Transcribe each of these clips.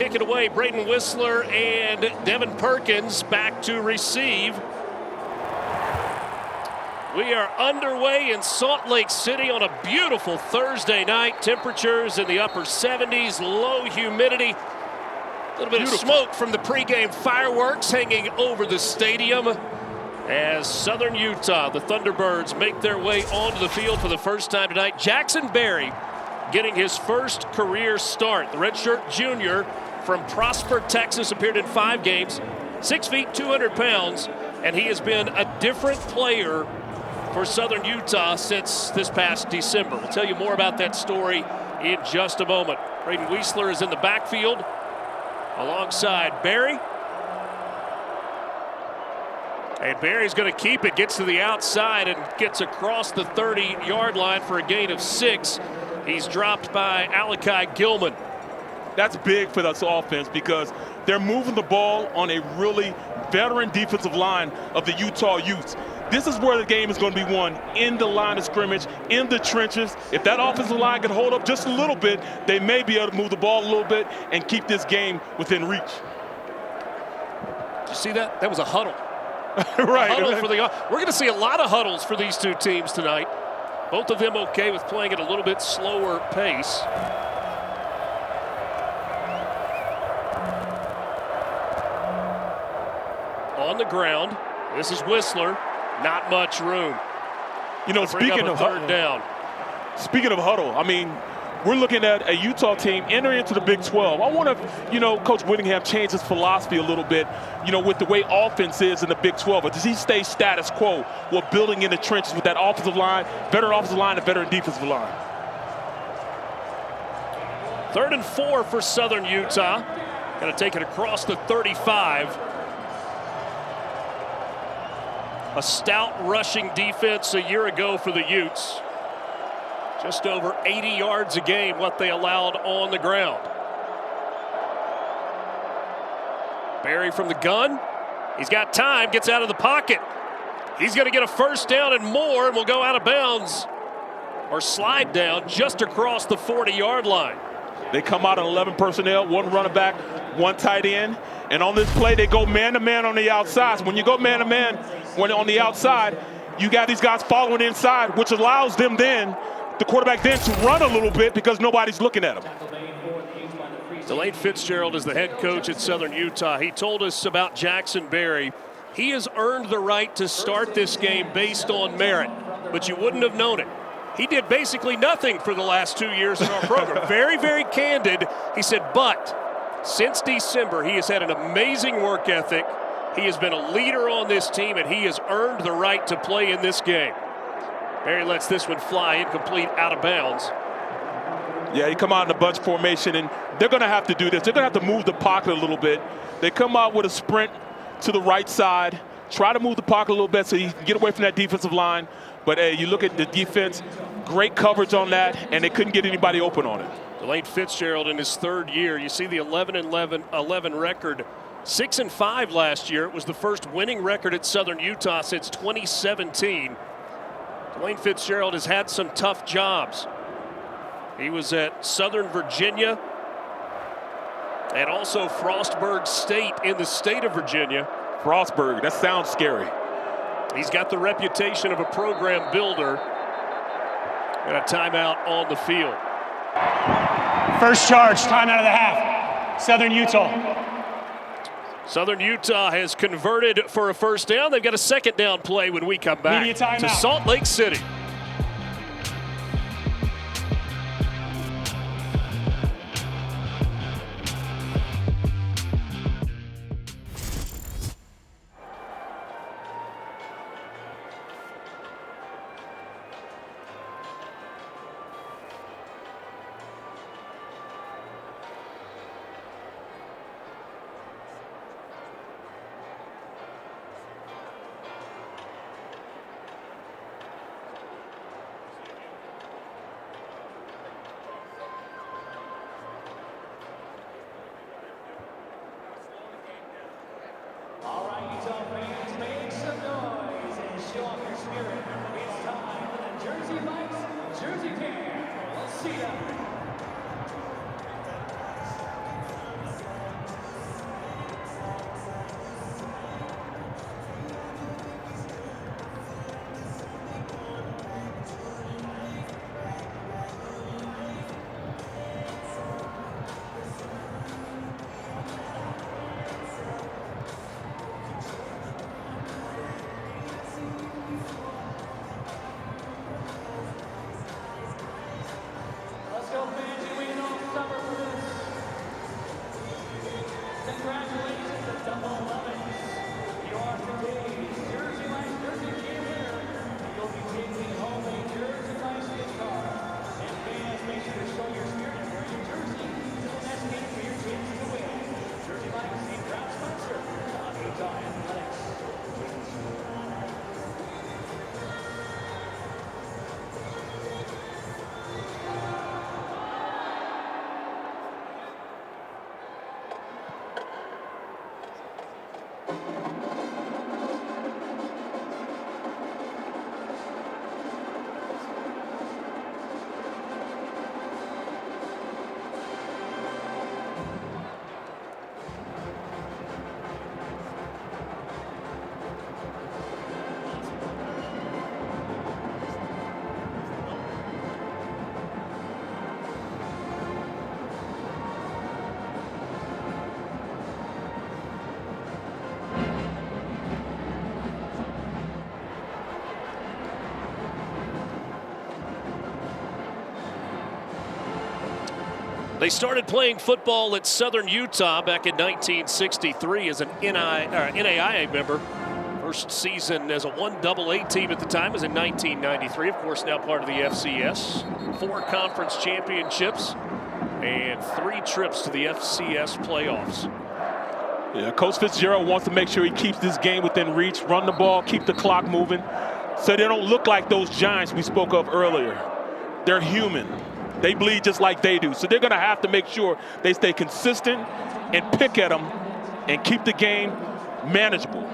Kick it away, Braden Whistler and Devin Perkins back to receive. We are underway in Salt Lake City on a beautiful Thursday night. Temperatures in the upper 70s, low humidity. A little bit of smoke from the pregame fireworks hanging over the stadium as Southern Utah, the Thunderbirds, make their way onto the field for the first time tonight. Jackson Berry getting his first career start. The redshirt junior from Prosper, Texas, appeared in 5 games, 6 feet, 200 pounds, and he has been a different player for Southern Utah since this past December. We'll tell you more about that story in just a moment. Braden Whistler is in the backfield alongside Berry. And Berry's going to keep it, gets to the outside and gets across the 30-yard line for a gain of 6. He's dropped by Alakai Gilman. That's big for this offense because they're moving the ball on a really veteran defensive line of the Utah Utes. This is where the game is going to be won, in the line of scrimmage, in the trenches. If that offensive line can hold up just a little bit, they may be able to move the ball a little bit and keep this game within reach. Did you see that? That was a huddle. Right. A huddle for we're going to see a lot of huddles for these two teams tonight. Both of them okay with playing at a little bit slower pace. On the ground, this is Whistler. Not much room. You know, speaking of third down. Speaking of huddle, I mean, we're looking at a Utah team entering into the Big 12. I want to, Coach Whittingham change his philosophy a little bit, with the way offense is in the Big 12. But does he stay status quo while building in the trenches with that offensive line, veteran offensive line, and veteran defensive line? 3rd and 4 for Southern Utah. Going to take it across the 35. A stout rushing defense a year ago for the Utes. Just over 80 yards a game, what they allowed on the ground. Berry from the gun. He's got time, gets out of the pocket. He's going to get a first down and more, and will go out of bounds or slide down just across the 40-yard line. They come out in 11 personnel, 1 running back, 1 tight end. And on this play, they go man-to-man on the outside. So when you go man-to-man on the outside, you got these guys following inside, which allows them then, the quarterback then, to run a little bit because nobody's looking at him. Delane Fitzgerald is the head coach at Southern Utah. He told us about Jackson Berry. He has earned the right to start this game based on merit, but you wouldn't have known it. He did basically nothing for the last 2 years in our program. Very, very candid. He said, but since December, he has had an amazing work ethic. He has been a leader on this team, and he has earned the right to play in this game. Berry lets this one fly incomplete, out of bounds. Yeah, he come out in a bunch formation, and they're going to have to do this. They're going to have to move the pocket a little bit. They come out with a sprint to the right side, try to move the pocket a little bit so he can get away from that defensive line. But, hey, you look at the defense, great coverage on that, and they couldn't get anybody open on it. Delane Fitzgerald in his 3rd year. You see the 11-11 record. 6-5 last year. It was the first winning record at Southern Utah since 2017. Delane Fitzgerald has had some tough jobs. He was at Southern Virginia and also Frostburg State in the state of Virginia. Frostburg, that sounds scary. He's got the reputation of a program builder. And a timeout on the field. First charge, timeout of the half. Southern Utah. Southern Utah has converted for a first down. They've got a 2nd down play when we come back to Salt Lake City. They started playing football at Southern Utah back in 1963 as an NAIA member. First season as a 1AA team at the time was in 1993. Of course, now part of the FCS. 4 conference championships and 3 trips to the FCS playoffs. Yeah, Coach Fitzgerald wants to make sure he keeps this game within reach, run the ball, keep the clock moving, so they don't look like those giants we spoke of earlier. They're human. They bleed just like they do. So they're going to have to make sure they stay consistent and pick at them and keep the game manageable.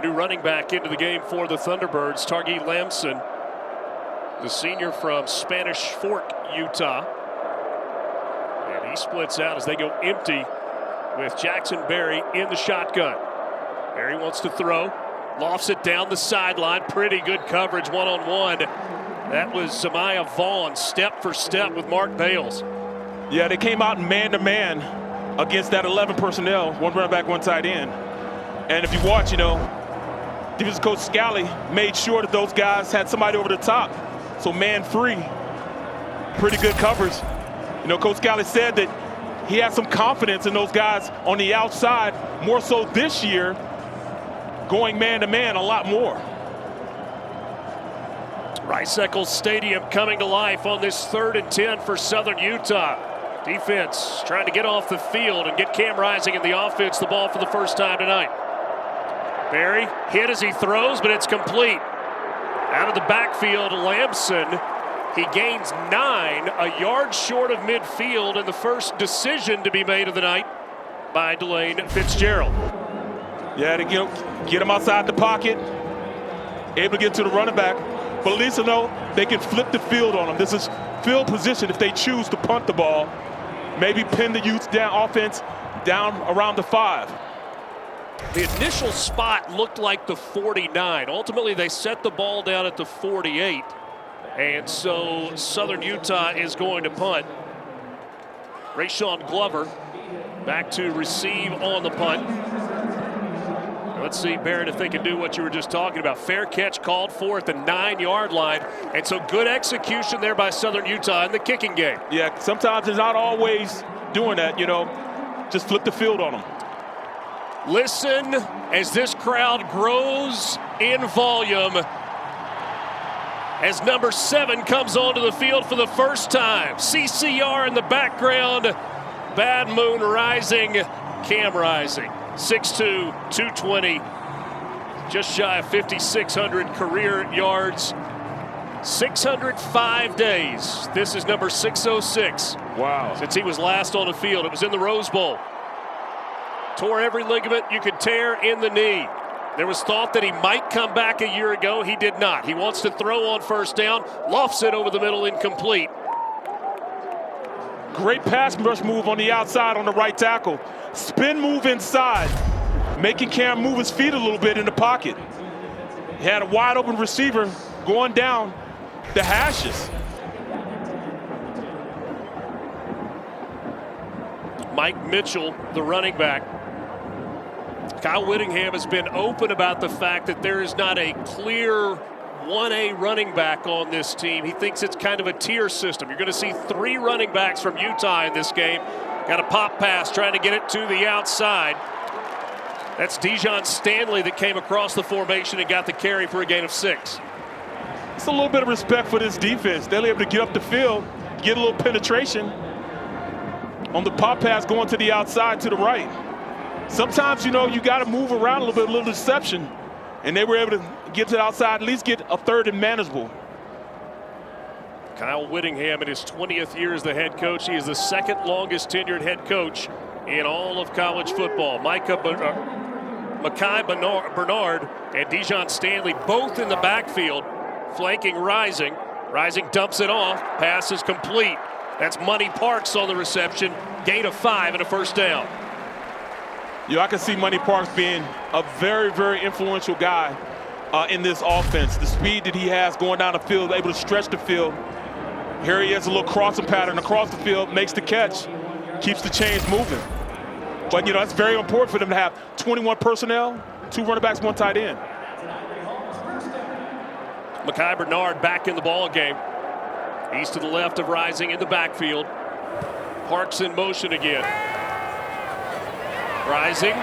New running back into the game for the Thunderbirds, Targi Lamson, the senior from Spanish Fork, Utah. And he splits out as they go empty with Jackson Berry in the shotgun. Berry wants to throw, lofts it down the sideline. Pretty good coverage one-on-one. That was Zamaya Vaughn, step for step with Mark Bales. Yeah, they came out man-to-man against that 11 personnel, 1 running back, 1 tight end. And if you watch, defensive coach Scally made sure that those guys had somebody over the top. So man-free, pretty good coverage. Coach Scally said that he had some confidence in those guys on the outside, more so this year, going man-to-man a lot more. Rice-Eccles Stadium coming to life on this 3rd and 10 for Southern Utah. Defense trying to get off the field and get Cam Rising in the offense the ball for the first time tonight. Berry hit as he throws, but it's complete. Out of the backfield, Lamson. He gains 9, a yard short of midfield, and the first decision to be made of the night by Delane Fitzgerald. Yeah, to get him outside the pocket, able to get to the running back. But at least they can flip the field on him. This is field position if they choose to punt the ball. Maybe pin the Utes offense down around the 5. The initial spot looked like the 49. Ultimately, they set the ball down at the 48. And so Southern Utah is going to punt. Rayshawn Glover back to receive on the punt. Let's see, Barrett, if they can do what you were just talking about. Fair catch called for at the 9-yard line. And so good execution there by Southern Utah in the kicking game. Yeah, sometimes it's not always doing that, just flip the field on them. Listen as this crowd grows in volume as number 7 comes onto the field for the first time. CCR in the background. Bad Moon Rising, Cam Rising. 6'2", 220, just shy of 5,600 career yards. 605 days. This is number 606. Wow. Since he was last on the field. It was in the Rose Bowl. Tore every ligament you could tear in the knee. There was thought that he might come back a year ago. He did not. He wants to throw on first down, lofts it over the middle, incomplete. Great pass rush move on the outside on the right tackle. Spin move inside, making Cam move his feet a little bit in the pocket. He had a wide open receiver going down the hashes. Mike Mitchell, the running back. Kyle Whittingham has been open about the fact that there is not a clear 1A running back on this team. He thinks it's kind of a tier system. You're going to see 3 running backs from Utah in this game. Got a pop pass trying to get it to the outside. That's Dijon Stanley that came across the formation and got the carry for a gain of 6. It's a little bit of respect for this defense. They're able to get up the field, get a little penetration on the pop pass going to the outside to the right. Sometimes, you got to move around a little bit, a little deception. And they were able to get to the outside, at least get a 3rd and manageable. Kyle Whittingham in his 20th year as the head coach. He is the 2nd longest tenured head coach in all of college football. Micah Bernard and Dijon Stanley both in the backfield, flanking Rising. Rising dumps it off. Pass is complete. That's Money Parks on the reception. Gain of 5 and a first down. I can see Money Parks being a very, very influential guy in this offense. The speed that he has going down the field, able to stretch the field. Here he is, a little crossing pattern across the field, makes the catch, keeps the chains moving. But, that's very important for them to have 21 personnel, 2 running backs, 1 tight end. Mekhi Bernard back in the ball game. He's to the left of Rising in the backfield. Parks in motion again. Rising.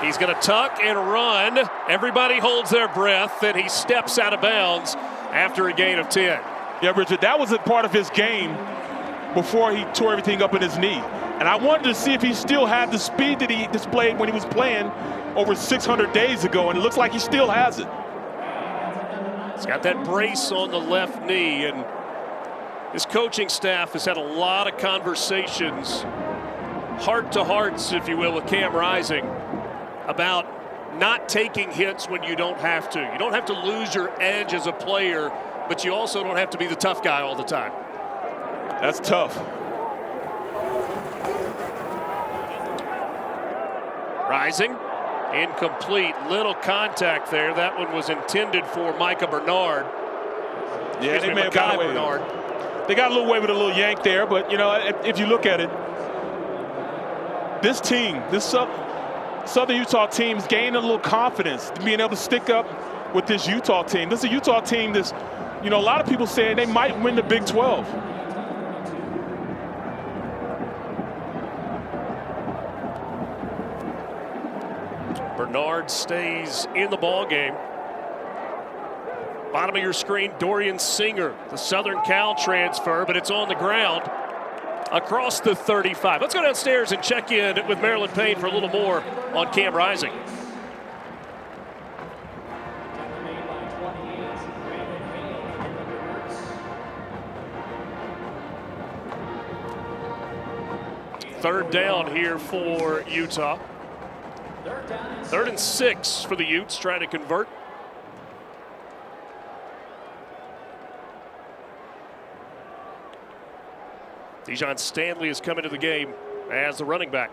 He's going to tuck and run. Everybody holds their breath, and he steps out of bounds after a gain of 10. Yeah, Richard, that was a part of his game before he tore everything up in his knee. And I wanted to see if he still had the speed that he displayed when he was playing over 600 days ago, and it looks like he still has it. He's got that brace on the left knee, and his coaching staff has had a lot of conversations, heart-to-hearts, if you will, with Cam Rising about not taking hits when you don't have to. You don't have to lose your edge as a player, but you also don't have to be the tough guy all the time. That's tough. Rising, incomplete, little contact there. That one was intended for Micah Bernard. Yeah, they may have got away. They got a little away with a little yank there, but you know, if you look at it, this team, this Southern Utah team's gained a little confidence, being able to stick up with this Utah team. This is a Utah team that's, you know, a lot of people saying they might win the Big 12. Bernard stays in the ball game. Bottom of your screen, Dorian Singer, the Southern Cal transfer, but it's on the ground across the 35. Let's go downstairs and check in with Marilyn Payne for a little more on Cam Rising. Third down here for Utah. 3rd and 6 for the Utes, trying to convert. Dijon Stanley is coming to the game as the running back.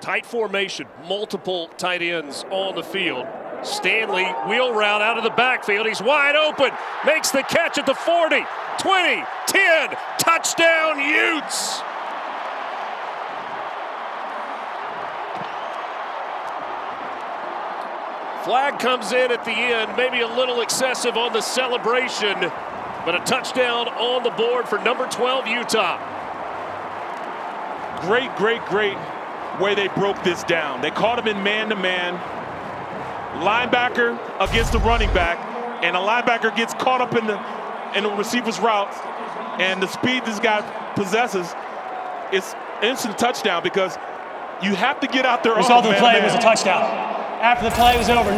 Tight formation, multiple tight ends on the field. Stanley, wheel route out of the backfield. He's wide open, makes the catch at the 40, 20, 10, touchdown Utes. Flag comes in at the end, maybe a little excessive on the celebration, but a touchdown on the board for number 12, Utah. Great way they broke this down. They caught him in man-to-man. Linebacker against the running back, and a linebacker gets caught up in the receiver's route, and the speed this guy possesses, it's instant touchdown because you have to get out there. Result of the play was a touchdown. After the play was over,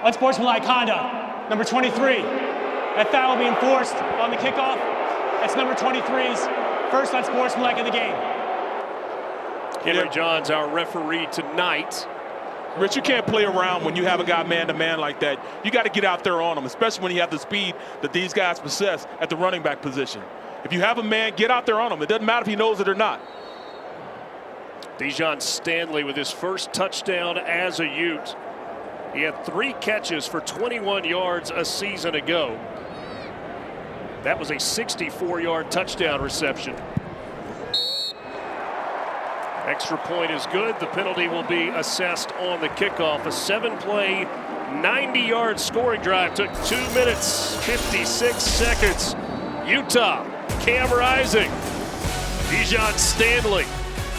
unsportsmanlike conduct, number 23. That foul will be enforced on the kickoff. That's number 23's first unsportsmanlike of the game. Henry Johns, our referee tonight. Rich, you can't play around when you have a guy man-to-man like that. You got to get out there on him, especially when you have the speed that these guys possess at the running back position. If you have a man, get out there on him. It doesn't matter if he knows it or not. Dijon Stanley with his first touchdown as a Ute. He had 3 catches for 21 yards a season ago. That was a 64-yard touchdown reception. Extra point is good. The penalty will be assessed on the kickoff. A 7-play, 90-yard scoring drive took 2 minutes, 56 seconds. Utah, Cam Rising, Dijon Stanley,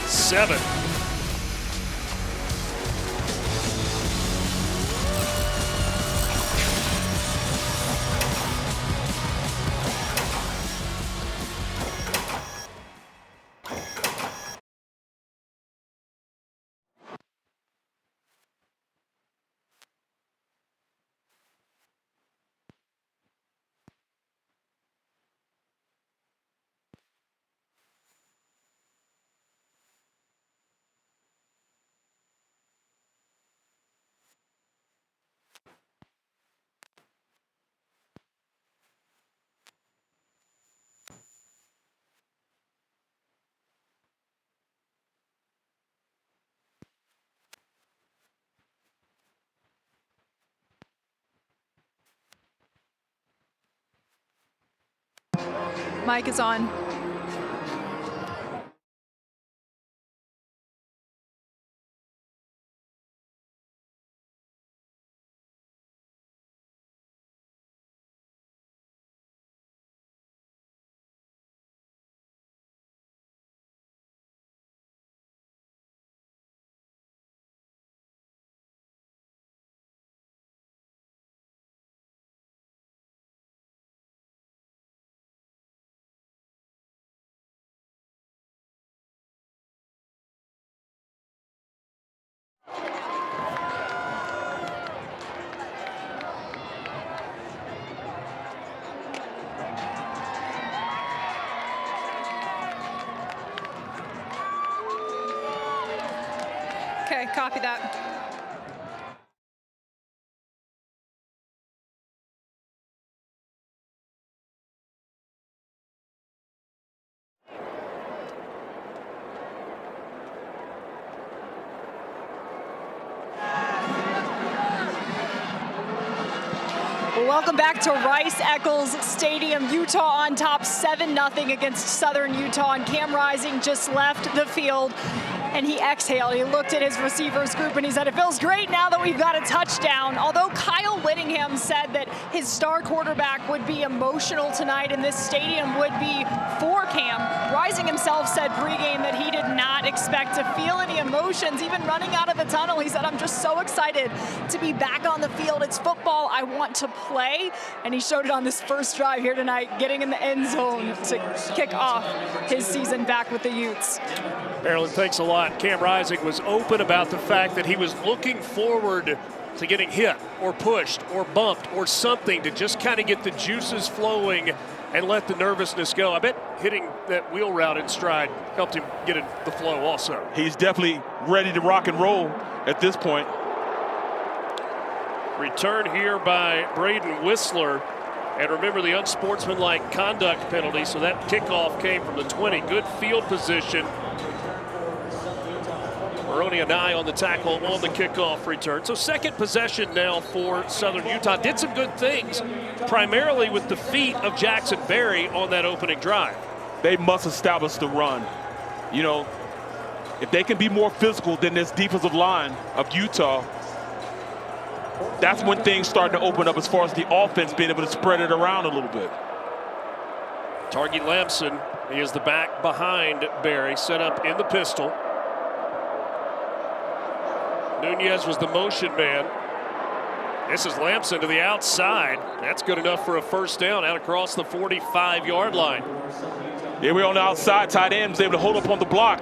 7. Mic is on. Okay, copy that. Welcome back to Rice-Eccles Stadium. Utah on top 7-0 against Southern Utah, and Cam Rising just left the field and he exhaled. He looked at his receivers group and he said, it feels great now that we've got a touchdown. Although Kyle Whittingham said that his star quarterback would be emotional tonight and this stadium would be for Cam, Rising himself said pregame that he did not expect to feel any emotions, even running out of the tunnel. He said, I'm just so excited to be back on the field. It's football. I want to play. And he showed it on this first drive here tonight, getting in the end zone to kick off his season back with the Utes. Marilyn, thanks a lot. Cam Rising was open about the fact that he was looking forward to getting hit or pushed or bumped or something to just kind of get the juices flowing and let the nervousness go. I bet hitting that wheel route in stride helped him get in the flow also. He's definitely ready to rock and roll at this point. Return here by Braden Whistler. And remember the unsportsmanlike conduct penalty, so that kickoff came from the 20. Good field position. Maroney and I on the tackle on the kickoff return. So second possession now for Southern Utah. Did some good things, primarily with the feet of Jackson Berry on that opening drive. They must establish the run. You know, if they can be more physical than this defensive line of Utah, that's when things start to open up as far as the offense being able to spread it around a little bit. Targi Lamson, he is the back behind Berry, set up in the pistol. Nunez was the motion man. This is Lamson to the outside. That's good enough for a first down out across the 45-yard line. Here we are on the outside. Tight end was able to hold up on the block.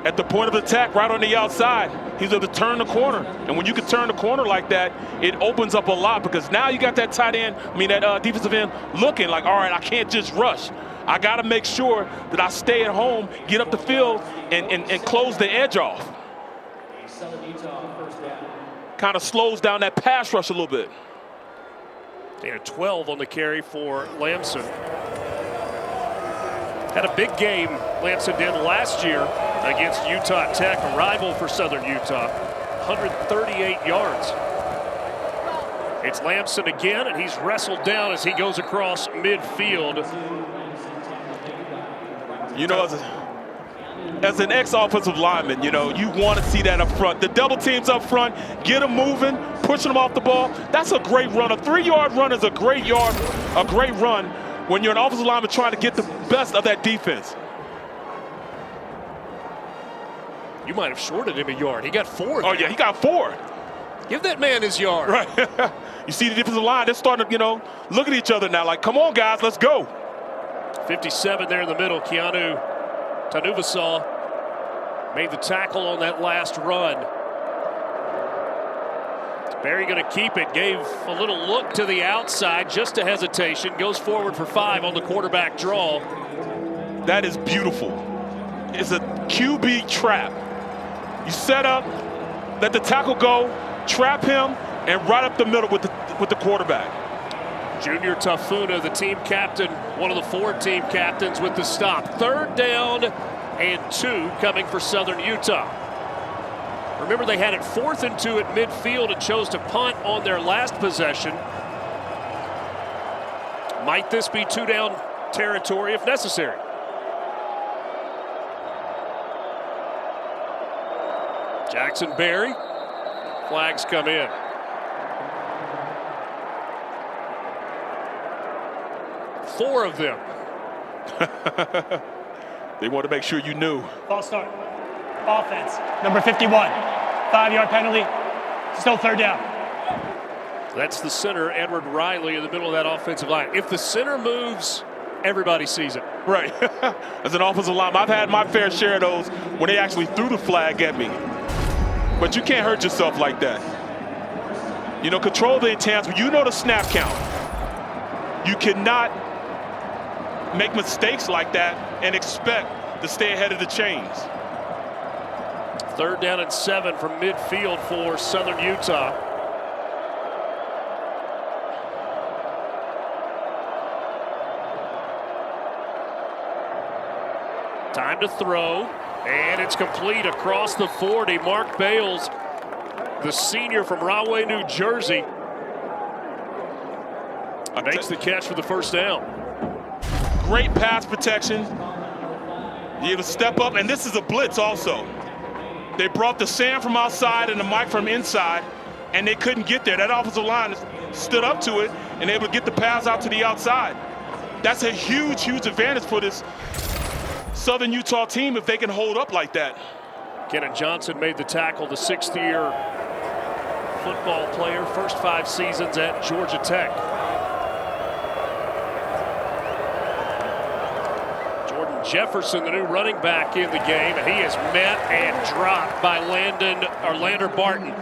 At the point of attack, right on the outside, he's able to turn the corner. And when you can turn the corner like that, it opens up a lot because now you got that tight end, that defensive end looking like, all right, I can't just rush. I got to make sure that I stay at home, get up the field, and close the edge off. Kind of slows down that pass rush a little bit. They had 12 on the carry for Lamson. Had a big game, Lamson did last year against Utah Tech, a rival for Southern Utah. 138 yards. It's Lamson again, and he's wrestled down as he goes across midfield. You know, as an ex-offensive lineman, you know, you want to see that up front. The double teams up front, get them moving, pushing them off the ball. That's a great run. A 3-yard run is a great run when you're an offensive lineman trying to get the best of that defense. You might have shorted him a yard. He got 4. Oh, yeah, he got 4. Give that man his yard. Right. You see the defensive line, they're starting to, look at each other now like, come on, guys, let's go. 57 there in the middle. Keanu Tanuvasaw made the tackle on that last run. Berry going to keep it. Gave a little look to the outside, just a hesitation. Goes forward for 5 on the quarterback draw. That is beautiful. It's a QB trap. You set up, let the tackle go, trap him, and right up the middle with the quarterback. Junior Tafuna, the team captain, one of the 4 team captains with the stop. 3rd down and 2 coming for Southern Utah. Remember, they had it 4th and 2 at midfield and chose to punt on their last possession. Might this be 2-down territory if necessary? Jackson Berry. Flags come in. Four of them. They want to make sure you knew. False start. Offense. Number 51. 5-yard penalty. Still 3rd down. That's the center, Edward Riley, in the middle of that offensive line. If the center moves, everybody sees it. Right. As an offensive lineman, I've had my fair share of those when they actually threw the flag at me. But you can't hurt yourself like that. Control the intangible. You know the snap count. You cannot make mistakes like that and expect to stay ahead of the chains. 3rd down and 7 from midfield for Southern Utah. Time to throw, and it's complete across the 40. Mark Bales, the senior from Rahway, New Jersey, makes the catch for the 1st down. Great pass protection. You able to step up, and this is a blitz also. They brought the Sam from outside and the Mike from inside, and they couldn't get there. That offensive line stood up to it and able to get the pass out to the outside. That's a huge, huge advantage for this Southern Utah team if they can hold up like that. Kennan Johnson made the tackle, the 6th-year football player, first 5 seasons at Georgia Tech. Jordan Jefferson, the new running back in the game, and he is met and dropped by Lander Barton.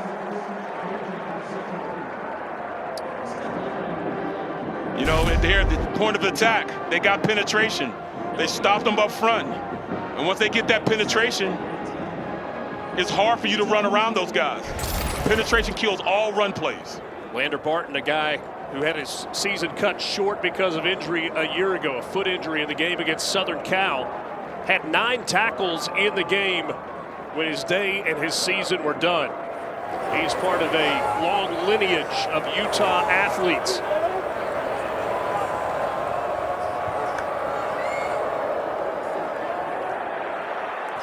You know, they're at the point of attack. They got penetration. They stopped them up front. And once they get that penetration, it's hard for you to run around those guys. Penetration kills all run plays. Lander Barton, a guy who had his season cut short because of injury a year ago, a foot injury in the game against Southern Cal, had 9 tackles in the game when his day and his season were done. He's part of a long lineage of Utah athletes.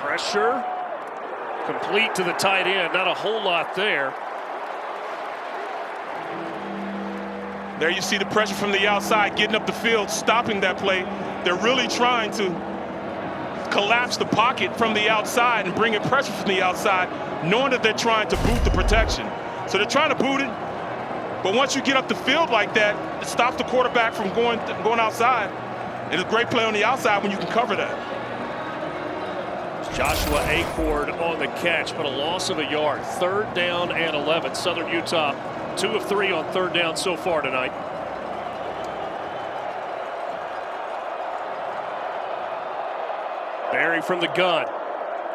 Pressure, complete to the tight end. Not a whole lot there. There you see the pressure from the outside, getting up the field, stopping that play. They're really trying to collapse the pocket from the outside and bring in pressure from the outside, knowing that they're trying to boot the protection. So they're trying to boot it, but once you get up the field like that, it stops the quarterback from going outside. It's a great play on the outside when you can cover that. Joshua Acord on the catch, but a loss of a yard. 3rd down and 11. Southern Utah 2 of 3 on 3rd down so far tonight. Barry from the gun.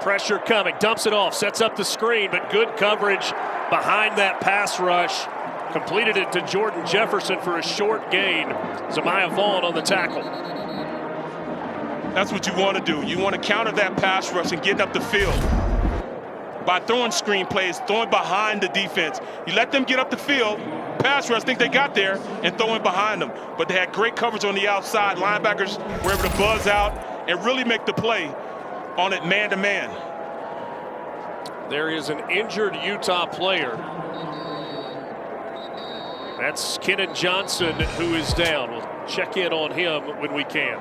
Pressure coming, dumps it off, sets up the screen, but good coverage behind that pass rush. Completed it to Jordan Jefferson for a short gain. Zamiah Vaughn on the tackle. That's what you want to do. You want to counter that pass rush and get up the field by throwing screen plays, throwing behind the defense. You let them get up the field, pass rush, think they got there, and throw in behind them. But they had great coverage on the outside. Linebackers were able to buzz out and really make the play on it man-to-man. There is an injured Utah player. That's Kennan Johnson, who is down. We'll check in on him when we can.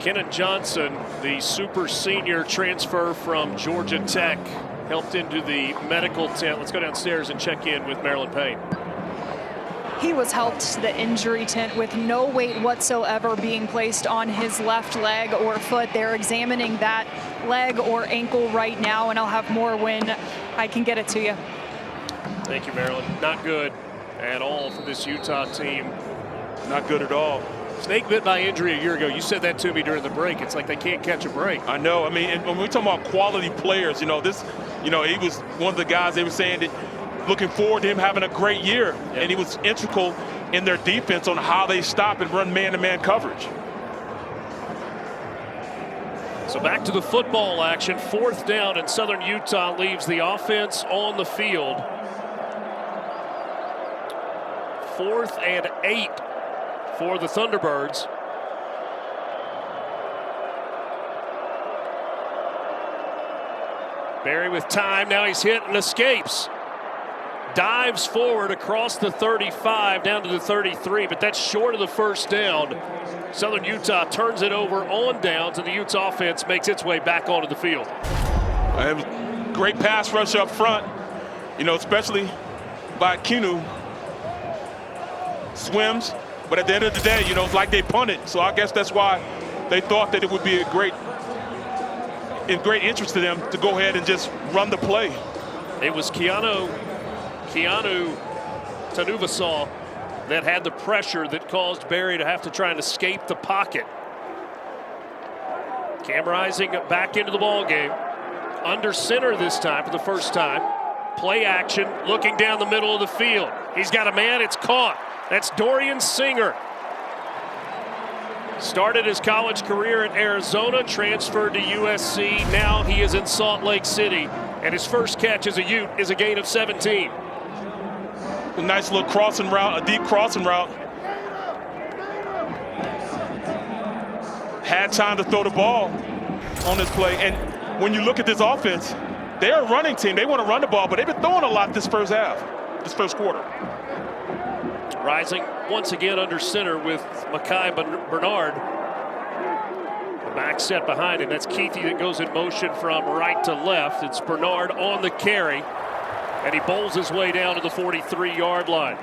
Kenan Johnson, the super senior transfer from Georgia Tech, helped into the medical tent. Let's go downstairs and check in with Marilyn Payne. He was helped to the injury tent with no weight whatsoever being placed on his left leg or foot. They're examining that leg or ankle right now, and I'll have more when I can get it to you. Thank you, Marilyn. Not good at all for this Utah team. Not good at all. Snake bit by injury a year ago. You said that to me during the break. It's like they can't catch a break. I know. I mean, and when we're talking about quality players, he was one of the guys they were saying that looking forward to him having a great year. Yep. And he was integral in their defense on how they stop and run man-to-man coverage. So back to the football action. 4th down, and Southern Utah leaves the offense on the field. 4th and 8 for the Thunderbirds. Barry with time. Now he's hit and escapes. Dives forward across the 35 down to the 33, but that's short of the first down. Southern Utah turns it over on downs, and the Utes offense makes its way back onto the field. It was great pass rush up front, especially by Kinu. Swims, but at the end of the day, it's like they punted. So I guess that's why they thought that it would be in great interest to them to go ahead and just run the play. It was Keanu Tanuvasal that had the pressure that caused Barry to have to try and escape the pocket. Cam Rising back into the ball game. Under center this time for the first time. Play action, looking down the middle of the field. He's got a man, it's caught. That's Dorian Singer. Started his college career at Arizona, transferred to USC. Now he is in Salt Lake City, and his first catch as a Ute is a gain of 17. A nice little crossing route, a deep crossing route. Had time to throw the ball on this play. And when you look at this offense, they're a running team. They want to run the ball, but they've been throwing a lot this first quarter. Rising once again under center with Mekhi Bernard. The back set behind him. That's Keithy that goes in motion from right to left. It's Bernard on the carry, and he bowls his way down to the 43-yard line.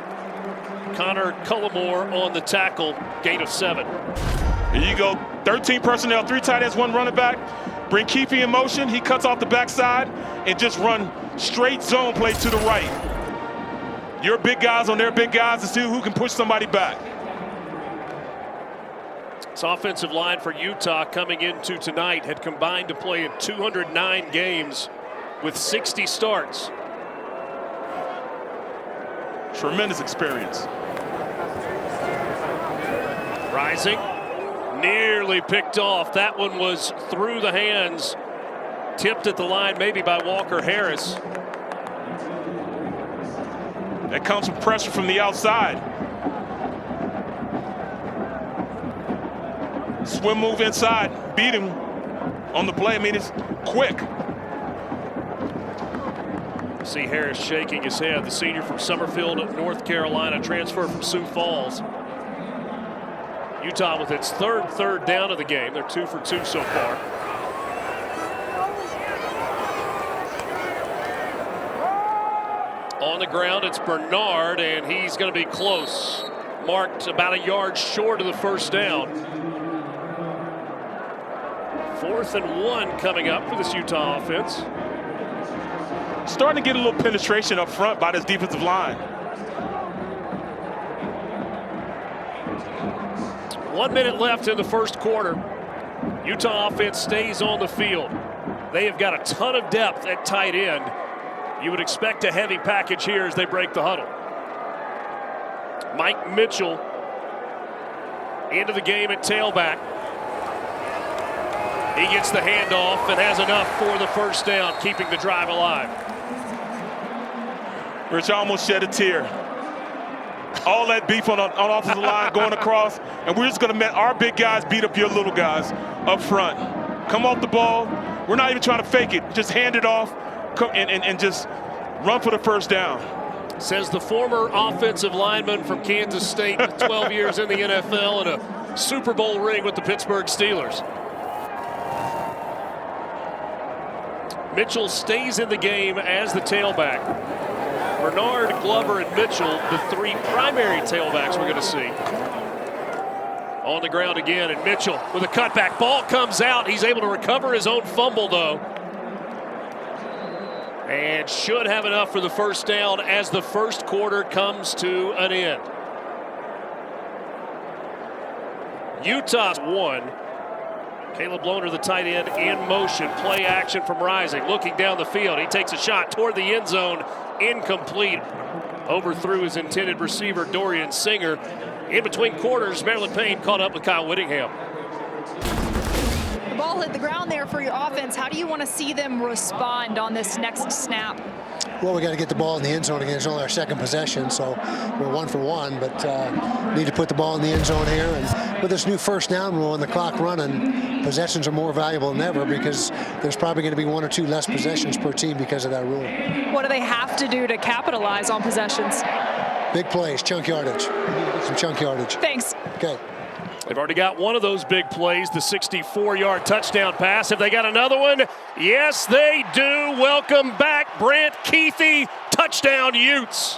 Connor Cullimore on the tackle, gain of 7. Here you go, 13 personnel, 3 tight ends, 1 running back. Bring Keithy in motion. He cuts off the backside and just run straight zone play to the right. Your big guys on their big guys to see who can push somebody back. This offensive line for Utah coming into tonight had combined to play in 209 games with 60 starts. Tremendous experience. Rising, nearly picked off. That one was through the hands, tipped at the line maybe by Walker Harris. That comes from pressure from the outside. Swim move inside, beat him on the play. I mean, it's quick. See Harris shaking his head. The senior from Summerfield, North Carolina, transfer from Sioux Falls. Utah with its third down of the game. They're 2 for 2 so far. On the ground, it's Bernard, and he's going to be close. Marked about a yard short of the first down. 4th and 1 coming up for this Utah offense. Starting to get a little penetration up front by this defensive line. 1 minute left in the first quarter. Utah offense stays on the field. They have got a ton of depth at tight end. You would expect a heavy package here as they break the huddle. Mike Mitchell into the game at tailback. He gets the handoff and has enough for the first down, keeping the drive alive. Rich almost shed a tear. All that beef on offensive line going across, and we're just going to let our big guys beat up your little guys up front. Come off the ball. We're not even trying to fake it. Just hand it off and just run for the first down. Says the former offensive lineman from Kansas State with 12 years in the NFL and a Super Bowl ring with the Pittsburgh Steelers. Mitchell stays in the game as the tailback. Bernard, Glover, and Mitchell, the three primary tailbacks we're going to see. On the ground again, and Mitchell with a cutback. Ball comes out. He's able to recover his own fumble, though. And should have enough for the first down as the first quarter comes to an end. Utah's won. Caleb Lohner, the tight end, in motion. Play action from Rising. Looking down the field. He takes a shot toward the end zone. Incomplete. Overthrew his intended receiver, Dorian Singer. In between quarters, Maryland Payne caught up with Kyle Whittingham. The ball hit the ground there for your offense. How do you want to see them respond on this next snap? Well, we got to get the ball in the end zone again. It's only our second possession, so we're 1 for 1, but need to put the ball in the end zone here. And with this new first down rule and the clock running, possessions are more valuable than ever because there's probably going to be 1 or 2 less possessions per team because of that rule. What do they have to do to capitalize on possessions? Big plays, chunk yardage. Some chunk yardage. Thanks. Okay. They've already got one of those big plays, the 64-yard touchdown pass. Have they got another one? Yes, they do. Welcome back, Brant Keithy. Touchdown, Utes.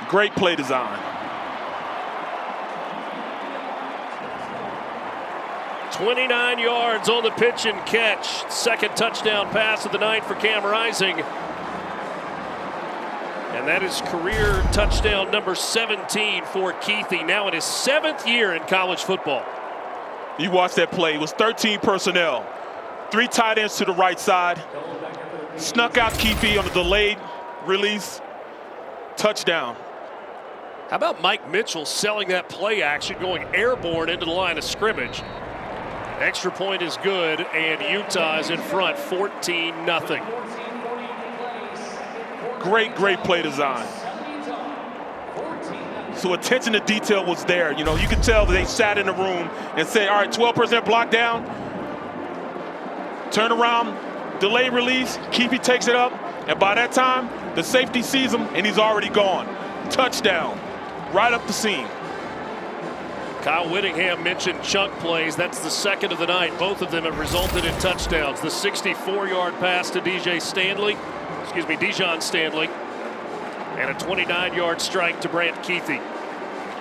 Great play design. 29 yards on the pitch and catch. Second touchdown pass of the night for Cam Rising. And that is career touchdown number 17 for Keithy, now in his 7th year in college football. You watch that play. It was 13 personnel. 3 tight ends to the right side. Snuck out Keithy on a delayed release. Touchdown. How about Mike Mitchell selling that play action, going airborne into the line of scrimmage? Extra point is good, and Utah is in front 14-0. Great play design. So attention to detail was there. You know, you could tell that they sat in the room and said, all right, 12% block down. Turn around, delay release, Keithy takes it up, and by that time, the safety sees him, and he's already gone. Touchdown, right up the seam. Kyle Whittingham mentioned chunk plays. That's the second of the night. Both of them have resulted in touchdowns. The 64-yard pass to Dejon Stanley, and a 29-yard strike to Brant Keithy.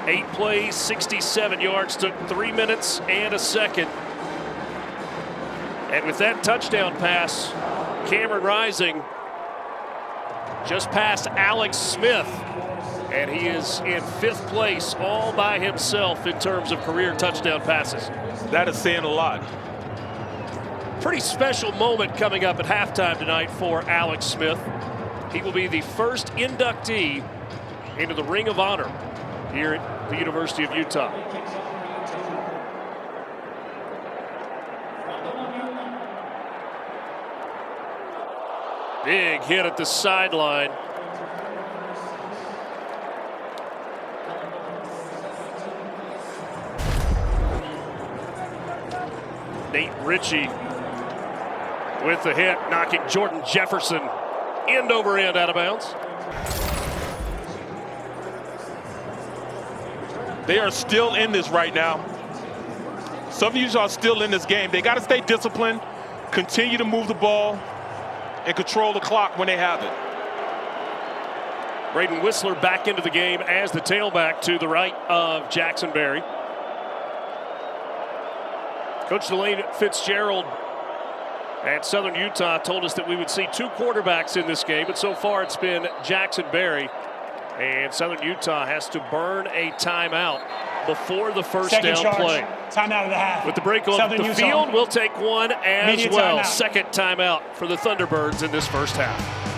8 plays, 67 yards, took 3 minutes and a second. And with that touchdown pass, Cameron Rising just passed Alex Smith, and he is in 5th place all by himself in terms of career touchdown passes. That is saying a lot. Pretty special moment coming up at halftime tonight for Alex Smith. He will be the first inductee into the Ring of Honor here at the University of Utah. Big hit at the sideline. Nate Ritchie with the hit, knocking Jordan Jefferson end over end out of bounds. They are still in this right now. Some of you are still in this game. They got to stay disciplined, continue to move the ball, and control the clock when they have it. Braden Whistler back into the game as the tailback to the right of Jackson Berry. Coach Delane Fitzgerald at Southern Utah told us that we would see 2 quarterbacks in this game, but so far it's been Jackson Berry. And Southern Utah has to burn a timeout before the first down play. Timeout of the half. With the break on Southern the Utah. field, we'll take one as Immediate well. timeout. Second timeout for the Thunderbirds in this first half.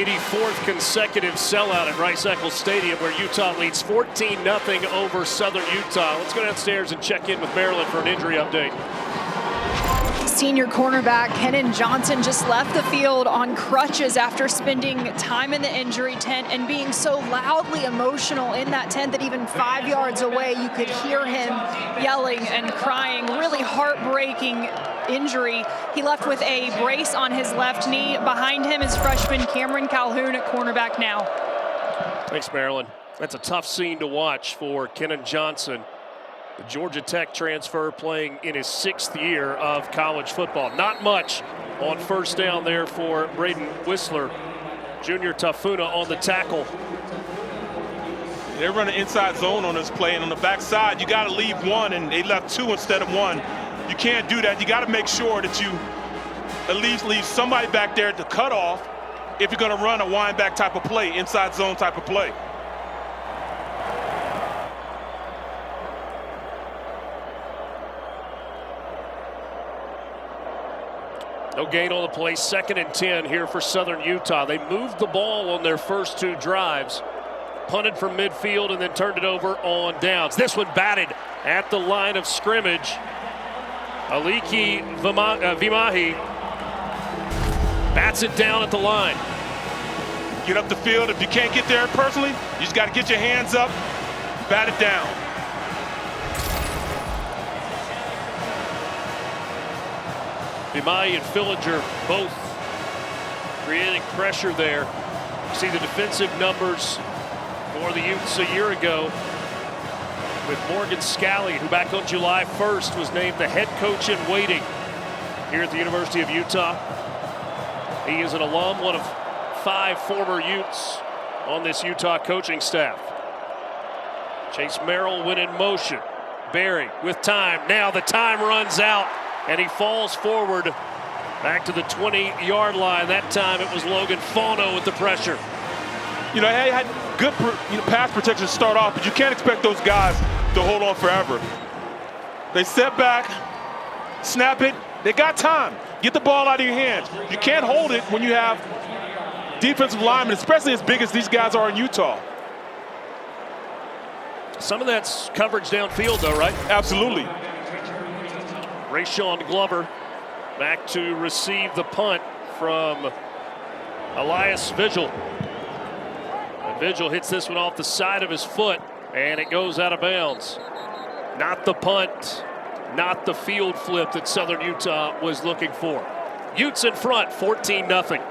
84th consecutive sellout at Rice-Eccles Stadium, where Utah leads 14-0 over Southern Utah. Let's go downstairs and check in with Maryland for an injury update. Senior cornerback Kenan Johnson just left the field on crutches after spending time in the injury tent and being so loudly emotional in that tent that even 5 yards away you could hear him yelling and crying. Really heartbreaking injury. He left with a brace on his left knee. Behind him is freshman Cameron Calhoun at cornerback now. Thanks, Marilyn. That's a tough scene to watch for Kenan Johnson, the Georgia Tech transfer, playing in his 6th year of college football. Not much on first down there for Braden Whistler. Junior Tafuna on the tackle. They're running inside zone on this play, and on the backside, you got to leave one, and they left 2 instead of 1. You can't do that. You got to make sure that you at least leave somebody back there to cut off if you're going to run a wind back type of play, inside zone type of play. No gain on the play. 2nd and 10 here for Southern Utah. They moved the ball on their first 2 drives, punted from midfield, and then turned it over on downs. This one batted at the line of scrimmage. Aliki Vimahi bats it down at the line. Get up the field. If you can't get there personally, you just got to get your hands up, bat it down. Vimahi and Fillinger both creating pressure there. See the defensive numbers for the Utes a year ago with Morgan Scalley, who back on July 1st was named the head coach in waiting here at the University of Utah. He is an alum, one of 5 former Utes on this Utah coaching staff. Chase Merrill went in motion. Berry with time. Now the time runs out, and he falls forward back to the 20-yard line. That time it was Logan Fauno with the pressure. You know, he had good pass protection to start off, but you can't expect those guys to hold on forever. They step back, snap it. They got time. Get the ball out of your hands. You can't hold it when you have defensive linemen, especially as big as these guys are in Utah. Some of that's coverage downfield, though, right? Absolutely. Rayshawn Glover back to receive the punt from Elias Vigil. And Vigil hits this one off the side of his foot, and it goes out of bounds. Not the punt, not the field flip that Southern Utah was looking for. Utes in front, 14-0.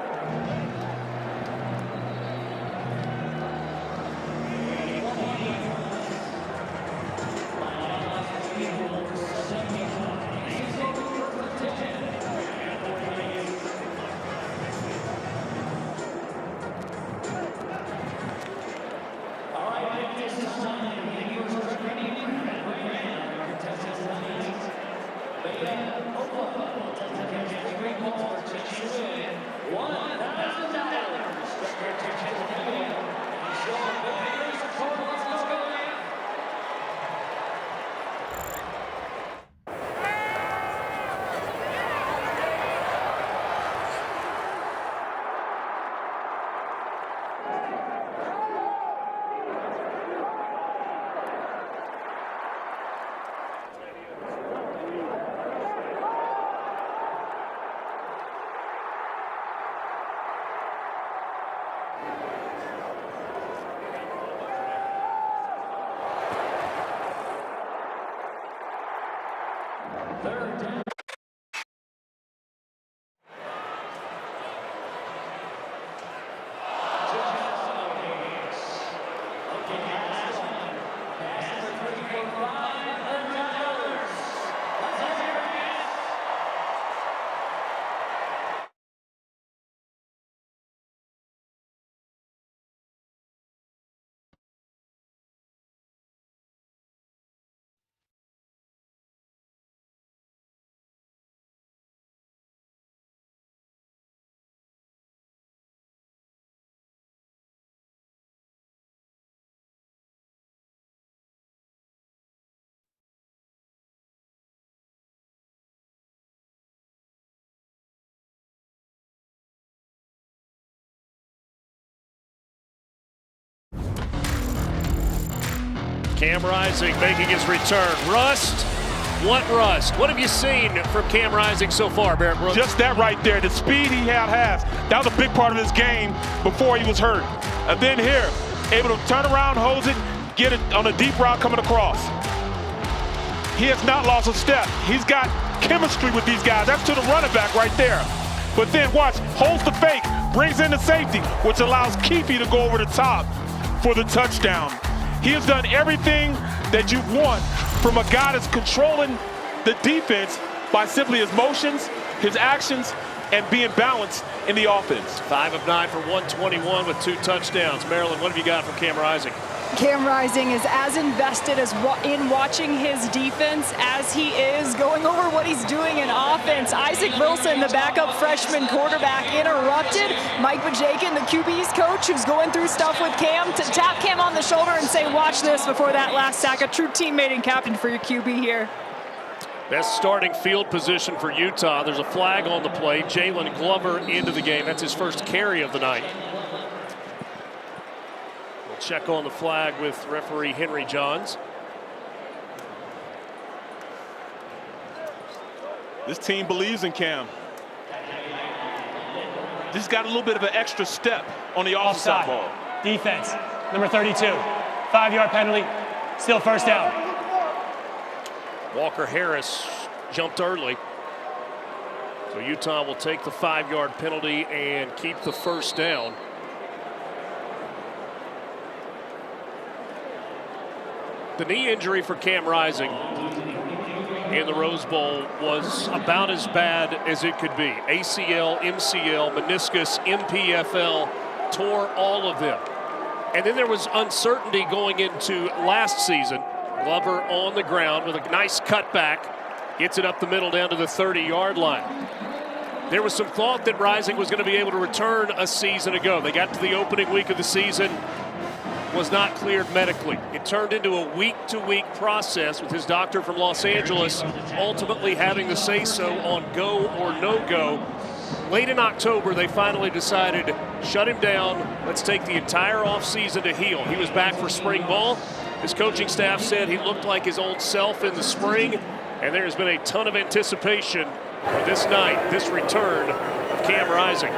Cam Rising making his return. Rust. What rust? What have you seen from Cam Rising so far, Barrett Brooks? Just that right there. The speed he has. That was a big part of his game before he was hurt. And then here, able to turn around, hose it, get it on a deep route coming across. He has not lost a step. He's got chemistry with these guys. That's to the running back right there. But then watch, holds the fake, brings in the safety, which allows Keefe to go over the top for the touchdown. He has done everything that you want from a guy that's controlling the defense by simply his motions, his actions, and being balanced in the offense. 5 of 9 for 121 with 2 touchdowns. Maryland, what have you got from Cam Rising? Cam Rising is as invested in watching his defense as he is going over what he's doing in offense. Isaac Wilson, the backup freshman quarterback, interrupted. Mike Bajakin, the QB's coach, who's going through stuff with Cam, to tap Cam on the shoulder and say, watch this before that last sack. A true teammate and captain for your QB here. Best starting field position for Utah. There's a flag on the play. Jalen Glover into the game. That's his first carry of the night. We'll check on the flag with referee Henry Johns. This team believes in Cam. Just got a little bit of an extra step on the offside ball. Defense, number 32. 5-yard penalty, still first down. Walker Harris jumped early. So Utah will take the 5-yard penalty and keep the first down. The knee injury for Cam Rising in the Rose Bowl was about as bad as it could be. ACL, MCL, meniscus, MPFL, tore all of them. And then there was uncertainty going into last season. Glover on the ground with a nice cutback. Gets it up the middle down to the 30-yard line. There was some thought that Rising was going to be able to return a season ago. They got to the opening week of the season, was not cleared medically. It turned into a week-to-week process with his doctor from Los Angeles ultimately having the say-so on go or no-go. Late in October, they finally decided, shut him down. Let's take the entire offseason to heal. He was back for spring ball. His coaching staff said he looked like his old self in the spring, and there has been a ton of anticipation for this night, this return of Cam Rising.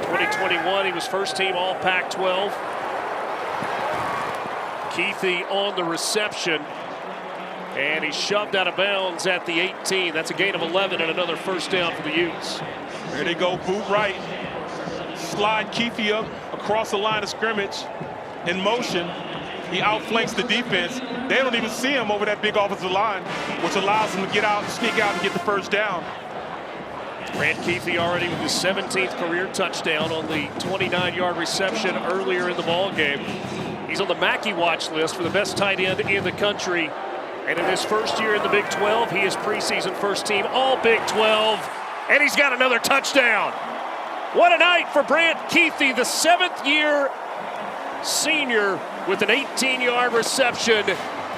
2021, he was first team all Pac-12. Keithy on the reception, and he shoved out of bounds at the 18. That's a gain of 11 and another first down for the Utes. There they go, boot right. Slide Keithy up across the line of scrimmage in motion. He outflanks the defense. They don't even see him over that big offensive line, which allows him to get out, sneak out, and get the first down. Grant Keithy already with his 17th career touchdown on the 29-yard reception earlier in the ball game. He's on the Mackey watch list for the best tight end in the country. And in his first year in the Big 12, he is preseason first team all Big 12. And he's got another touchdown. What a night for Grant Keithy, the 7th-year senior with an 18-yard reception,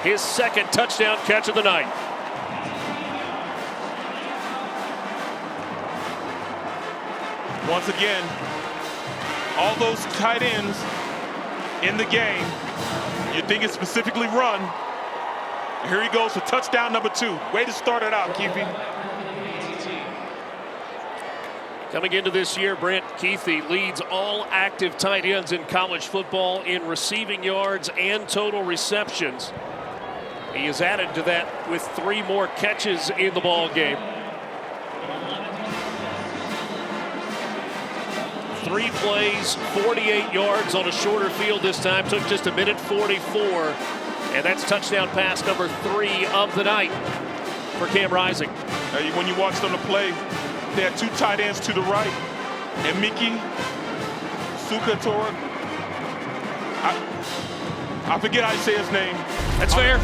his second touchdown catch of the night. Once again, all those tight ends in the game, you think it's specifically run. Here he goes for touchdown number 2. Way to start it out, Keithy. Coming into this year, Brent Keithy leads all active tight ends in college football in receiving yards and total receptions. He is added to that with 3 more catches in the ball game. 3 plays, 48 yards on a shorter field this time. Took just a minute 44. And that's touchdown pass number 3 of the night for Cam Rising. When you watch them play, they had 2 tight ends to the right. And Miki Sukator. I forget how you say his name. That's fair.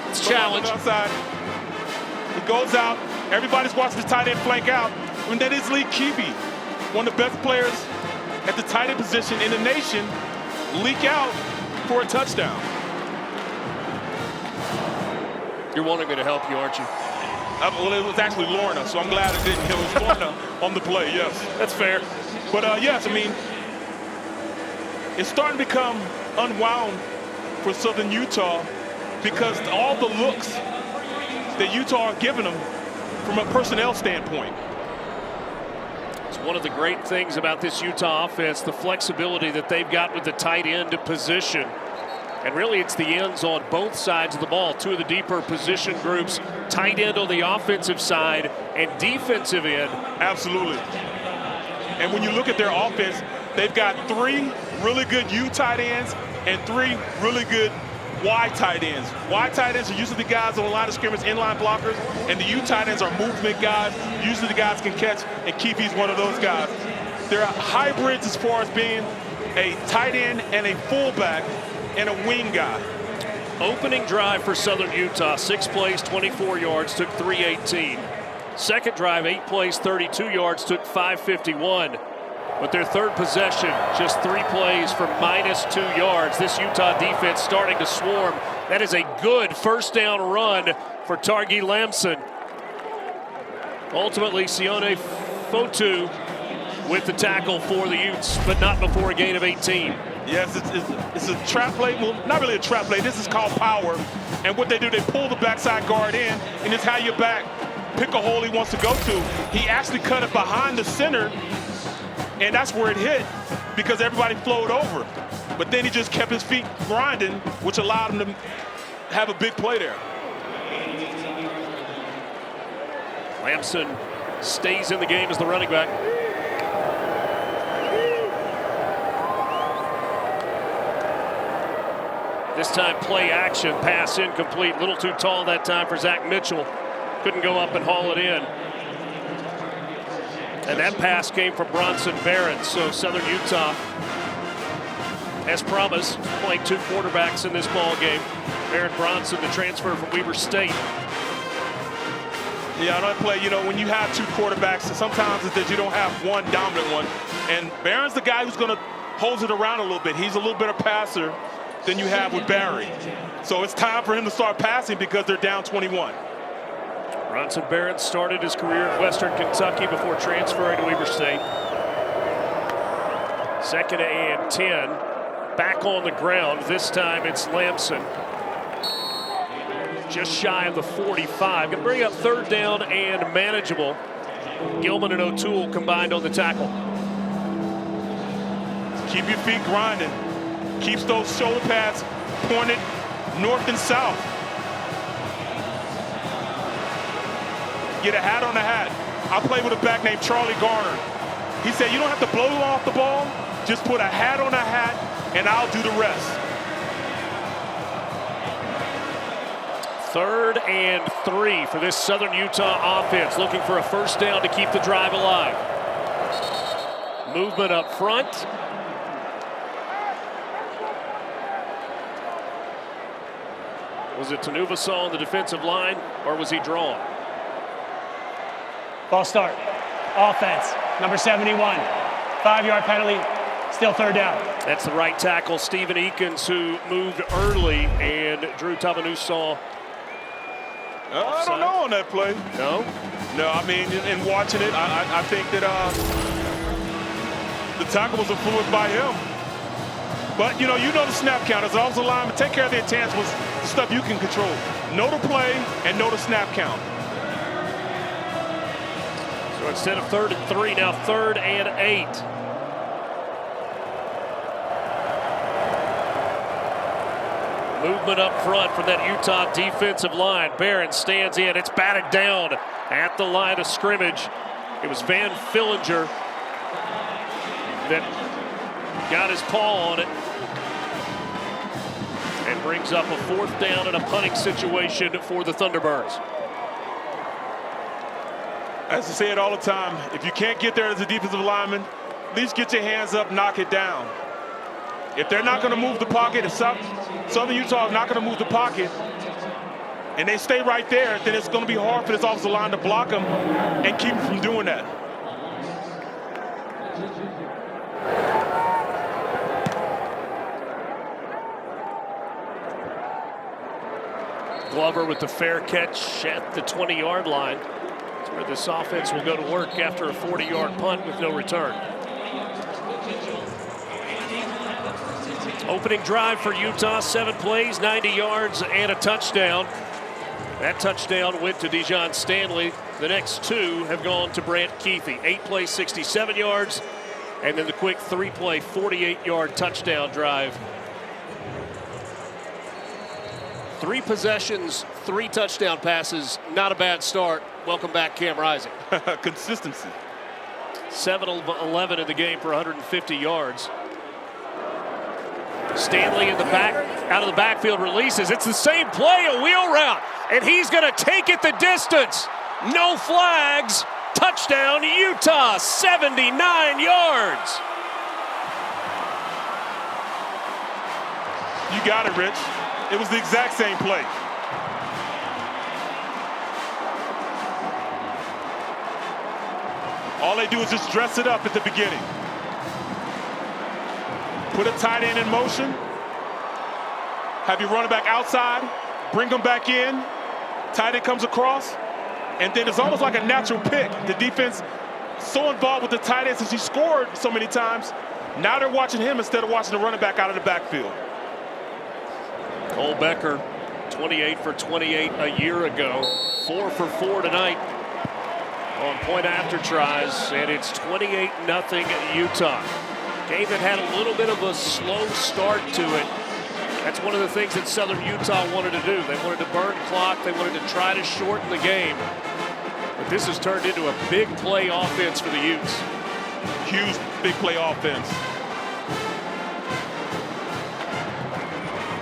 It's a challenge. Outside. He goes out. Everybody's watching the tight end flank out. And that is Lee Keevy, one of the best players at the tight end position in the nation, leak out for a touchdown. You're wanting me to help you, aren't you? Well, it was actually Lorna, so I'm glad it didn't. It was Lorna on the play, yes. That's fair. But, yes, I mean, it's starting to become unwound for Southern Utah because all the looks that Utah are giving them from a personnel standpoint. It's one of the great things about this Utah offense, the flexibility that they've got with the tight end position. And really, it's the ends on both sides of the ball. Two of the deeper position groups, tight end on the offensive side and defensive end. Absolutely. And when you look at their offense, they've got 3 really good U tight ends and 3 really good Y tight ends. Y tight ends are usually the guys on the line of scrimmage, inline blockers, and the U tight ends are movement guys. Usually the guys can catch, and Keefe's one of those guys. They're hybrids as far as being a tight end and a fullback and a wing guy. Opening drive for Southern Utah, 6 plays, 24 yards, took 3:18. Second drive, 8 plays, 32 yards, took 5:51. But their third possession, just 3 plays for -2 yards. This Utah defense starting to swarm. That is a good first down run for Targi Lamson. Ultimately, Sione Fotu with the tackle for the Utes, but not before a gain of 18. Yes, it's a trap play. Well, not really a trap play. This is called power. And what they do, they pull the backside guard in, and it's how your back pick a hole he wants to go to. He actually cut it behind the center, and that's where it hit because everybody flowed over. But then he just kept his feet grinding, which allowed him to have a big play there. Lamson stays in the game as the running back. This time play action, pass incomplete. A little too tall that time for Zach Mitchell. Couldn't go up and haul it in. And that pass came from Bronson Barron. So Southern Utah, as promised, playing 2 quarterbacks in this ball game. Barron Bronson, the transfer from Weber State. Yeah, on that play, you know, when you have 2 quarterbacks, sometimes it's that you don't have one dominant one. And Barron's the guy who's going to hose it around a little bit. He's a little better passer than you have with Barry. So it's time for him to start passing because they're down 21. Bronson Barron started his career at Western Kentucky before transferring to Weber State. 2nd and 10. Back on the ground. This time it's Lamson. Just shy of the 45. Going to bring up 3rd down and manageable. Gilman and O'Toole combined on the tackle. Keep your feet grinding. Keeps those shoulder pads pointed north and south. Get a hat on the hat. I played with a back named Charlie Garner. He said, you don't have to blow off the ball. Just put a hat on a hat, and I'll do the rest. 3rd and 3 for this Southern Utah offense. Looking for a first down to keep the drive alive. Movement up front. Was it Tanuvasaw on the defensive line, or was he drawn? Ball start. Offense. Number 71. 5-yard penalty. Still 3rd down. That's the right tackle, Stephen Eakins, who moved early, and Drew Tabanusaw. I don't know on that play. No? No, I mean, in watching it, I think that the tackle was influenced by him. But, you know the snap count. As offensive lineman, take care of the intangibles, the stuff you can control. Know the play and know the snap count. So instead of 3rd and 3, now 3rd and 8. Movement up front from that Utah defensive line. Barron stands in. It's batted down at the line of scrimmage. It was Van Fillinger that got his paw on it and brings up a 4th down and a punting situation for the Thunderbirds. As I say it all the time, if you can't get there as a defensive lineman, at least get your hands up, knock it down. If they're not going to move the pocket, if Southern Utah is not going to move the pocket, and they stay right there, then it's going to be hard for this offensive line to block them and keep them from doing that. Glover with the fair catch at the 20-yard line. That's where this offense will go to work after a 40-yard punt with no return. Opening drive for Utah, 7 plays, 90 yards, and a touchdown. That touchdown went to Dijon Stanley. The next 2 have gone to Brant Keithy. 8 plays, 67 yards, and then the quick 3-play, 48-yard touchdown drive. 3 possessions, 3 touchdown passes. Not a bad start. Welcome back, Cam Rising. Consistency. 7 of 11 in the game for 150 yards. Stanley in the back, out of the backfield releases. It's the same play, a wheel route, and he's going to take it the distance. No flags. Touchdown, Utah, 79 yards. You got it, Rich. It was the exact same play. All they do is just dress it up at the beginning. Put a tight end in motion. Have your running back outside. Bring them back in. Tight end comes across. And then it's almost like a natural pick. The defense so involved with the tight end since he scored so many times. Now they're watching him instead of watching the running back out of the backfield. Cole Becker, 28 for 28 a year ago. 4 for 4 tonight on point after tries, and it's 28-0 Utah. Game that had a little bit of a slow start to it. That's one of the things that Southern Utah wanted to do. They wanted to burn clock. They wanted to try to shorten the game. But this has turned into a big play offense for the Utes. Huge big play offense.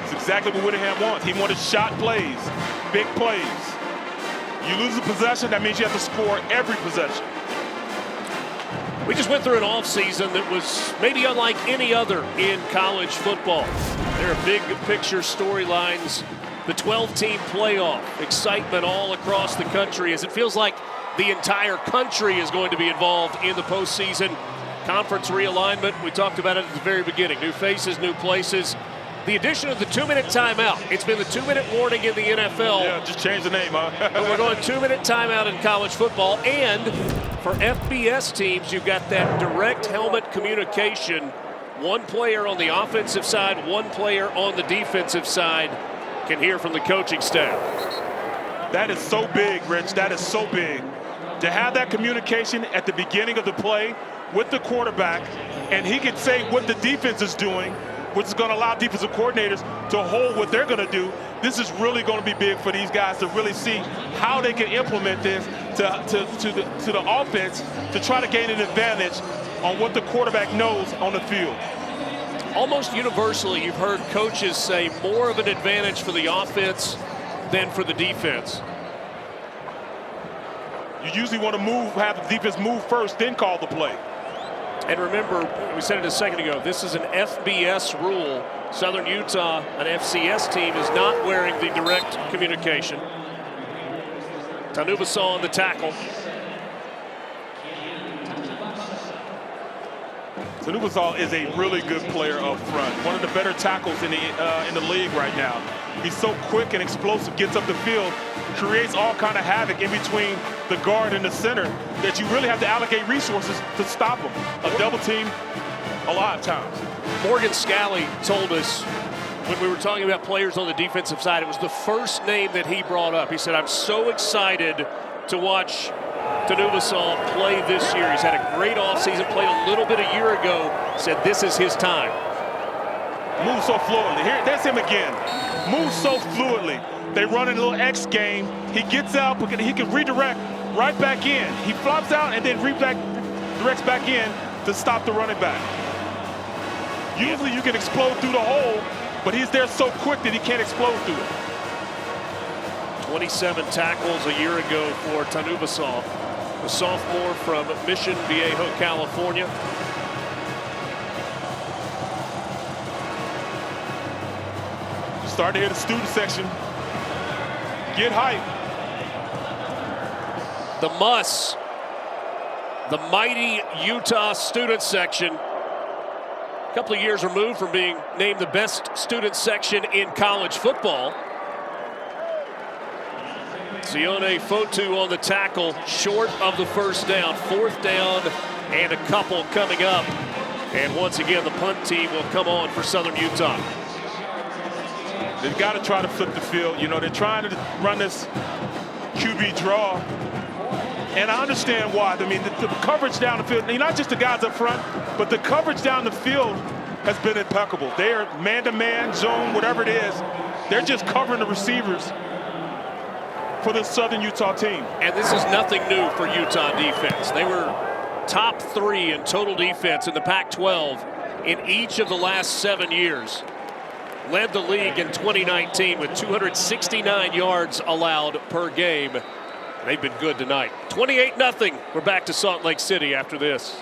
It's exactly what Whittingham wants. He wanted shot plays, big plays. You lose a possession, that means you have to score every possession. We just went through an offseason that was maybe unlike any other in college football. There are big picture storylines, the 12-team playoff, excitement all across the country as it feels like the entire country is going to be involved in the postseason. Conference realignment, we talked about it at the very beginning. New faces, new places. The addition of the 2-minute timeout. It's been the 2-minute warning in the NFL. Yeah, just change the name, huh? But we're going 2-minute timeout in college football. And for FBS teams, you've got that direct helmet communication. One player on the offensive side, one player on the defensive side can hear from the coaching staff. That is so big, Rich. That is so big. To have that communication at the beginning of the play with the quarterback, and he can say what the defense is doing, which is going to allow defensive coordinators to hold what they're going to do. This is really going to be big for these guys to really see how they can implement this to the offense to try to gain an advantage on what the quarterback knows on the field. Almost universally, you've heard coaches say more of an advantage for the offense than for the defense. You usually want to have the defense move first, then call the play. And remember, we said it a second ago, this is an FBS rule. Southern Utah, an FCS team, is not wearing the direct communication. Tanubasa on the tackle. Tanubasa is a really good player up front. One of the better tackles in the league right now. He's so quick and explosive, gets up the field, creates all kind of havoc in between the guard and the center that you really have to allocate resources to stop him. A double team a lot of times. Morgan Scally told us when we were talking about players on the defensive side, it was the first name that he brought up. He said, I'm so excited to watch Tanubasa play this year. He's had a great offseason, played a little bit a year ago, said this is his time. Moves so fluidly. Here, that's him again. Moves so fluidly. They run a little X game. He gets out, but he can redirect right back in. He flops out and then directs back in to stop the running back. Usually you can explode through the hole, but he's there so quick that he can't explode through it. 27 tackles a year ago for Tanubasa, a sophomore from Mission Viejo, California. Start to hear the student section get hype. The Muss, the mighty Utah student section, a couple of years removed from being named the best student section in college football. Sione Fotu on the tackle, short of the first down. 4th down and a couple coming up And once again, the punt team will come on for Southern Utah. They've got to try to flip the field. You know, they're trying to run this QB draw. And I understand why. I mean, the coverage down the field, not just the guys up front, but the coverage down the field has been impeccable. They are man-to-man, zone, whatever it is. They're just covering the receivers for the Southern Utah team. And this is nothing new for Utah defense. They were top 3 in total defense in the Pac-12 in each of the last 7 years. Led the league in 2019 with 269 yards allowed per game. They've been good tonight. 28-0. We're back to Salt Lake City after this.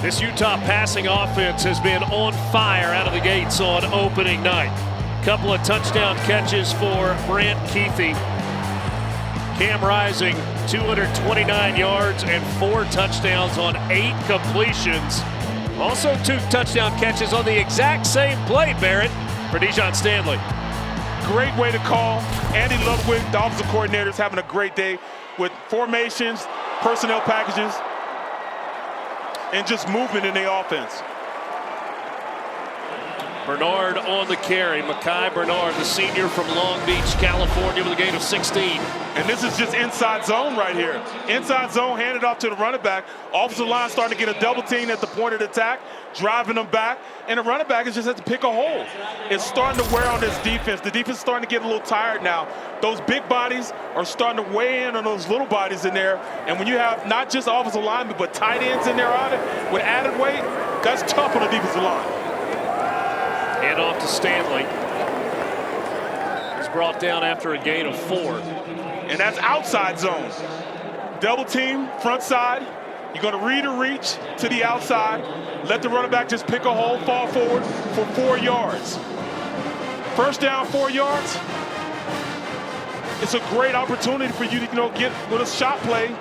This Utah passing offense has been on fire out of the gates on opening night. Couple of touchdown catches for Brant Keithy. Cam Rising, 229 yards and 4 touchdowns on 8 completions. Also 2 touchdown catches on the exact same play, Barrett, for Dijon Stanley. Great way to call. Andy Ludwig, the offensive coordinator, is having a great day with formations, personnel packages, and just movement in the offense. Bernard on the carry. Mekhi Bernard, the senior from Long Beach, California, with a gain of 16. And this is just inside zone right here. Inside zone, handed off to the running back. Offensive line starting to get a double team at the point of the attack, driving them back. And the running back is just has to pick a hole. It's starting to wear on this defense. The defense is starting to get a little tired now. Those big bodies are starting to weigh in on those little bodies in there. And when you have not just offensive linemen, but tight ends in there on it with added weight, that's tough on the defensive line. And off to Stanley. He's brought down after a gain of 4. And that's outside zone. Double team, front side. You're going to read a reach to the outside. Let the running back just pick a hole, fall forward for 4 yards. First down, 4 yards. It's a great opportunity for you to get with a shot play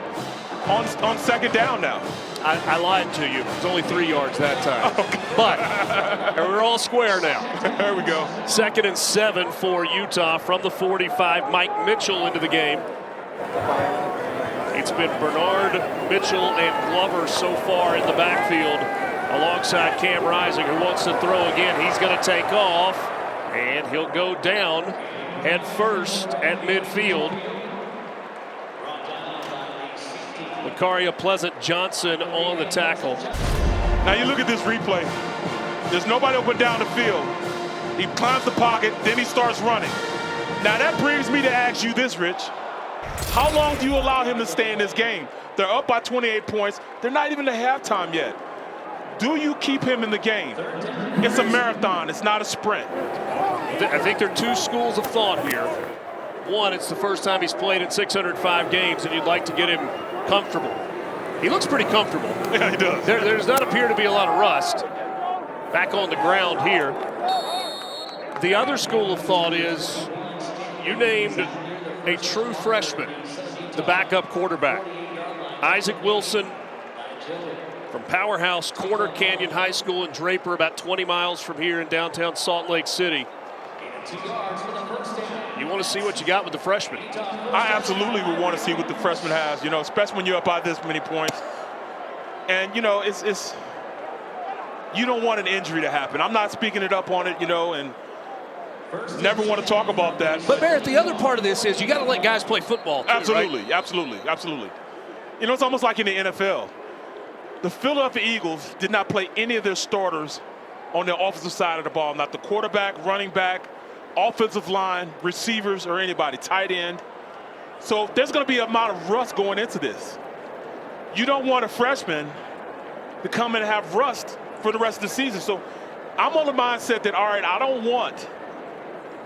on second down now. I lied to you. It's only 3 yards that time. Okay. But we're all square now. There we go. 2nd and 7 for Utah from the 45. Mike Mitchell into the game. It's been Bernard, Mitchell, and Glover so far in the backfield alongside Cam Rising, who wants to throw again. He's going to take off, and he'll go down head first at midfield. Macaria Pleasant Johnson on the tackle. Now you look at this replay. There's nobody open down the field. He climbs the pocket, then he starts running. Now that brings me to ask you this, Rich. How long do you allow him to stay in this game? They're up by 28 points. They're not even at halftime yet. Do you keep him in the game? It's a marathon. It's not a sprint. I think there are two schools of thought here. One, it's the first time he's played in 605 games, and you'd like to get him comfortable. He looks pretty comfortable. Yeah, he does. There's not appear to be a lot of rust. Back on the ground here. The other school of thought is you named a true freshman, the backup quarterback. Isaac Wilson from Powerhouse Corner Canyon High School in Draper, about 20 miles from here in downtown Salt Lake City. You want to see what you got with the freshman? I absolutely would want to see what the freshman has, you know, especially when you're up by this many points. And, you know, it's you don't want an injury to happen. I'm not speaking it up on it, you know, and never want to talk about that. But, Barrett, the other part of this is you got to let guys play football, too, absolutely, right? absolutely. You know, it's almost like in the NFL. The Philadelphia Eagles did not play any of their starters on the offensive side of the ball, not the quarterback, running back, offensive line, receivers, or anybody, tight end. So there's going to be an amount of rust going into this. You don't want a freshman to come and have rust for the rest of the season. So I'm on the mindset that, all right, I don't want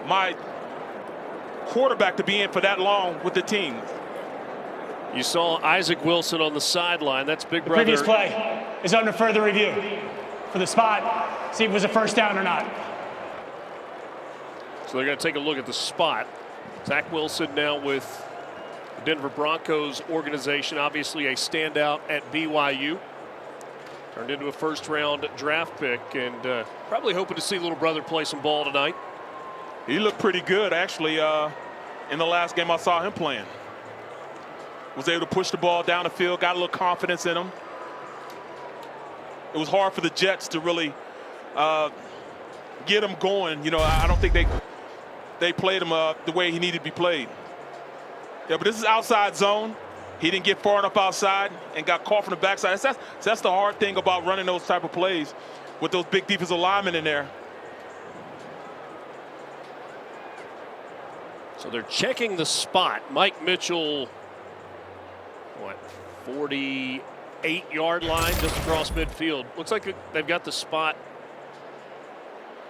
my quarterback to be in for that long with the team. You saw Isaac Wilson on the sideline. That's big brother. The previous play is under further review for the spot. See if it was a first down or not. So they're going to take a look at the spot. Zach Wilson now with the Denver Broncos organization, obviously a standout at BYU. Turned into a first-round draft pick, and probably hoping to see little brother play some ball tonight. He looked pretty good, actually, in the last game I saw him playing. Was able to push the ball down the field, got a little confidence in him. It was hard for the Jets to really get him going. You know, I don't think they played him the way he needed to be played. Yeah, but this is outside zone. He didn't get far enough outside and got caught from the backside. That's the hard thing about running those type of plays with those big defensive linemen in there. So they're checking the spot. Mike Mitchell, what, 48-yard line just across midfield. Looks like they've got the spot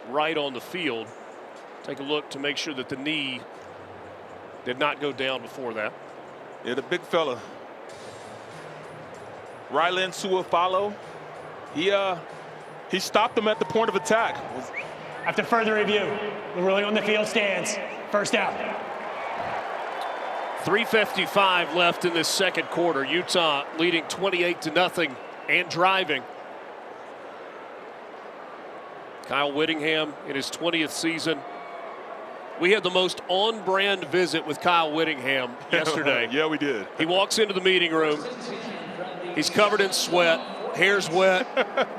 right on the field. Take a look to make sure that the knee did not go down before that. Yeah, the big fella. Rylan Suafalo, he stopped him at the point of attack. After further review, the ruling on the field stands. First down. 3:55 left in this second quarter. Utah leading 28-0 and driving. Kyle Whittingham in his 20th season. We had the most on-brand visit with Kyle Whittingham yesterday. Yeah, we did. He walks into the meeting room. He's covered in sweat. Hair's wet.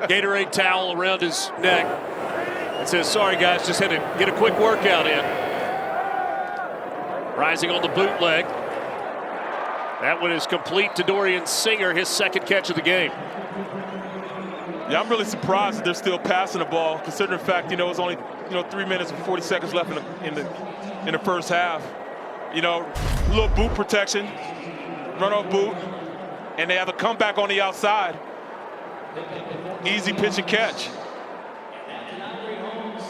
Gatorade towel around his neck. And says, sorry, guys, just had to get a quick workout in. Rising on the bootleg. That one is complete to Dorian Singer, his second catch of the game. Yeah, I'm really surprised that they're still passing the ball, considering the fact, you know, it's only 3 minutes and 40 seconds left in the first half. You know, a little boot protection, run off boot, and they have a comeback on the outside. Easy pitch and catch.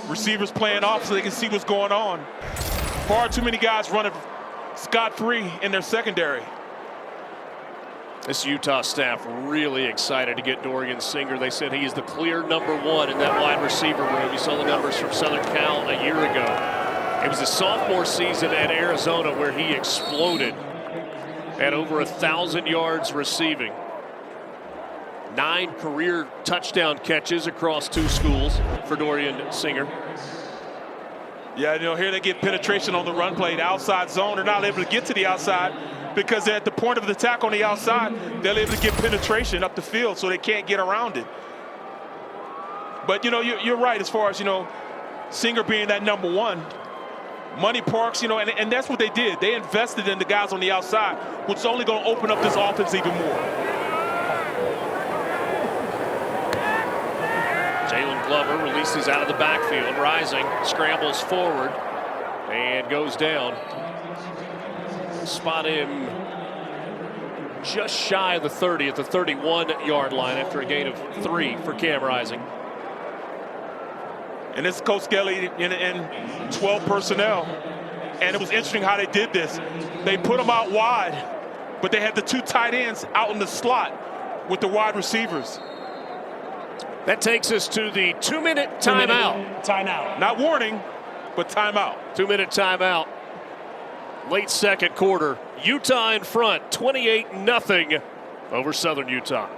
Receivers playing off so they can see what's going on. Far too many guys running scot-free in their secondary. This Utah staff really excited to get Dorian Singer. They said he is the clear #1 in that wide receiver room. You saw the numbers from Southern Cal a year ago. It was his sophomore season at Arizona where he exploded at over 1,000 yards receiving. 9 career touchdown catches across 2 schools for Dorian Singer. Yeah, you know, here they get penetration on the run play, the outside zone. They're not able to get to the outside because they're at the point of the attack on the outside. They're able to get penetration up the field, so they can't get around it. But, you know, you're right as far as, you know, Singer being that number one. Money Parks, you know, and that's what they did. They invested in the guys on the outside, which is only going to open up this offense even more. Jalen Glover releases out of the backfield, rising, scrambles forward, and goes down. Spot him just shy of the 30 at the 31-yard line after a gain of 3 for Cam Rising. And this is Coach Skelly in 12 personnel. And it was interesting how they did this. They put them out wide, but they had the 2 tight ends out in the slot with the wide receivers. That takes us to the 2-minute timeout. Timeout. Not warning, but timeout. 2-minute timeout. Late second quarter. Utah in front, 28-0 over Southern Utah.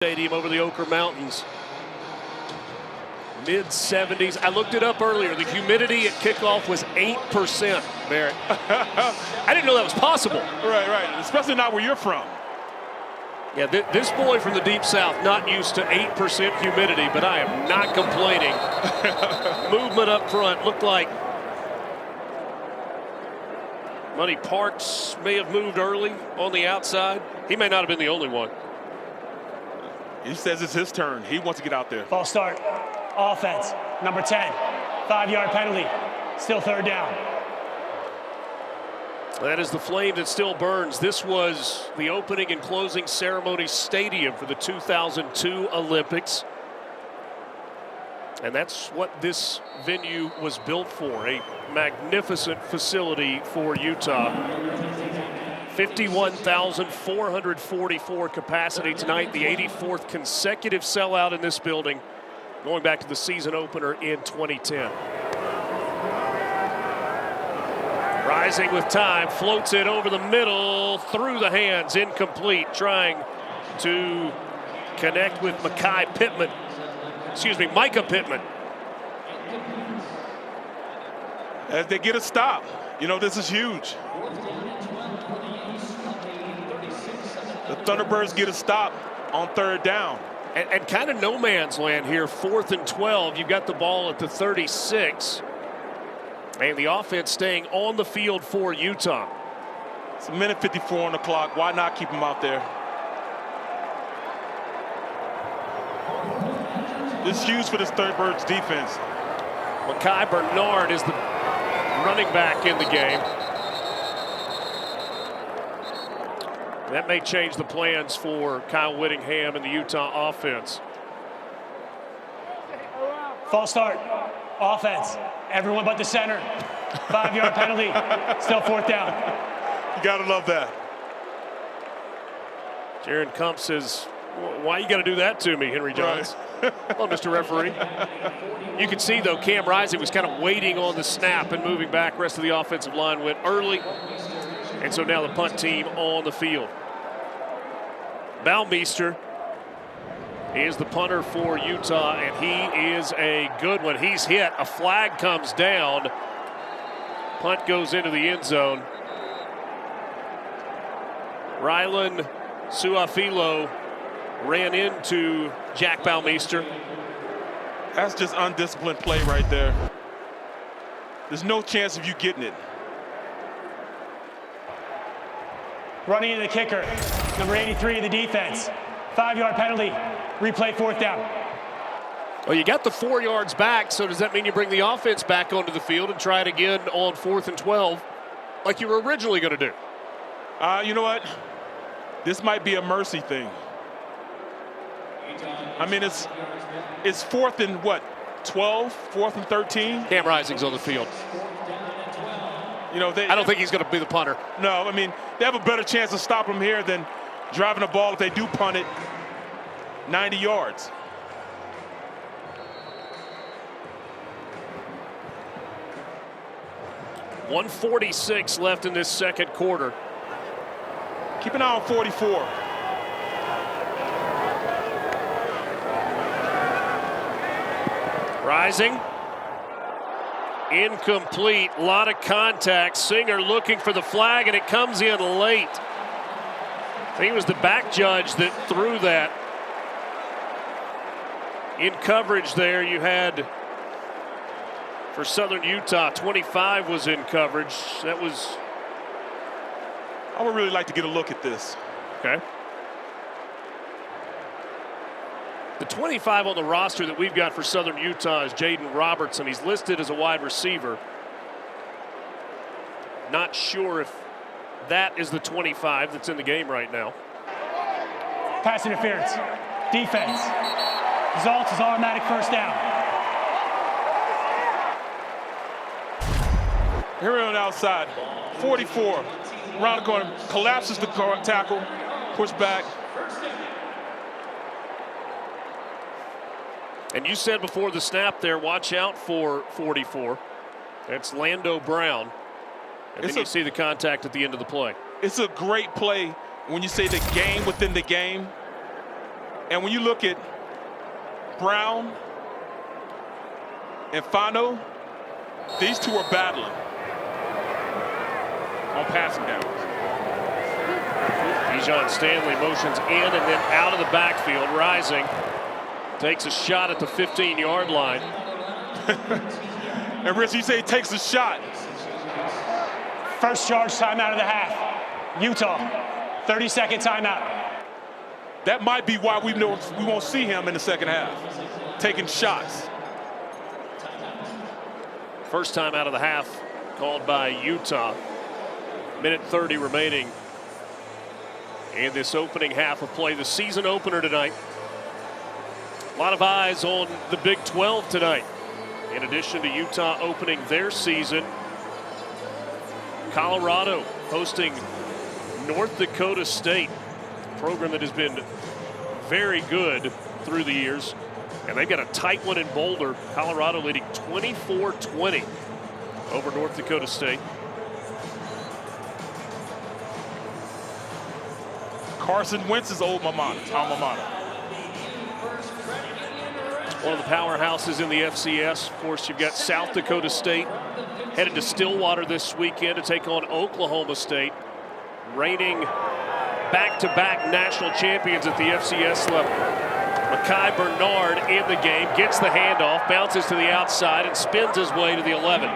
Stadium over the Ochre Mountains. Mid-70s. I looked it up earlier. The humidity at kickoff was 8%, Barrett. I didn't know that was possible. Right. Especially not where you're from. Yeah, this boy from the Deep South, not used to 8% humidity, but I am not complaining. Movement up front looked like Money Parks may have moved early on the outside. He may not have been the only one. He says it's his turn. He wants to get out there. False start. Offense. Number 10. 5-yard penalty. Still 3rd down. That is the flame that still burns. This was the opening and closing ceremony stadium for the 2002 Olympics. And that's what this venue was built for, a magnificent facility for Utah. 51,444 capacity tonight, the 84th consecutive sellout in this building, going back to the season opener in 2010. Rising with time, floats it over the middle, through the hands, incomplete, trying to connect with Micah Pittman. As they get a stop, you know, this is huge. The Thunderbirds get a stop on 3rd down. And kind of no man's land here, 4th and 12. You've got the ball at the 36. And the offense staying on the field for Utah. It's a minute 54 on the clock. Why not keep them out there? This is huge for this Thunderbirds defense. Micah Bernard is the running back in the game. That may change the plans for Kyle Whittingham and the Utah offense. False start. Offense. Everyone but the center. 5-yard penalty. Still 4th down. You gotta love that. Jaron Kump says, why you gotta do that to me, Henry Johns? Right. Well, Mr. Referee. You can see, though, Cam Rising was kind of waiting on the snap and moving back. Rest of the offensive line went early. And so now the punt team on the field. Baumeister is the punter for Utah, and he is a good one. He's hit. A flag comes down. Punt goes into the end zone. Rylan Suafilo ran into Jack Baumeister. That's just undisciplined play right there. There's no chance of you getting it. Running into the kicker. Number 83 of the defense. 5-yard penalty. Replay 4th down. Well, you got the 4 yards back, so does that mean you bring the offense back onto the field and try it again on 4th and 12 like you were originally going to do? You know what? This might be a mercy thing. I mean, it's 4th and what, 12, 4th and 13? Cam Rising's on the field. You know, I don't think he's going to be the punter. No, I mean, they have a better chance of stopping him here than driving the ball if they do punt it 90 yards. .146 left in this second quarter. Keep an eye on 44. Rising. Incomplete. A lot of contact. Singer looking for the flag, and it comes in late. I think it was the back judge that threw that. In coverage there, you had, for Southern Utah, 25 was in coverage. That was... I would really like to get a look at this. Okay. The 25 on the roster that we've got for Southern Utah is Jaden Robertson. He's listed as a wide receiver. Not sure if that is the 25 that's in the game right now. Pass interference. Defense. Results is automatic 1st down. Here on the outside, 44, around the corner, collapses the tackle, push back. And you said before the snap there, watch out for 44. That's Lando Brown. And then you see the contact at the end of the play. It's a great play when you say the game within the game. And when you look at Brown and Fano, these two are battling on passing downs. Bijan Stanley motions in and then out of the backfield. Rising takes a shot at the 15-yard line. And Rich, you say he takes a shot. First charge timeout of the half. Utah, 30-second timeout. That might be why we won't see him in the second half, taking shots. First time out of the half called by Utah. Minute 30 remaining in this opening half of play. The season opener tonight. A lot of eyes on the Big 12 tonight. In addition to Utah opening their season, Colorado hosting North Dakota State, a program that has been very good through the years. And they've got a tight one in Boulder. Colorado leading 24-20 over North Dakota State. Carson Wentz's old alma mater. One of the powerhouses in the FCS. Of course, you've got South Dakota State headed to Stillwater this weekend to take on Oklahoma State, reigning back-to-back national champions at the FCS level. Mekhi Bernard in the game, gets the handoff, bounces to the outside, and spins his way to the 11.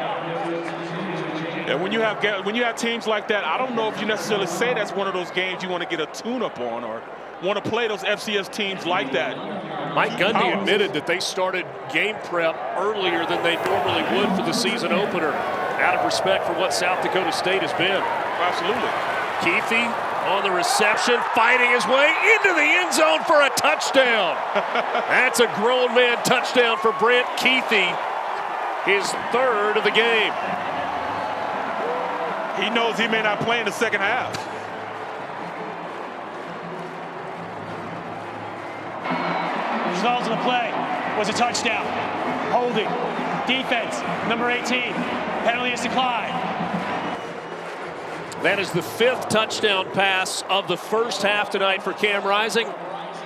And when you have teams like that, I don't know if you necessarily say that's one of those games you want to get a tune-up on or want to play those FCS teams like that. Mike Gundy admitted that they started game prep earlier than they normally would for the season opener, out of respect for what South Dakota State has been. Absolutely. Keefe on the reception, fighting his way into the end zone for a touchdown. That's a grown man touchdown for Brant Keefe, his third of the game. He knows he may not play in the second half. The result of the play was a touchdown. Holding. Defense, number 18. Penalty is declined. That is the 5th touchdown pass of the first half tonight for Cam Rising.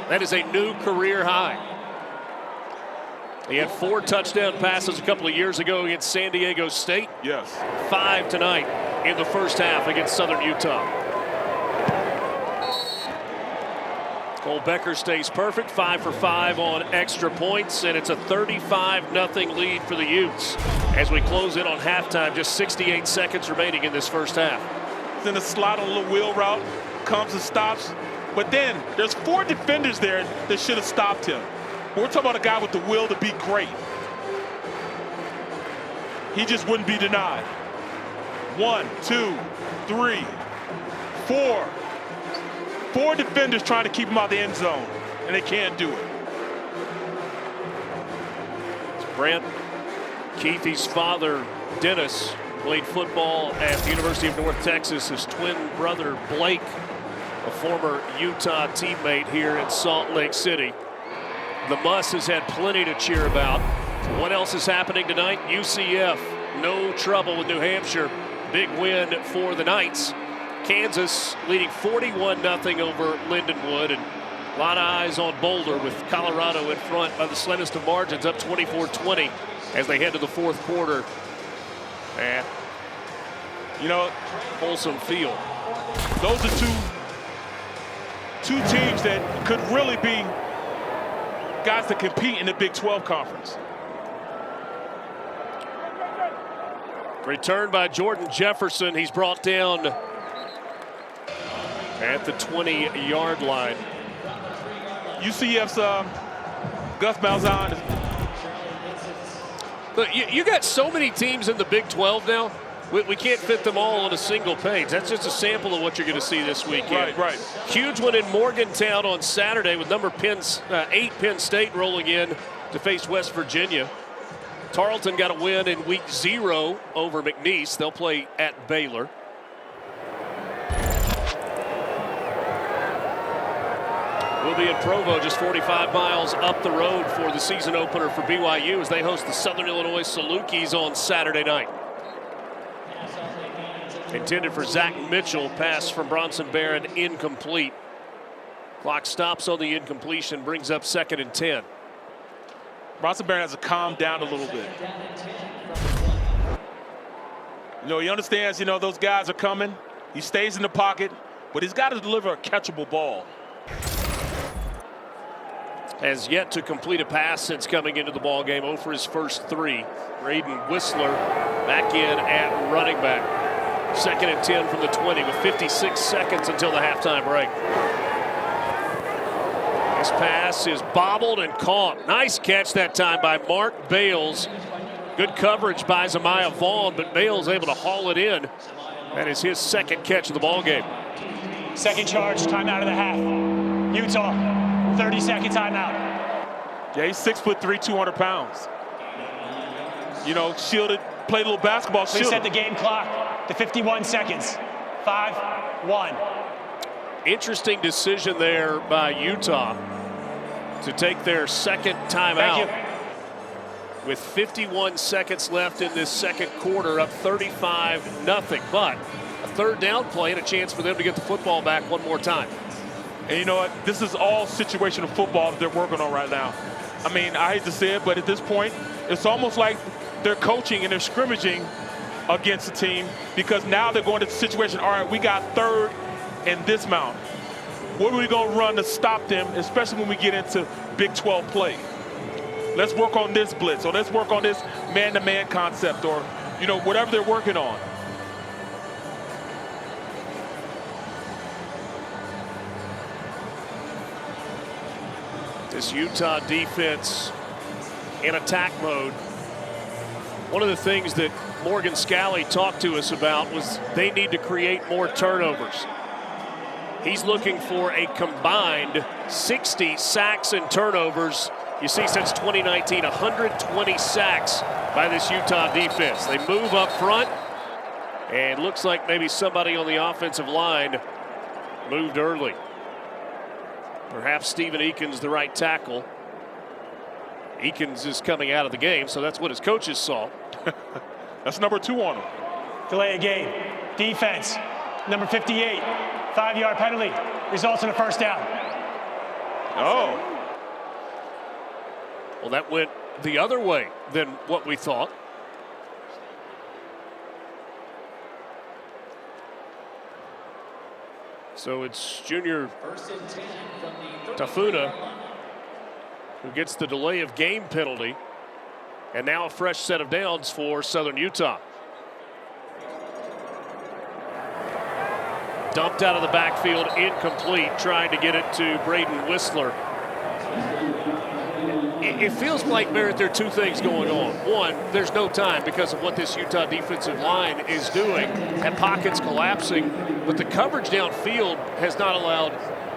That is a new career high. He had 4 touchdown passes a couple of years ago against San Diego State. Yes. 5 tonight in the first half against Southern Utah. Cole Becker stays perfect, 5 for 5 on extra points, and it's a 35-0 lead for the Utes as we close in on halftime. Just 68 seconds remaining in this first half. Then a slot on a little wheel route, comes and stops. But then there's 4 defenders there that should have stopped him. We're talking about a guy with the will to be great. He just wouldn't be denied. 1, 2, 3, 4. 4 defenders trying to keep him out of the end zone, and they can't do it. Brant Keefe's father, Dennis, played football at the University of North Texas. His twin brother, Blake, a former Utah teammate here in Salt Lake City. The Muss has had plenty to cheer about. What else is happening tonight? UCF, no trouble with New Hampshire. Big win for the Knights. Kansas leading 41-0 over Lindenwood, and a lot of eyes on Boulder with Colorado in front by the slightest of margins, up 24-20 as they head to the 4th quarter. And you know, Folsom Field. Those are two teams that could really be guys that compete in the Big 12 conference. Return by Jordan Jefferson. He's brought down at the 20-yard line. UCF's Gus Malzahn. Look, you got so many teams in the Big 12 now. We can't fit them all on a single page. That's just a sample of what you're going to see this weekend. Right. Huge one in Morgantown on Saturday with number 8 Penn State rolling in to face West Virginia. Tarleton got a win in week 0 over McNeese. They'll play at Baylor. We'll be in Provo, just 45 miles up the road for the season opener for BYU as they host the Southern Illinois Salukis on Saturday night. Intended for Zach Mitchell, pass from Bronson Barron, incomplete. Clock stops on the incompletion, brings up 2nd and 10. Bronson Barron has to calm down a little bit. You know, he understands, you know, those guys are coming. He stays in the pocket, but he's got to deliver a catchable ball. Has yet to complete a pass since coming into the ball game. 0 for his first 3. Braden Whistler back in at running back. 2nd and 10 from the 20 with 56 seconds until the halftime break. This pass is bobbled and caught. Nice catch that time by Mark Bales. Good coverage by Zamiah Vaughn, but Bales able to haul it in. That is his 2nd catch of the ball game. Second charge, timeout of the half. Utah, 30-second timeout. Yeah, he's 6'3", 200 pounds. You know, shielded, played a little basketball. Please set the game clock to 51 seconds. 5-1. Interesting decision there by Utah to take their 2nd timeout. With 51 seconds left in this 2nd quarter, up 35-0. But a 3rd down play and a chance for them to get the football back one more time. And you know what? This is all situational football that they're working on right now. I mean, I hate to say it, but at this point, it's almost like they're coaching and they're scrimmaging against the team, because now they're going to the situation, all right, we got third and this mount. What are we going to run to stop them, especially when we get into Big 12 play? Let's work on this blitz, or let's work on this man-to-man concept, or, you know, whatever they're working on. This Utah defense in attack mode. One of the things that Morgan Scalley talked to us about was they need to create more turnovers. He's looking for a combined 60 sacks and turnovers. You see, since 2019, 120 sacks by this Utah defense. They move up front, and looks like maybe somebody on the offensive line moved early. Perhaps Stephen Eakins, the right tackle. Eakins is coming out of the game, so that's what his coaches saw. That's number 2 on him. Delay of game. Defense. Number 58. 5-yard penalty. Results in a first down. Oh. Well, that went the other way than what we thought. So it's junior Tafuna who gets the delay of game penalty, and now a fresh set of downs for Southern Utah. Dumped out of the backfield, incomplete, trying to get it to Braden Whistler. It feels like, Barrett, there are two things going on. One, there's no time because of what this Utah defensive line is doing, and pockets collapsing, but the coverage downfield has not allowed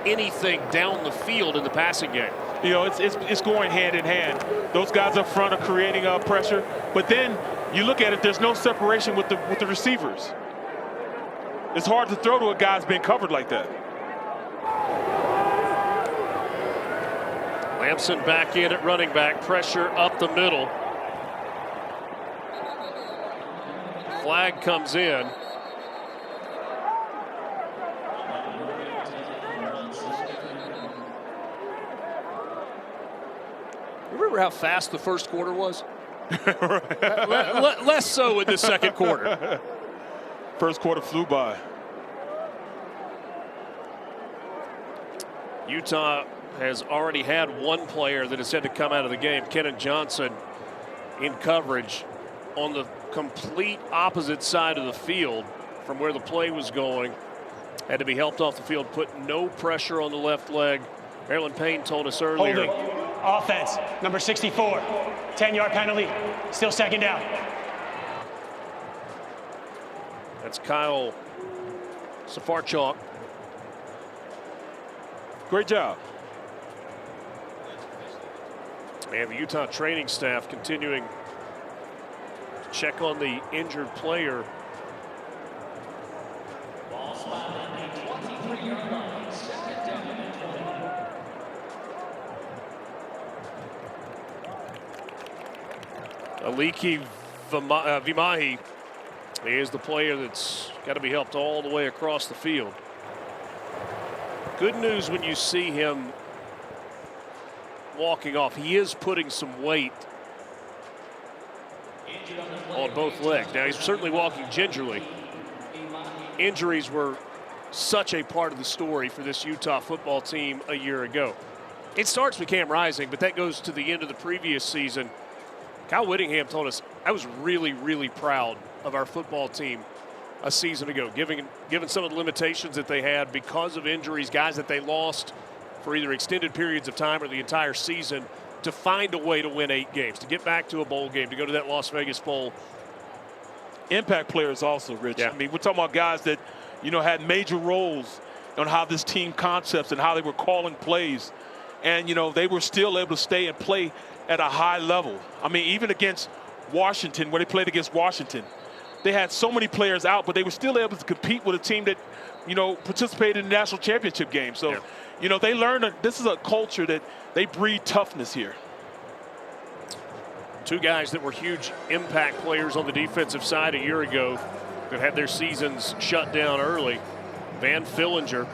anything down the field in the passing game. You know, it's going hand in hand. Those guys up front are creating pressure, but then you look at it, there's no separation with the receivers. It's hard to throw to a guy that's been covered like that. Lamson back in at running back, pressure up the middle. Flag comes in. Remember how fast the first quarter was? Less so in the second quarter. First quarter flew by. Utah has already had one player that has had to come out of the game, Kenan Johnson, in coverage on the complete opposite side of the field from where the play was going. Had to be helped off the field, put no pressure on the left leg. Marilyn Payne told us earlier. Holding. Offense, number 64. 10-yard penalty, still second down. That's Kyle Safarchuk. Great job. And the Utah training staff continuing to check on the injured player. Aliki Vimahi is the player that's got to be helped all the way across the field. Good news when you see him walking off. He is putting some weight on both legs. Now, he's certainly walking gingerly. Injuries were such a part of the story for this Utah football team a year ago. It starts with Cam Rising, but that goes to the end of the previous season. Kyle Whittingham told us, I was really, really proud of our football team a season ago, given some of the limitations that they had because of injuries, guys that they lost for either extended periods of time or the entire season, to find a way to win 8 games, to get back to a bowl game, to go to that Las Vegas Bowl. Impact players also, Rich. Yeah. I mean, we're talking about guys that, you know, had major roles on how this team concepts and how they were calling plays. And, you know, they were still able to stay and play at a high level. I mean, even against Washington, when they played against Washington, they had so many players out, but they were still able to compete with a team that, you know, participated in the national championship game. So, you know, they learned that this is a culture that they breed toughness here. Two guys that were huge impact players on the defensive side a year ago that had their seasons shut down early. Van Fillinger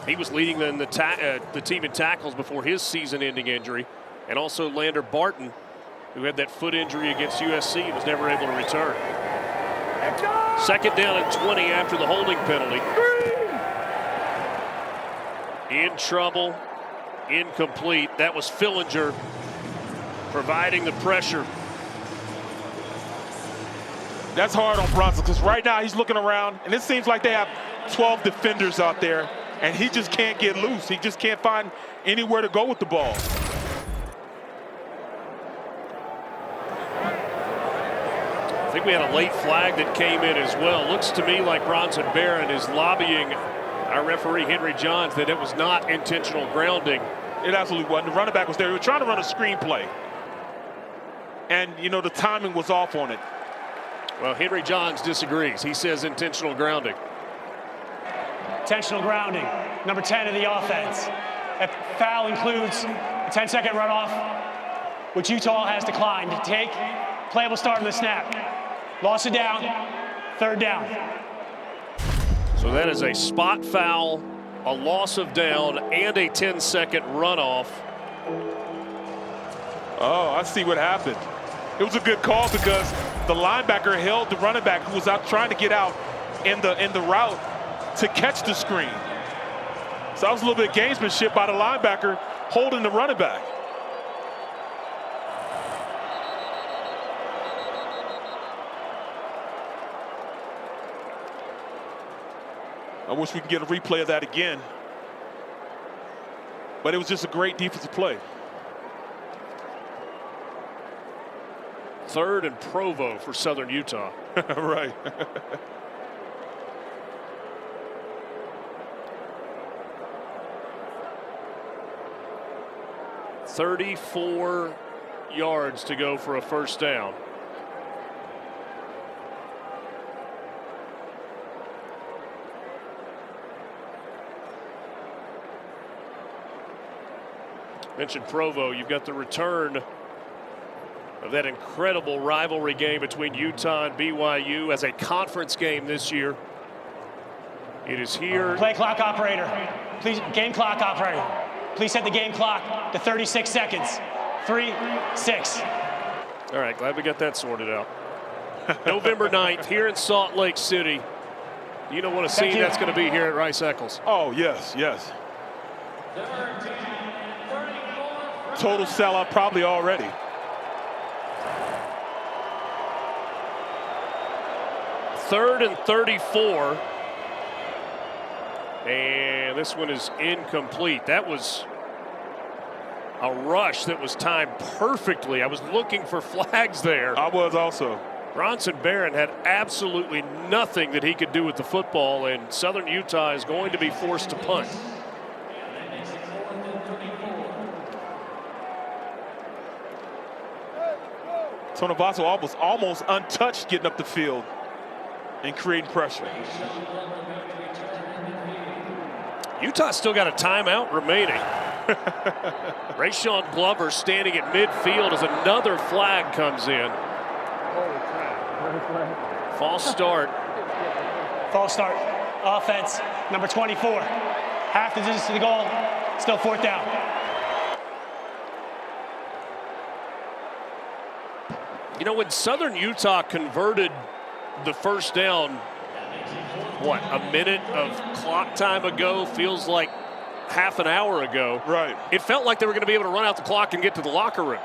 He was leading the team in tackles before his season-ending injury. And also Lander Barton, who had that foot injury against USC and was never able to return. Second down and 20 after the holding penalty. In trouble, incomplete. That was Fillinger providing the pressure. That's hard on Bronson because right now he's looking around and it seems like they have 12 defenders out there and he just can't get loose. He just can't find anywhere to go with the ball. I think we had a late flag that came in as well. Looks to me like Bronson Barron is lobbying our referee Henry Johns that it was not intentional grounding. It absolutely wasn't. The running back was there. He was trying to run a screen play. And, you know, the timing was off on it. Well, Henry Johns disagrees. He says intentional grounding. Intentional grounding, number 10 of the offense. That foul includes a 10-second runoff, which Utah has declined to take. Play will start on the snap. Loss of down, third down. So that is a spot foul, a loss of down, and a 10-second runoff. Oh, I see what happened. It was a good call because the linebacker held the running back who was out trying to get out in the route to catch the screen. So that was a little bit of gamesmanship by the linebacker holding the running back. I wish we could get a replay of that again. But it was just a great defensive play. Third and Provo for Southern Utah. Right. $34 yards to go for a first down. Mentioned Provo, you've got the return of that incredible rivalry game between Utah and BYU as a conference game this year. It is here. Play clock operator, please, game clock operator. Please set the game clock to 36 seconds. 3, 6. All right, glad we got that sorted out. November 9th here in Salt Lake City. You know what a scene that's going to be here at Rice Eccles. Oh, yes, yes. Total sellout probably already. Third and 34. And this one is incomplete. That was a rush that was timed perfectly. I was looking for flags there. I was also. Bronson Barron had absolutely nothing that he could do with the football, and Southern Utah is going to be forced to punt. Tonavaso was almost untouched getting up the field and creating pressure. Utah still got a timeout remaining. Rayshawn Glover standing at midfield as another flag comes in. False start. False start. Offense, number 24. Half the distance to the goal, still fourth down. You know, when Southern Utah converted the first down, what, a minute of clock time ago, feels like half an hour ago. Right. It felt like they were going to be able to run out the clock and get to the locker room.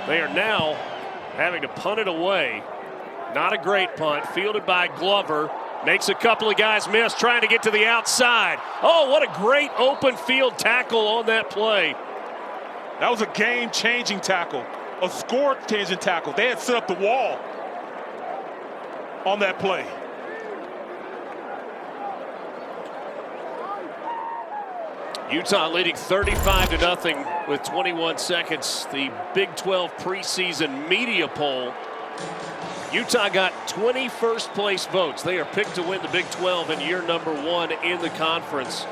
They are now having to punt it away. Not a great punt, fielded by Glover. Makes a couple of guys miss, trying to get to the outside. Oh, what a great open field tackle on that play. That was a game-changing tackle, a score-changing tackle. They had set up the wall on that play. Utah leading 35-0 with 21 seconds. The Big 12 preseason media poll. Utah got 20 first-place votes. They are picked to win the Big 12 in year number 1 in the conference.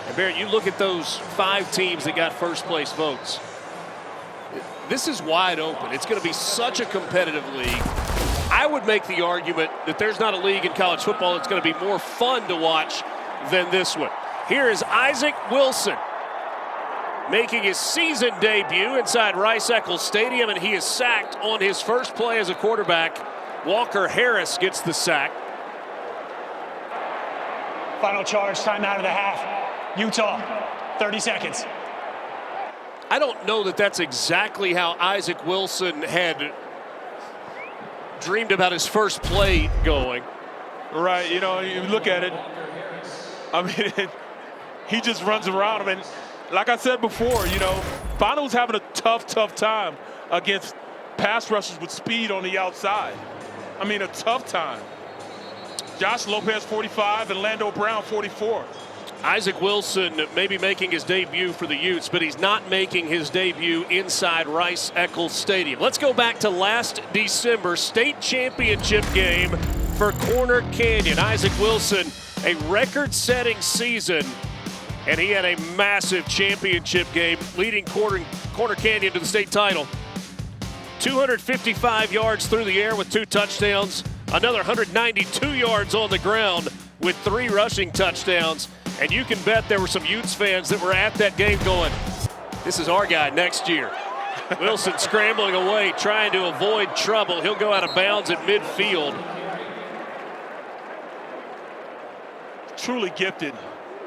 And Barrett, you look at those 5 teams that got first-place votes. This is wide open. It's going to be such a competitive league. I would make the argument that there's not a league in college football that's going to be more fun to watch than this one. Here is Isaac Wilson making his season debut inside Rice-Eccles Stadium, and he is sacked on his first play as a quarterback. Walker Harris gets the sack. Final charge, timeout of the half. Utah, 30 seconds. I don't know that that's exactly how Isaac Wilson had dreamed about his first play going. Right, you know, you look at it, I mean, he just runs around him. And like I said before, you know, Fonte was having a tough time against pass rushers with speed on the outside. I mean, a tough time. Josh Lopez, 45, and Lando Brown, 44. Isaac Wilson may be making his debut for the Utes, but he's not making his debut inside Rice-Eccles Stadium. Let's go back to last December, state championship game for Corner Canyon. Isaac Wilson, a record-setting season, and he had a massive championship game, leading Corner Canyon to the state title. 255 yards through the air with 2 touchdowns, another 192 yards on the ground with 3 rushing touchdowns. And you can bet there were some Utes fans that were at that game going, this is our guy next year. Wilson scrambling away, trying to avoid trouble. He'll go out of bounds at midfield. Truly gifted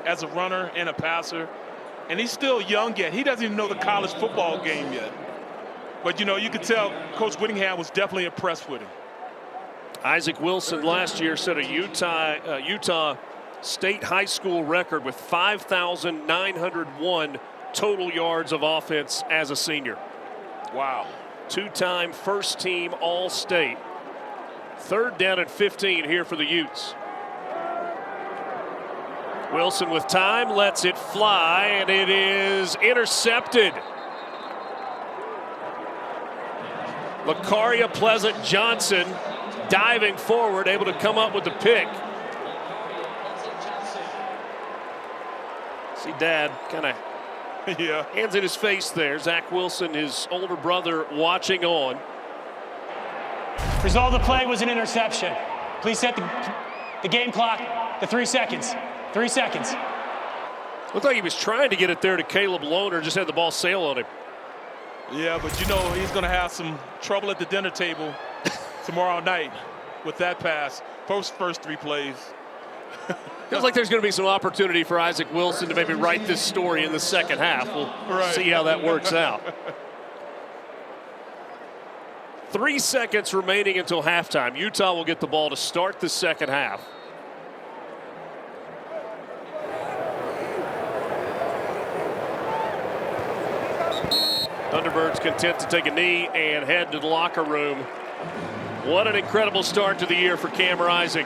as a runner and a passer. And he's still young yet. He doesn't even know the college football game yet. But, you know, you could tell Coach Whittingham was definitely impressed with him. Isaac Wilson last year set a Utah State high school record with 5,901 total yards of offense as a senior. Wow. 2-time first team All-State. 3rd down and 15 here for the Utes. Wilson with time, lets it fly, and it is intercepted. Lakaria Pleasant Johnson diving forward, able to come up with the pick. See Dad kind of hands in his face there. Zach Wilson, his older brother, watching on. Result of the play was an interception. Please set the game clock to 3 seconds. 3 seconds. Looked like he was trying to get it there to Caleb Lohner, just had the ball sail on him. Yeah, but you know he's going to have some trouble at the dinner table tomorrow night with that pass. First 3 plays. Feels like there's going to be some opportunity for Isaac Wilson to maybe write this story in the second half. We'll see how that works out. 3 seconds remaining until halftime. Utah will get the ball to start the second half. Thunderbirds content to take a knee and head to the locker room. What an incredible start to the year for Cameron Isaac.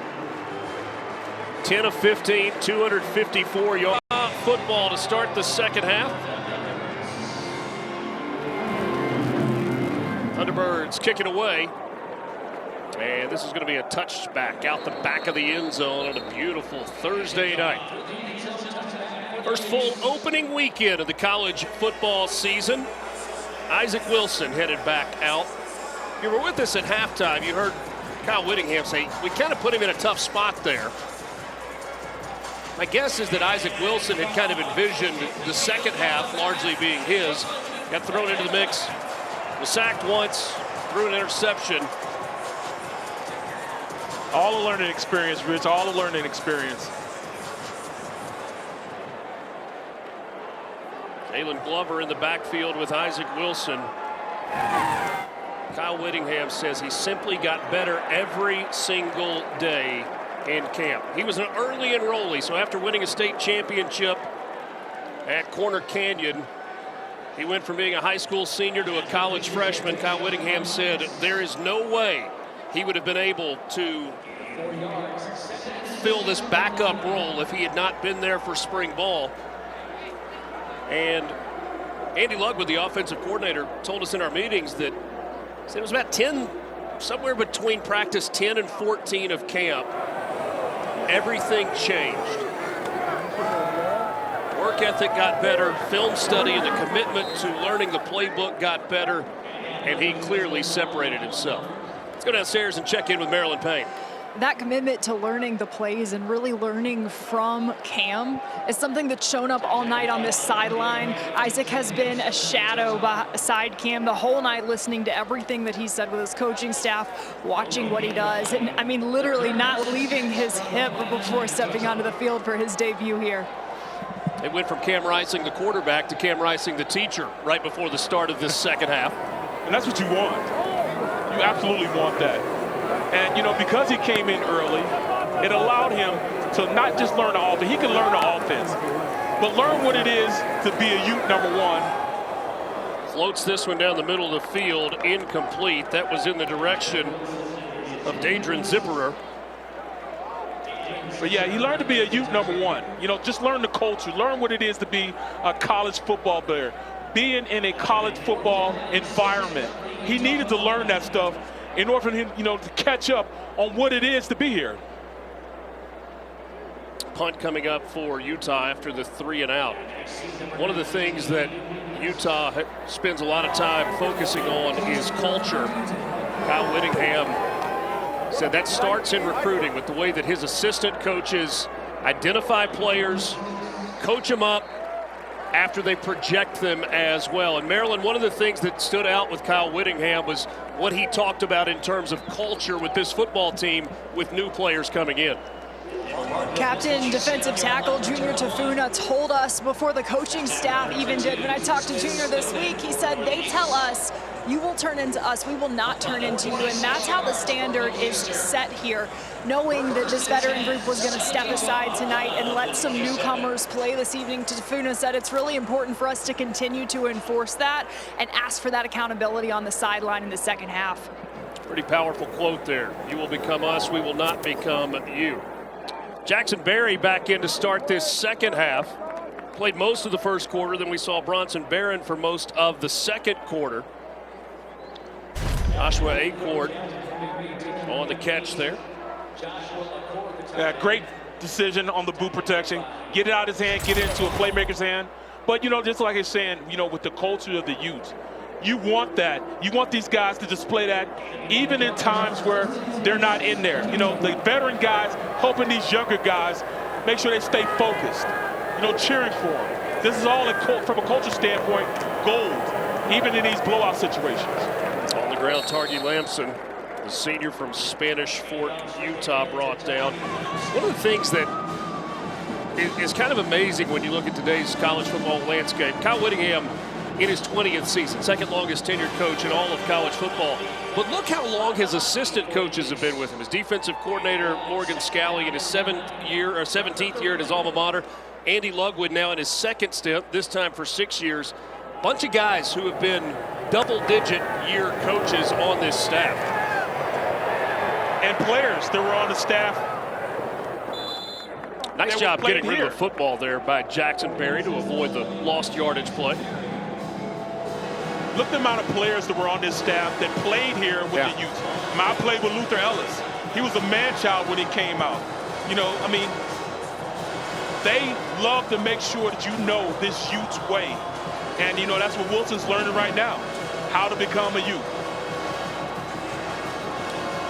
10 of 15, 254 yards football to start the second half. Thunderbirds kicking away. And this is going to be a touchback out the back of the end zone on a beautiful Thursday night. First full opening weekend of the college football season. Isaac Wilson headed back out. You were with us at halftime. You heard Kyle Whittingham say, we kind of put him in a tough spot there. My guess is that Isaac Wilson had kind of envisioned the second half largely being his. Got thrown into the mix, was sacked once, threw an interception. All a learning experience, Rich, all a learning experience. Jalen Glover in the backfield with Isaac Wilson. Kyle Whittingham says he simply got better every single day in camp. He was an early enrollee, so after winning a state championship at Corner Canyon, he went from being a high school senior to a college freshman. Kyle Whittingham said there is no way he would have been able to fill this backup role if he had not been there for spring ball. And Andy Lugwood, the offensive coordinator, told us in our meetings that it was about 10, somewhere between practice 10 and 14 of camp. Everything changed. Work ethic got better, film study and the commitment to learning the playbook got better, and he clearly separated himself. Let's go downstairs and check in with Marilyn Payne. that commitment to learning the plays and really learning from Cam is something that's shown up all night on this sideline. Isaac has been a shadow beside Cam the whole night, listening to everything that he said with his coaching staff, watching what he does, and I mean literally not leaving his hip before stepping onto the field for his debut here. It went from Cam Rising, the quarterback, to Cam Rising, the teacher, right before the start of this second half. And that's what you want. You absolutely want that. And, you know, because he came in early, it allowed him to not just learn the offense. He can learn the offense, but learn what it is to be a Ute number one. Floats this one down the middle of the field, incomplete. That was in the direction of Dadrian Zipperer. But yeah, he learned to be a Ute number one. You know, just learn the culture, learn what it is to be a college football player, being in a college football environment. He needed to learn that stuff in order for him, you know, to catch up on what it is to be here. Punt coming up for Utah after the 3 and out. One of the things that Utah spends a lot of time focusing on is culture. Kyle Whittingham said that starts in recruiting with the way that his assistant coaches identify players, coach them up after they project them as well. And Maryland, one of the things that stood out with Kyle Whittingham was what he talked about in terms of culture with this football team with new players coming in. Captain defensive tackle Junior Tafuna told us before the coaching staff even did. When I talked to Junior this week, he said, they tell us, you will turn into us, we will not turn into you. And that's how the standard is set here. Knowing that this veteran group was going to step aside tonight and let some newcomers play this evening, Tafuna said it's really important for us to continue to enforce that and ask for that accountability on the sideline in the second half. Pretty powerful quote there. You will become us, we will not become you. Jackson Berry back in to start this second half. Played most of the first quarter, then we saw Bronson Barron for most of the second quarter. Joshua Acord on the catch there. Yeah, great decision on the boot protection. Get it out of his hand, get it into a playmaker's hand. But, you know, just like he's saying, you know, with the culture of the Utes, you want that. You want these guys to display that even in times where they're not in there. You know, the veteran guys helping these younger guys make sure they stay focused, you know, cheering for them. This is all, from a culture standpoint, gold, even in these blowout situations. On the ground, Targi Lamson, the senior from Spanish Fort, Utah, brought down. One of the things that is kind of amazing when you look at today's college football landscape, Kyle Whittingham in his 20th season, second longest tenured coach in all of college football. But look how long his assistant coaches have been with him. His defensive coordinator, Morgan Scalley, in his 17th year at his alma mater. Andy Lugwood now in his second stint, this time for 6 years. Bunch of guys who have been double-digit year coaches on this staff. And players that were on the staff. Nice job getting rid of the football there by Jackson Berry to avoid the lost yardage play. Look at the amount of players that were on this staff that played here with the Utes. I played with Luther Ellis. He was a man-child when he came out. You know, I mean, they love to make sure that you know this Utes way. And, you know, that's what Wilson's learning right now, how to become a Ute.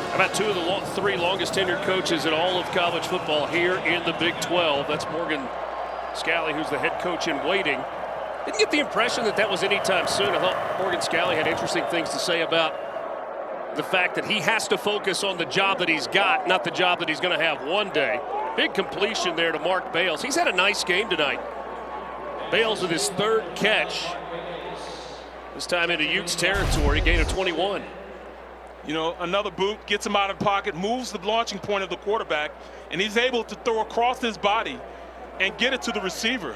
How about two of the three longest tenured coaches in all of college football here in the Big 12? That's Morgan Scalley, who's the head coach in waiting. Didn't get the impression that that was anytime soon. I thought Morgan Scalley had interesting things to say about the fact that he has to focus on the job that he's got, not the job that he's going to have one day. Big completion there to Mark Bales. He's had a nice game tonight. Bales with his third catch. This time into Utes territory, gain of 21. You know, another boot, gets him out of the pocket, moves the launching point of the quarterback, and he's able to throw across his body and get it to the receiver.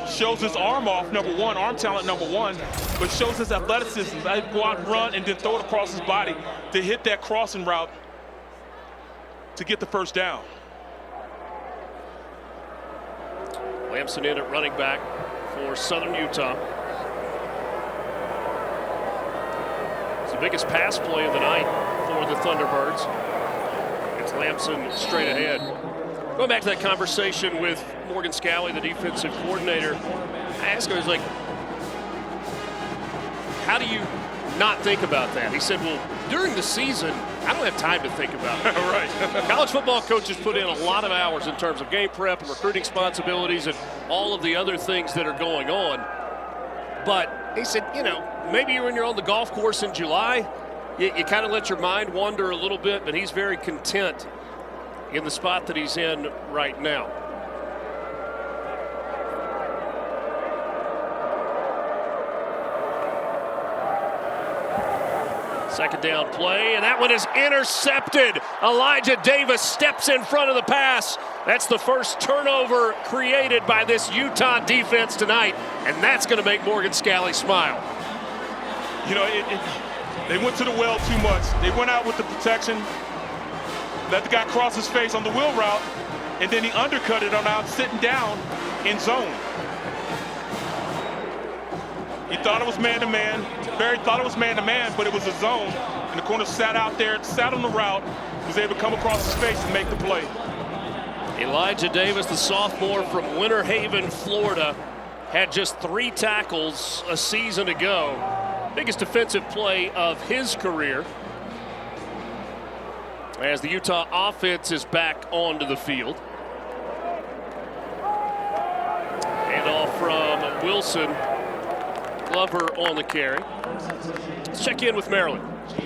Shows his arm off, number one, arm talent number one, but shows his athleticism. Go out and run and then throw it across his body to hit that crossing route to get the first down. Lamson in at running back for Southern Utah. It's the biggest pass play of the night for the Thunderbirds. It's Lamson straight ahead. Going back to that conversation with Morgan Scalley, the defensive coordinator, I asked him, I was like, how do you not think about that. He said, well, during the season, I don't have time to think about it. Right. College football coaches put in a lot of hours in terms of game prep and recruiting responsibilities and all of the other things that are going on. But he said, you know, maybe when you're on the golf course in July, you kind of let your mind wander a little bit, but he's very content in the spot that he's in right now. Second down play, and that one is intercepted. Elijah Davis steps in front of the pass. That's the first turnover created by this Utah defense tonight, and that's going to make Morgan Scalley smile. You know, they went to the well too much. They went out with the protection, let the guy cross his face on the wheel route, and then he undercut it on out, sitting down in zone. He thought it was man-to-man. Barry thought it was man-to-man, but it was a zone. And the corner sat out there, sat on the route, was able to come across his face and make the play. Elijah Davis, the sophomore from Winter Haven, Florida, had just 3 tackles a season ago. Biggest defensive play of his career. As the Utah offense is back onto the field. Handoff from Wilson. Glover on the carry. Let's check in with Maryland.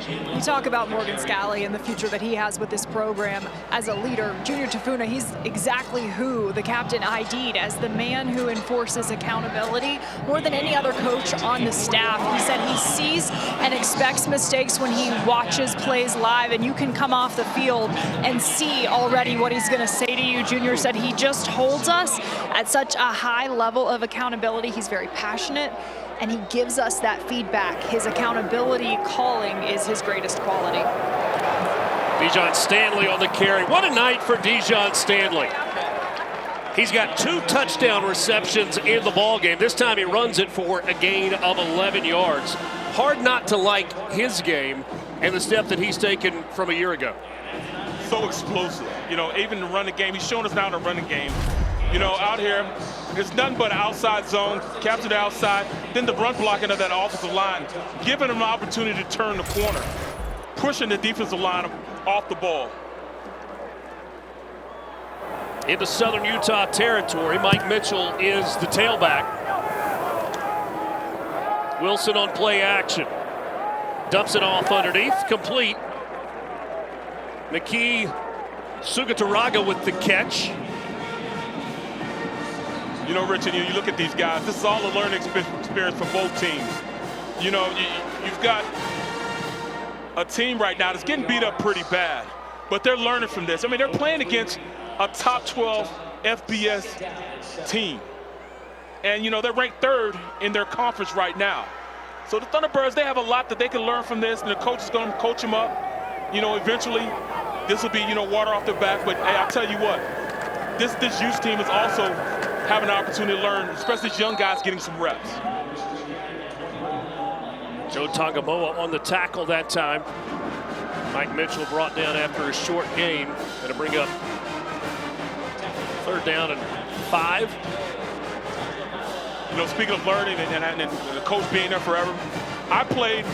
You talk about Morgan Scalley and the future that he has with this program as a leader. Junior Tafuna, he's exactly who the captain ID'd as the man who enforces accountability more than any other coach on the staff. He said he sees and expects mistakes when he watches plays live, and you can come off the field and see already what he's going to say to you. Junior said he just holds us at such a high level of accountability. He's very passionate, and he gives us that feedback. His accountability calling is his greatest quality. Dijon Stanley on the carry. What a night for Dijon Stanley. He's got 2 touchdown receptions in the ballgame. This time he runs it for a gain of 11 yards. Hard not to like his game and the step that he's taken from a year ago. So explosive. You know, even the running game, he's shown us now the running game. You know, out here, it's nothing but an outside zone, capture the outside, then the run blocking of that offensive line, giving him an opportunity to turn the corner, pushing the defensive line off the ball. Into Southern Utah territory, Mike Mitchell is the tailback. Wilson on play action. Dumps it off underneath, complete. McKee Sugataraga with the catch. You know, Richard, you look at these guys, this is all a learning experience for both teams. You know, you've got a team right now that's getting beat up pretty bad, but they're learning from this. I mean, they're playing against a top 12 FBS team. And, you know, they're ranked 3rd in their conference right now. So the Thunderbirds, they have a lot that they can learn from this, and the coach is going to coach them up. You know, eventually, this will be, you know, water off their back. But, hey, I'll tell you what, this Utes team is also having an opportunity to learn, especially these young guys getting some reps. Joe Tongamoa on the tackle that time. Mike Mitchell brought down after a short gain. Going to bring up 3rd down and 5. You know, speaking of learning and the coach being there forever, I played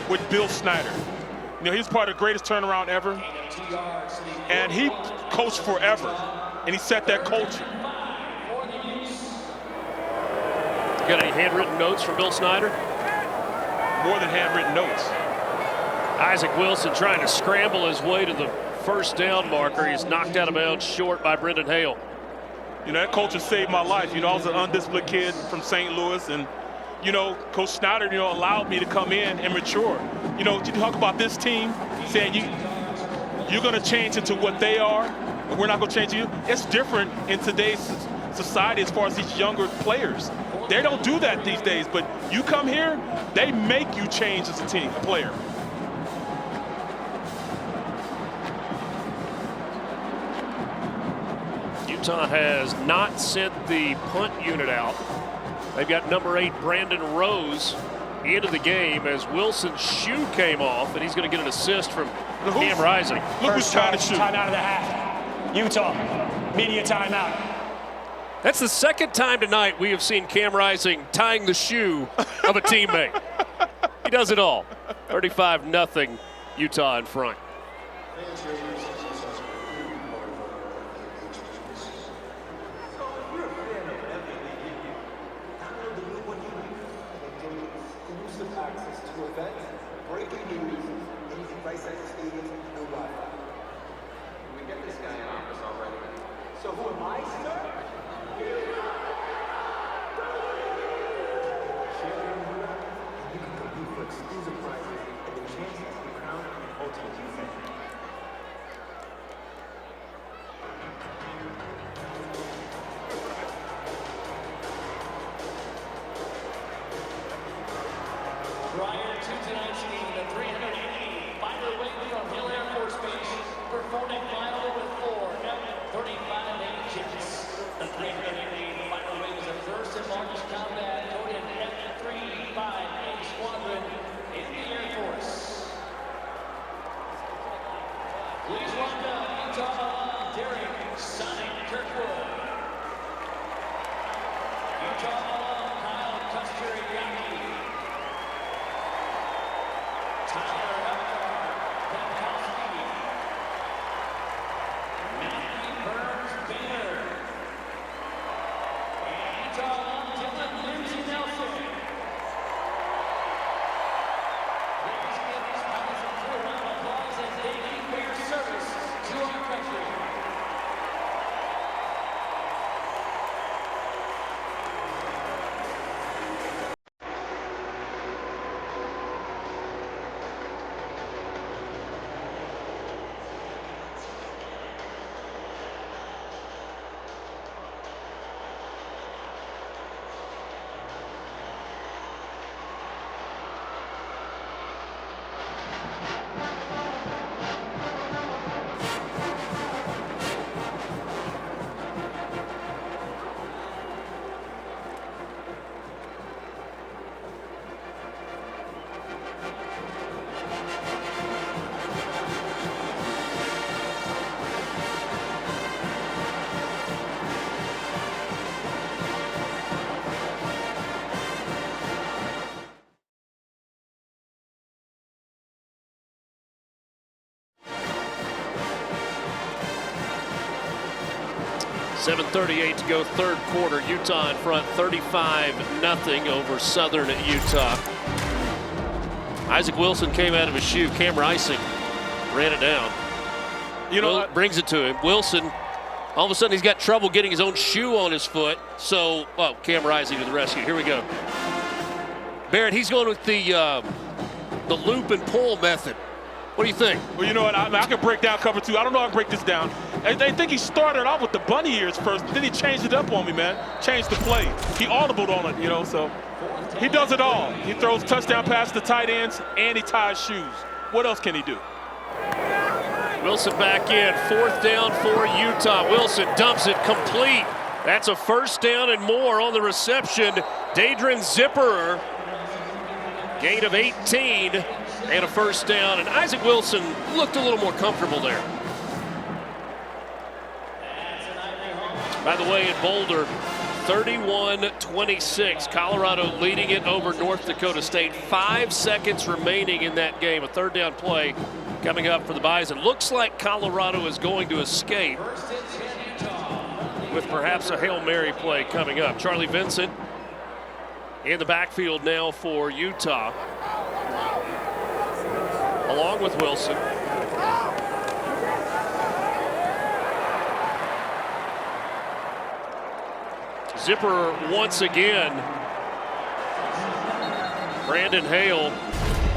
with Bill Snyder. You know, he's part of the greatest turnaround ever. And he coached forever, and he set that culture. Got any handwritten notes from Bill Snyder? More than handwritten notes. Isaac Wilson trying to scramble his way to the 1st down marker. He's knocked out of bounds short by Brendan Hale. You know, that culture saved my life. You know, I was an undisciplined kid from St. Louis, and, you know, Coach Snyder, you know, allowed me to come in and mature. You know, you talk about this team saying you're going to change into what they are, but we're not going to change you. It's different in today's society as far as these younger players. They don't do that these days, but you come here, they make you change as a team player. Utah has not sent the punt unit out. They've got number 8, Brandon Rose, into the game as Wilson's shoe came off, and he's going to get an assist from Cam Rising. Look who's trying to shoot. Timeout of the half. Utah, media timeout. That's the 2nd time tonight we have seen Cam Rising tying the shoe of a teammate. He does it all. 35-0 Utah in front. So who am I, sir? You can compete for exclusive prizes and the chance to be crowned an ultimate fan. Prior to tonight's game, the 380 fighter weight from Hill Air Force Base performing final with 4 F-35A jets. The 380 fighter weight is the first and largest combat towed an F-35A squadron in the Air Force. Please welcome Utah Derek Sonic Kirkwood. Utah Kyle Custer-Yaki. .7:38 to go, third quarter. Utah in front, 35-0 over Southern at Utah. Isaac Wilson came out of his shoe. Cam Rising ran it down. You know, brings it to him. Wilson, all of a sudden, he's got trouble getting his own shoe on his foot. So, Cam Rising to the rescue. Here we go. Barrett, he's going with the loop and pull method. What do you think? Well, you know what? I can break down cover two. I don't know how to break this down. I think he started off with the bunny ears first, but then he changed it up on me, man. Changed the play. He audibled on it, you know, so he does it all. He throws touchdown passes to tight ends, and he ties shoes. What else can he do? Wilson back in, 4th down for Utah. Wilson dumps it complete. That's a first down and more on the reception. Dadrin Zipperer, gain of 18. And a first down, and Isaac Wilson looked a little more comfortable there. By the way, in Boulder, 31-26. Colorado leading it over North Dakota State. 5 seconds remaining in that game. A third down play coming up for the Bison. Looks like Colorado is going to escape with perhaps a Hail Mary play coming up. Charlie Vincent in the backfield now for Utah, along with Wilson. Zipper once again. Brandon Hale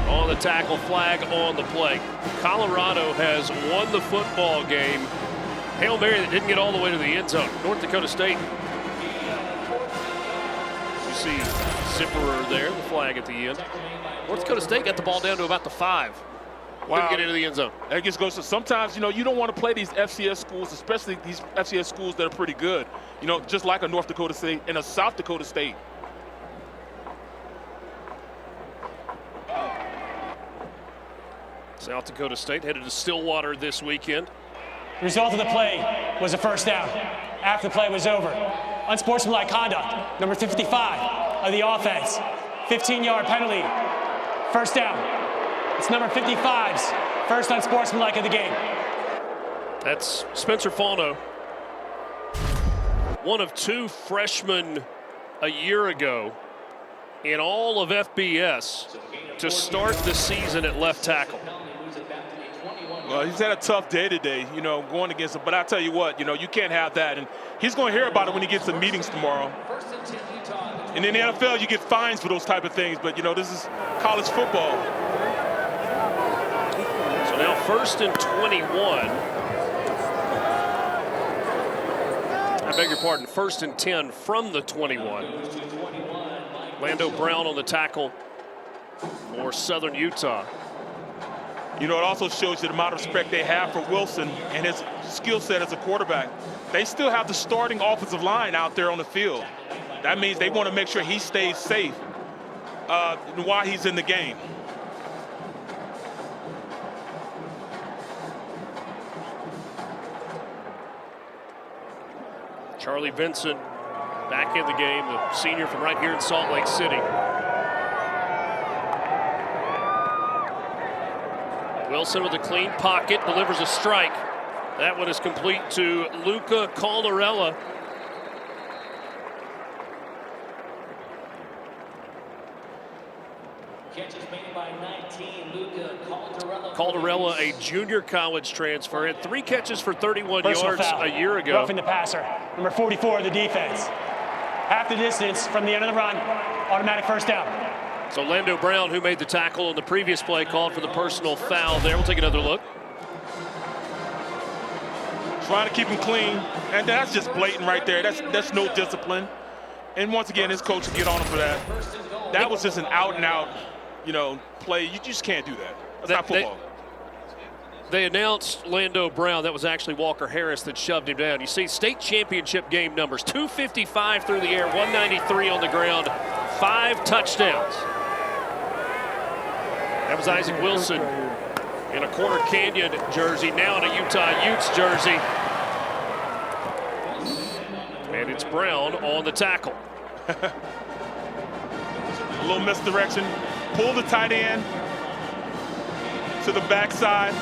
on the tackle, flag on the play. Colorado has won the football game. Hail Mary that didn't get all the way to the end zone. North Dakota State. You see Zipperer there, the flag at the end. North Dakota State got the ball down to about the 5. Couldn't get into the end zone. That just goes to sometimes, you know, you don't want to play these FCS schools, especially these FCS schools that are pretty good. You know, just like a North Dakota State and a South Dakota State. South Dakota State headed to Stillwater this weekend. The result of the play was a first down. After the play was over, unsportsmanlike conduct, number 55 of the offense. 15-yard penalty. First down. It's number 55's first unsportsmanlike of the game. That's Spencer Fauno, one of 2 freshmen a year ago in all of FBS to start the season at left tackle. Well, he's had a tough day today, you know, going against him. But I tell you what, you know, you can't have that. And he's going to hear about it when he gets to meetings tomorrow. And in the NFL, you get fines for those type of things. But, you know, this is college football. So now 1st and 21. I beg your pardon, 1st and 10 from the 21. Lando Brown on the tackle for Southern Utah. You know, it also shows you the amount of respect they have for Wilson and his skill set as a quarterback. They still have the starting offensive line out there on the field. That means they want to make sure he stays safe while he's in the game. Charlie Vincent back in the game, the senior from right here in Salt Lake City. Wilson with a clean pocket, delivers a strike. That one is complete to Luca Caldarella. Catches made by 19, Luca Caldarella. Caldarella, a junior college transfer, had 3 catches for 31 Personal yards foul. a year ago. Roughing the passer, number 44 of the defense. Half the distance from the end of the run, automatic first down. So Lando Brown, who made the tackle on the previous play, called for the personal foul there. We'll take another look. Trying to keep him clean, and that's just blatant right there. That's no discipline. And once again, his coach will get on him for that. That was just an out-and-out, you know, play. You just can't do that. That's not football. They announced Lando Brown. That was actually Walker Harris that shoved him down. You see state championship game numbers, 255 through the air, 193 on the ground, 5 touchdowns. That was Isaac Wilson in a Corner Canyon jersey, now in a Utah Utes jersey. And it's Brown on the tackle. A little misdirection. Pull the tight end to the backside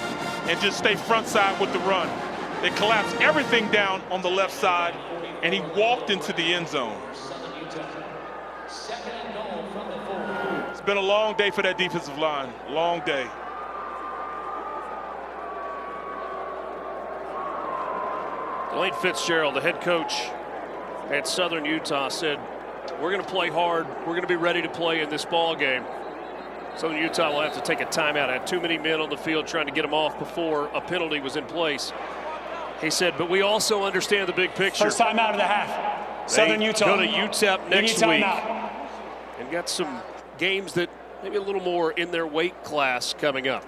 and just stay front side with the run. They collapsed everything down on the left side, and he walked into the end zone. It's been a long day for that defensive line. Long day. Dwayne Fitzgerald, the head coach at Southern Utah, said, we're going to play hard. We're going to be ready to play in this ball game. Southern Utah will have to take a timeout. Had too many men on the field trying to get them off before a penalty was in place. He said, but we also understand the big picture. First time out of the half. Southern Utah. Go to UTEP next week. Out. And got some games that maybe a little more in their weight class coming up.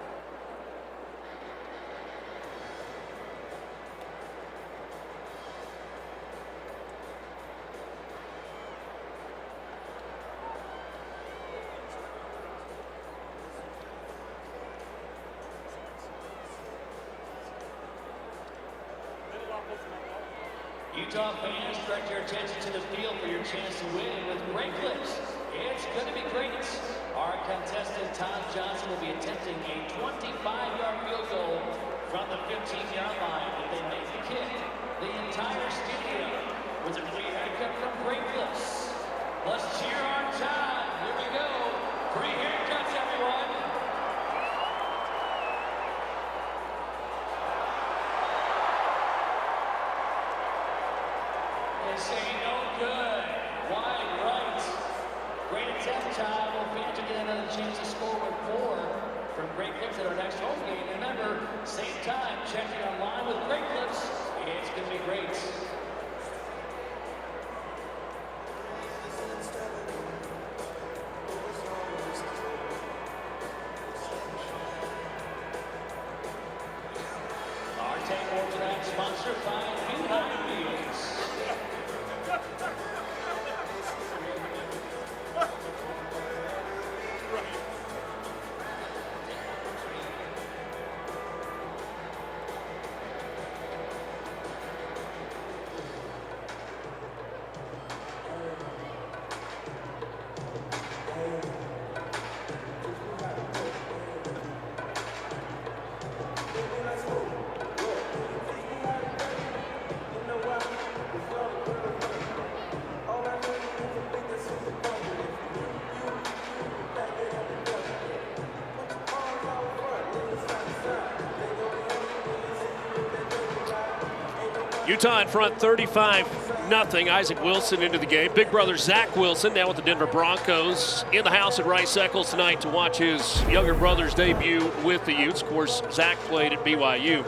Utah fans, direct your attention to the field for your chance to win with great clips. It's going to be great. Our contestant, Todd Johnson, will be attempting a 25-yard field goal from the 15-yard line. If they make the kick, the entire stadium was a free haircut from Great Clips. Let's cheer on Todd. Here we go. Free haircuts, everyone. They say no good. Wide right. Great attempt, Todd. Well, fans will get another chance to score with 4 from Great Clips at our next home game. Remember, same time, check it online with Great Clips. It's going to be great. Our take home tonight sponsored by Behind Wheels. Utah in front 35-0. Isaac Wilson into the game. Big brother Zach Wilson now with the Denver Broncos in the house at Rice Eccles tonight to watch his younger brother's debut with the Utes. Of course, Zach played at BYU.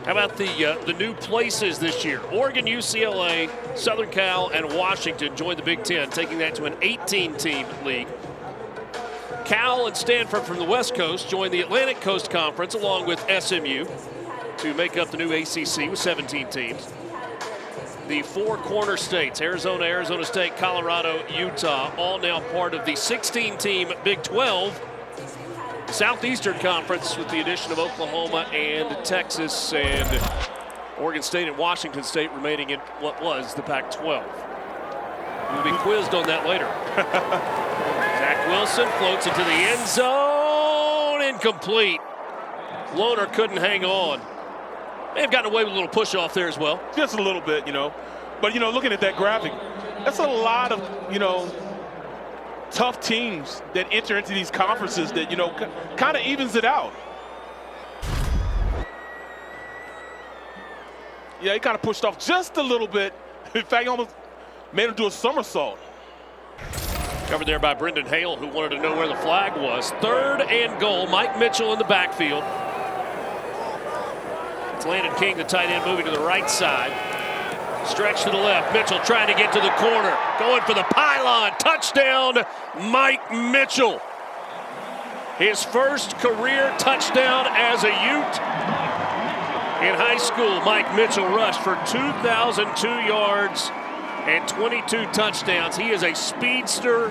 How about the new places this year? Oregon, UCLA, Southern Cal, and Washington joined the Big Ten, taking that to an 18-team league. Cal and Stanford from the West Coast joined the Atlantic Coast Conference along with SMU to make up the new ACC with 17 teams. The four corner states, Arizona, Arizona State, Colorado, Utah, all now part of the 16-team Big 12 Southeastern Conference with the addition of Oklahoma and Texas and Oregon State and Washington State remaining in what was the Pac-12. We'll be quizzed on that later. Zach Wilson floats into the end zone, incomplete. Lohner couldn't hang on. May have gotten away with a little push off there as well. Just a little bit, But, looking at that graphic, that's a lot of, tough teams that enter into these conferences that, kind of evens it out. Yeah, he kind of pushed off just a little bit. In fact, he almost made him do a somersault. Covered there by Brendan Hale, who wanted to know where the flag was. 3rd and goal. Mike Mitchell in the backfield. It's Landon King, the tight end, moving to the right side. Stretch to the left. Mitchell trying to get to the corner. Going for the pylon. Touchdown, Mike Mitchell. His first career touchdown as a Ute. In high school, Mike Mitchell rushed for 2,002 yards and 22 touchdowns. He is a speedster,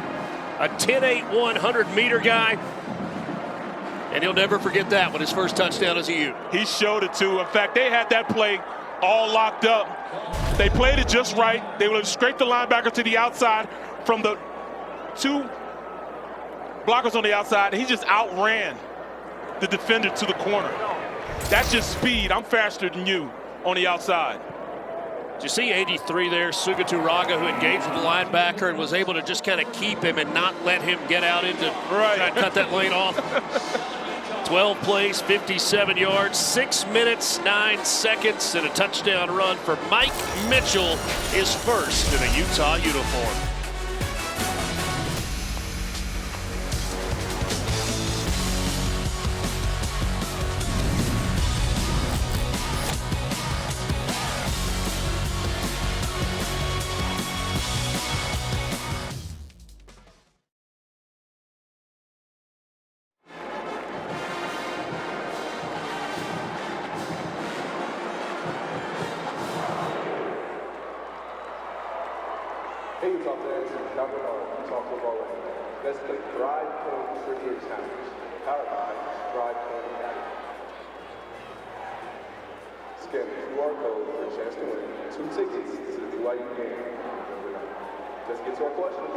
a 10-8 100-meter guy. And he'll never forget that one, his first touchdown as a Ute. He showed it too. In fact, they had that play all locked up. They played it just right. They would have scraped the linebacker to the outside from the 2 blockers on the outside. And he just outran the defender to the corner. That's just speed. I'm faster than you on the outside. Did you see 83 there, Sugatu Raga, who engaged with the linebacker and was able to just kind of keep him and not let him get out into try and cut that lane off. 12 plays, 57 yards, 6 minutes, 9 seconds, and a touchdown run for Mike Mitchell, his first in a Utah uniform. Hey, Utah fans, Dr. Utah Football Land. Let's play Drive Point Trivia Challenge, powered by Drive Point Academy. Scan the QR code for a chance to win 2 tickets to the BYU game. Let's get to our questions.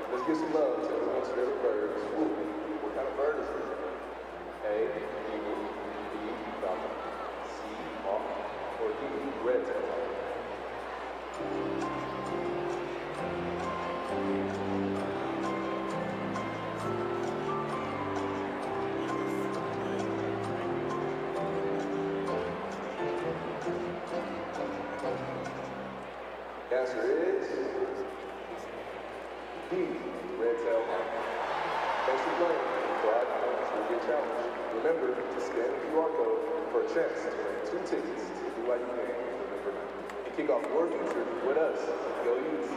Let's give some love to everyone's favorite birds. Ooh, what kind of bird is it? A, eagle, B, falcon, C, hawk, or D, red tail. Answer is D, red tail hawk. Thanks for playing Drive Point Trivia Challenge. Remember to scan the QR code for a chance to win 2 tickets to the BYU game November 9th. And kick off your future with us. Go Utes.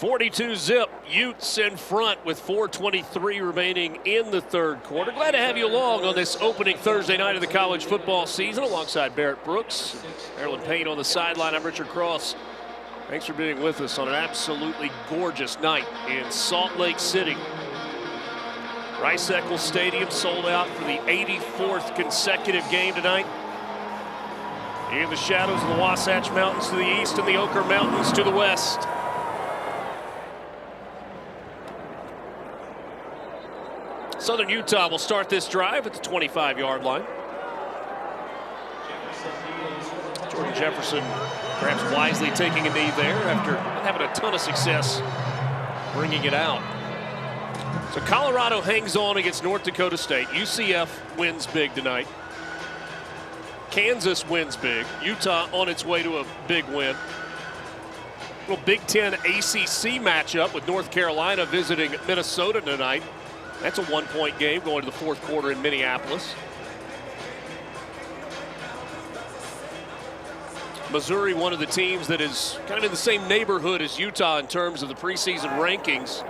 42-zip, Utes in front with 4:23 remaining in the third quarter. Glad to have you along on this opening Thursday night of the college football season alongside Barrett Brooks, Marilyn Payne on the sideline. I'm Richard Cross. Thanks for being with us on an absolutely gorgeous night in Salt Lake City. Rice-Eccles Stadium sold out for the 84th consecutive game tonight. In the shadows of the Wasatch Mountains to the east and the Oquirrh Mountains to the west. Southern Utah will start this drive at the 25-yard line. Jordan Jefferson perhaps wisely taking a knee there after not having a ton of success bringing it out. So Colorado hangs on against North Dakota State. UCF wins big tonight. Kansas wins big. Utah on its way to a big win. Little Big Ten ACC matchup with North Carolina visiting Minnesota tonight. That's a one-point game going to the fourth quarter in Minneapolis. Missouri, one of the teams that is kind of in the same neighborhood as Utah in terms of the preseason rankings.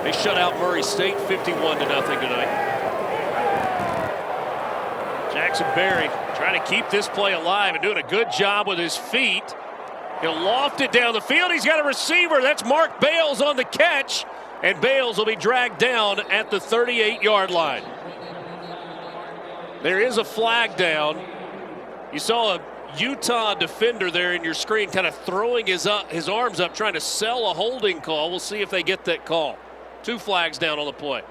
They shut out Murray State 51-0 tonight. Jackson Berry trying to keep this play alive and doing a good job with his feet. He'll loft it down the field. He's got a receiver. That's Mark Bales on the catch. And Bales will be dragged down at the 38-yard line. There is a flag down. You saw a Utah defender there in your screen kind of throwing his arms up trying to sell a holding call. We'll see if they get that call. 2 flags down on the play.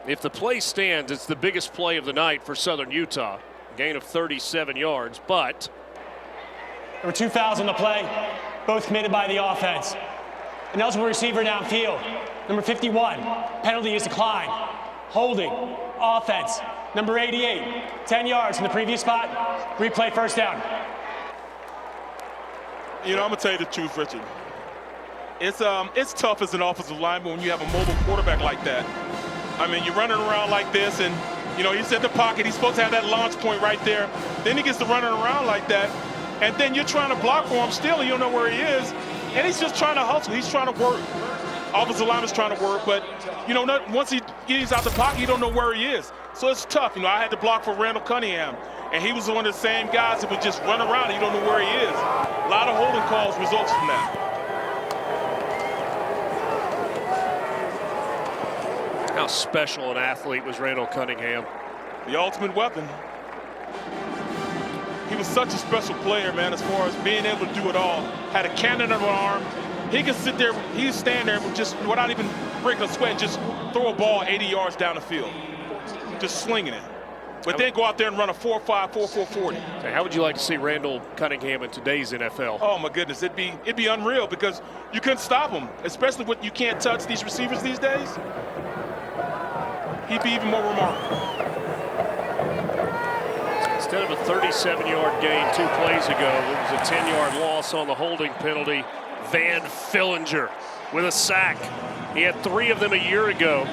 If the play stands, it's the biggest play of the night for Southern Utah. Gain of 37 yards, but There were 2 fouls on the play, both committed by the offense. An eligible receiver downfield. Number 51, penalty is declined. Holding, offense. Number 88, 10 yards from the previous spot. Replay first down. You know, I'm going to tell you the truth, Richard. It's tough as an offensive lineman when you have a mobile quarterback like that. I mean, you're running around like this, and, you know, he's in the pocket. He's supposed to have that launch point right there. Then he gets to running around like that, and then you're trying to block for him still, and you don't know where he is. And he's just trying to hustle. He's trying to work. Offensive lineman's trying to work, but, you know, once he gets out the pocket, you don't know where he is. So it's tough. You know, I had to block for Randall Cunningham, and he was one of the same guys that would just run around and you don't know where he is. A lot of holding calls results from that. How special an athlete was Randall Cunningham? The ultimate weapon. He was such a special player, man, as far as being able to do it all. Had a cannon of an arm. He could sit there, he could stand there just without even breaking a sweat and just throw a ball 80 yards down the field. Just slinging it. But then go out there and run a 4.5, 4.4 40. How would you like to see Randall Cunningham in today's NFL? Oh my goodness, it'd be unreal because you couldn't stop him, especially when you can't touch these receivers these days. He'd be even more remarkable. Instead of a 37-yard gain 2 plays ago, it was a 10-yard loss on the holding penalty. Van Fillinger with a sack. He had 3 of them a year ago.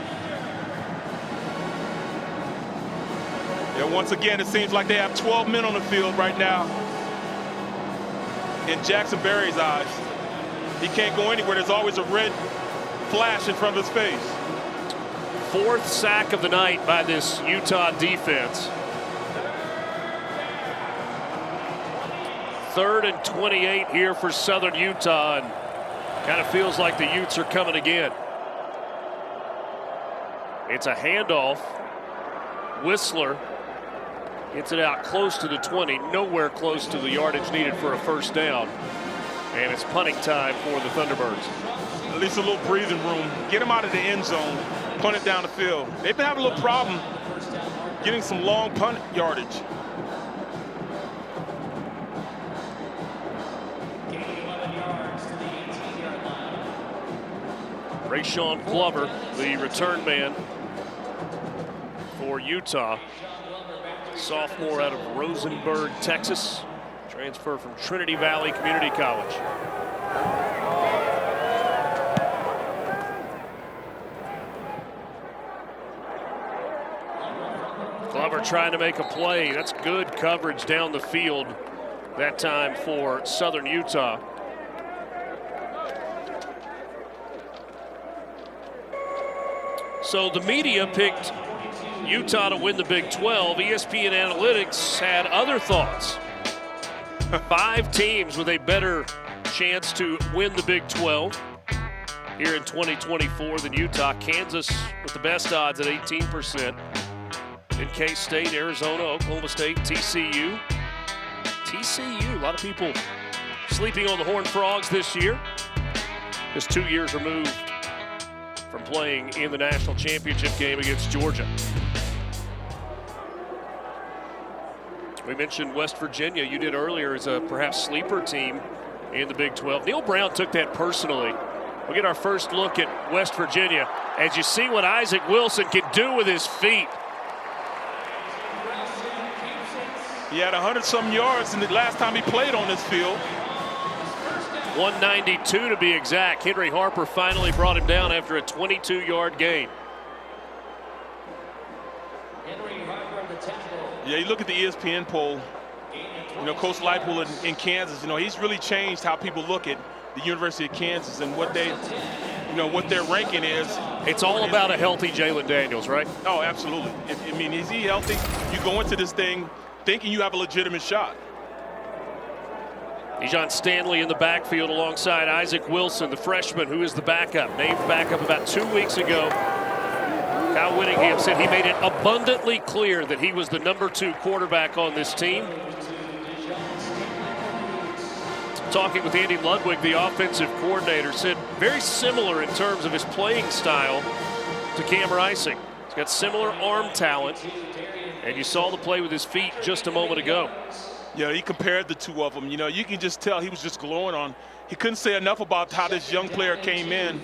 Yeah, once again, it seems like they have 12 men on the field right now. In Jackson Berry's eyes, he can't go anywhere. There's always a red flash in front of his face. 4th sack of the night by this Utah defense. 3rd and 28 here for Southern Utah, and kind of feels like the Utes are coming again. It's a handoff. Whistler gets it out close to the 20, nowhere close to the yardage needed for a first down. And it's punting time for the Thunderbirds. At least a little breathing room. Get him out of the end zone, punt it down the field. They've been having a little problem getting some long punt yardage. Rayshawn Glover, the return man for Utah. Sophomore out of Rosenberg, Texas. Transfer from Trinity Valley Community College. Glover trying to make a play. That's good coverage down the field that time for Southern Utah. So the media picked Utah to win the Big 12. ESPN Analytics had other thoughts. 5 teams with a better chance to win the Big 12 here in 2024 than Utah. Kansas with the best odds at 18%. Then K-State, Arizona, Oklahoma State, TCU. TCU, a lot of people sleeping on the Horned Frogs this year. Just 2 years removed from playing in the national championship game against Georgia. We mentioned West Virginia, you did earlier, as a perhaps sleeper team in the Big 12. Neil Brown took that personally. We'll get our first look at West Virginia as you see what Isaac Wilson can do with his feet. He had 100-some yards in the last time he played on this field. 192 to be exact. Henry Harper finally brought him down after a 22-yard gain. Yeah, you look at the ESPN poll, you know, Coach Leipold in Kansas, you know, he's really changed how people look at the University of Kansas and what they, you know, what their ranking is. It's all about a healthy Jalen Daniels, right? Oh, absolutely. I mean, is he healthy? You go into this thing thinking you have a legitimate shot. Dijon Stanley in the backfield alongside Isaac Wilson, the freshman who is the backup. Named backup about 2 weeks ago. Kyle Whittingham said he made it abundantly clear that he was the #2 quarterback on this team. Talking with Andy Ludwig, the offensive coordinator, said very similar in terms of his playing style to Cam Rising. He's got similar arm talent, and you saw the play with his feet just a moment ago. Yeah, he compared the two of them. You know, you can just tell he was just glowing on. He couldn't say enough about how this young player came in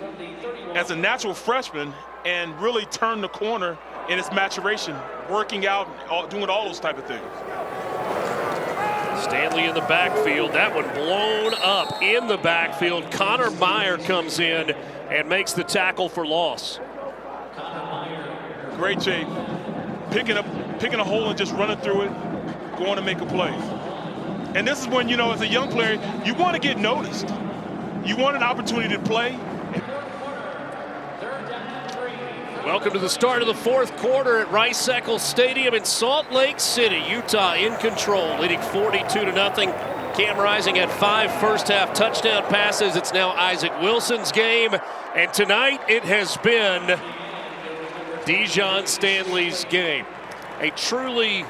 as a natural freshman and really turned the corner in his maturation, working out, doing all those type of things. Stanley in the backfield. That one blown up in the backfield. Connor Meyer comes in and makes the tackle for loss. Great Jay, picking a hole and just running through it, going to make a play. And this is when, you know, as a young player, you want to get noticed. You want an opportunity to play. Welcome to the start of the 4th quarter at Rice-Eccles Stadium in Salt Lake City. Utah in control, leading 42-0. Cam Rising had 5 first-half touchdown passes. It's now Isaac Wilson's game. And tonight it has been Dijon Stanley's game. A truly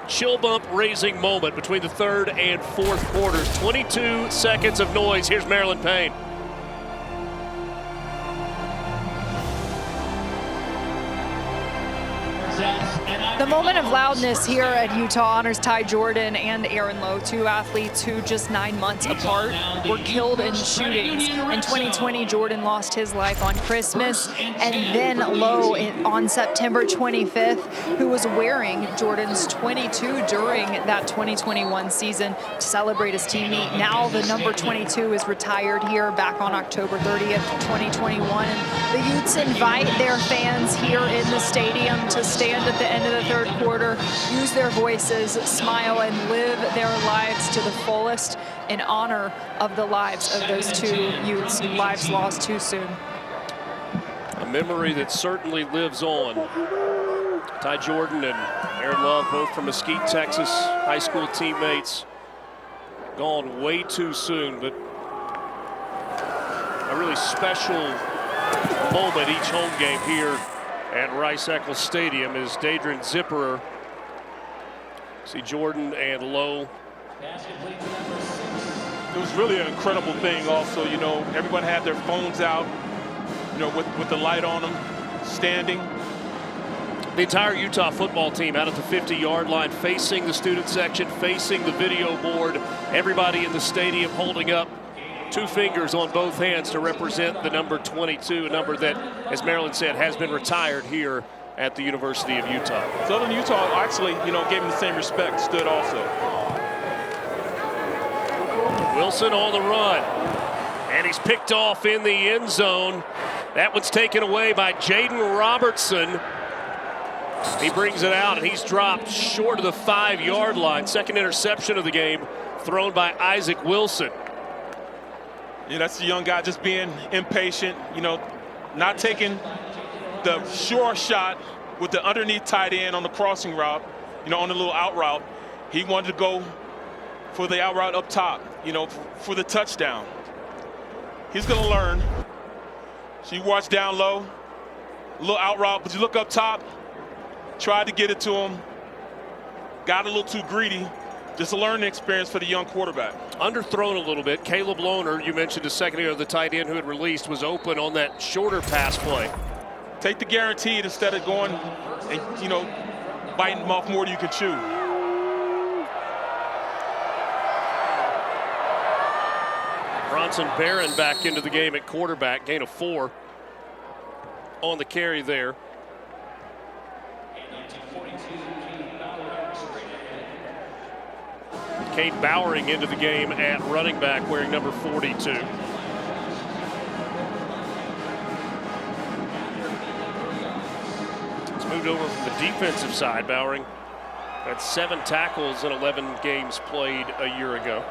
chill bump raising moment between the 3rd and 4th quarters. 22 seconds of noise. Here's Marilyn Payne. The moment of loudness here at Utah honors Ty Jordan and Aaron Lowe, 2 athletes who just 9 months apart were killed in shootings. In 2020, Jordan lost his life on Christmas, and then Lowe on September 25th, who was wearing Jordan's 22 during that 2021 season to celebrate his teammate. Now the number 22 is retired here back on October 30th, 2021. And the Utes invite their fans here in the stadium to stand at the end of the 3rd quarter, use their voices, smile, and live their lives to the fullest in honor of the lives of those 2 Utes, lives lost too soon. A memory that certainly lives on. Ty Jordan and Aaron Love, both from Mesquite, Texas, high school teammates, gone way too soon, but a really special moment each home game here at Rice-Eccles Stadium is Dadrian Zipperer. See Jordan and Lowe. It was really an incredible thing also, you know, everyone had their phones out, you know, with the light on them, standing. The entire Utah football team out at the 50-yard line, facing the student section, facing the video board. Everybody in the stadium holding up 2 fingers on both hands to represent the number 22, a number that, as Marilyn said, has been retired here at the University of Utah. Southern Utah actually, you know, gave him the same respect, stood also. Wilson on the run, and he's picked off in the end zone. That one's taken away by Jaden Robertson. He brings it out, and he's dropped short of the 5-yard line. Second interception of the game thrown by Isaac Wilson. Yeah, that's a young guy just being impatient, not taking the sure shot with the underneath tight end on the crossing route, on the little out route. He wanted to go for the out route up top, for the touchdown. He's going to learn. So you watch down low, a little out route, but you look up top, tried to get it to him, got a little too greedy. Just a learning experience for the young quarterback. Underthrown a little bit. Caleb Lohner, you mentioned a second ago, the tight end who had released, was open on that shorter pass play. Take the guaranteed instead of going and, biting them off more than you can chew. Bronson Barron back into the game at quarterback, gain of 4 on the carry there. Cade Bowering into the game at running back wearing number 42. It's moved over from the defensive side. Bowering had 7 tackles in 11 games played a year ago.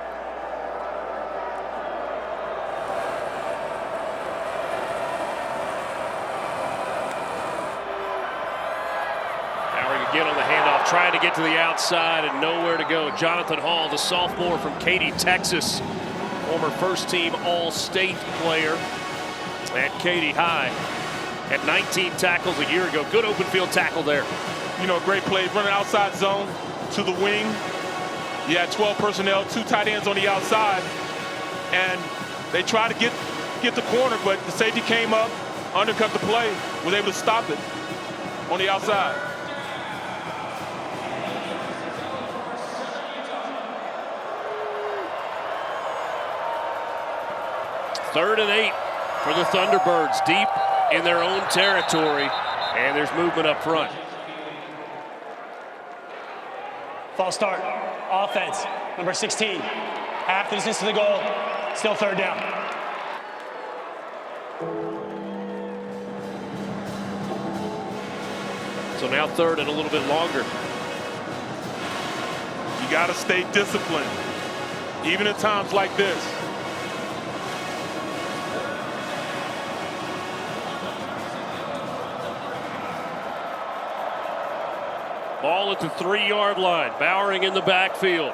Again on the handoff, trying to get to the outside and nowhere to go. Jonathan Hall, the sophomore from Katy, Texas, former first-team All-State player at Katy High. Had 19 tackles a year ago. Good open field tackle there. Great play, running outside zone to the wing. You had 12 personnel, 2 tight ends on the outside, and they tried to get the corner, but the safety came up, undercut the play, was able to stop it on the outside. Third and 8 for the Thunderbirds, deep in their own territory, and there's movement up front. False start. Offense, number 16. Half the distance to the goal. Still third down. So now third and a little bit longer. You got to stay disciplined, even at times like this. Ball at the 3-yard line. Bowering in the backfield.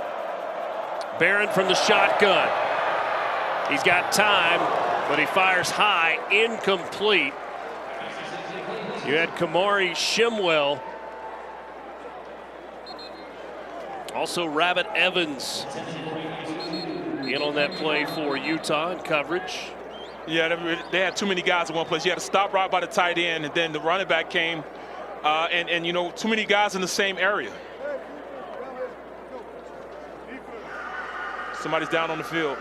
Barron from the shotgun. He's got time, but he fires high, incomplete. You had Kamari Shimwell. Also Rabbit Evans in on that play for Utah in coverage. Yeah, they had too many guys in one place. You had to stop right by the tight end, and then the running back came. And too many guys in the same area. Somebody's down on the field.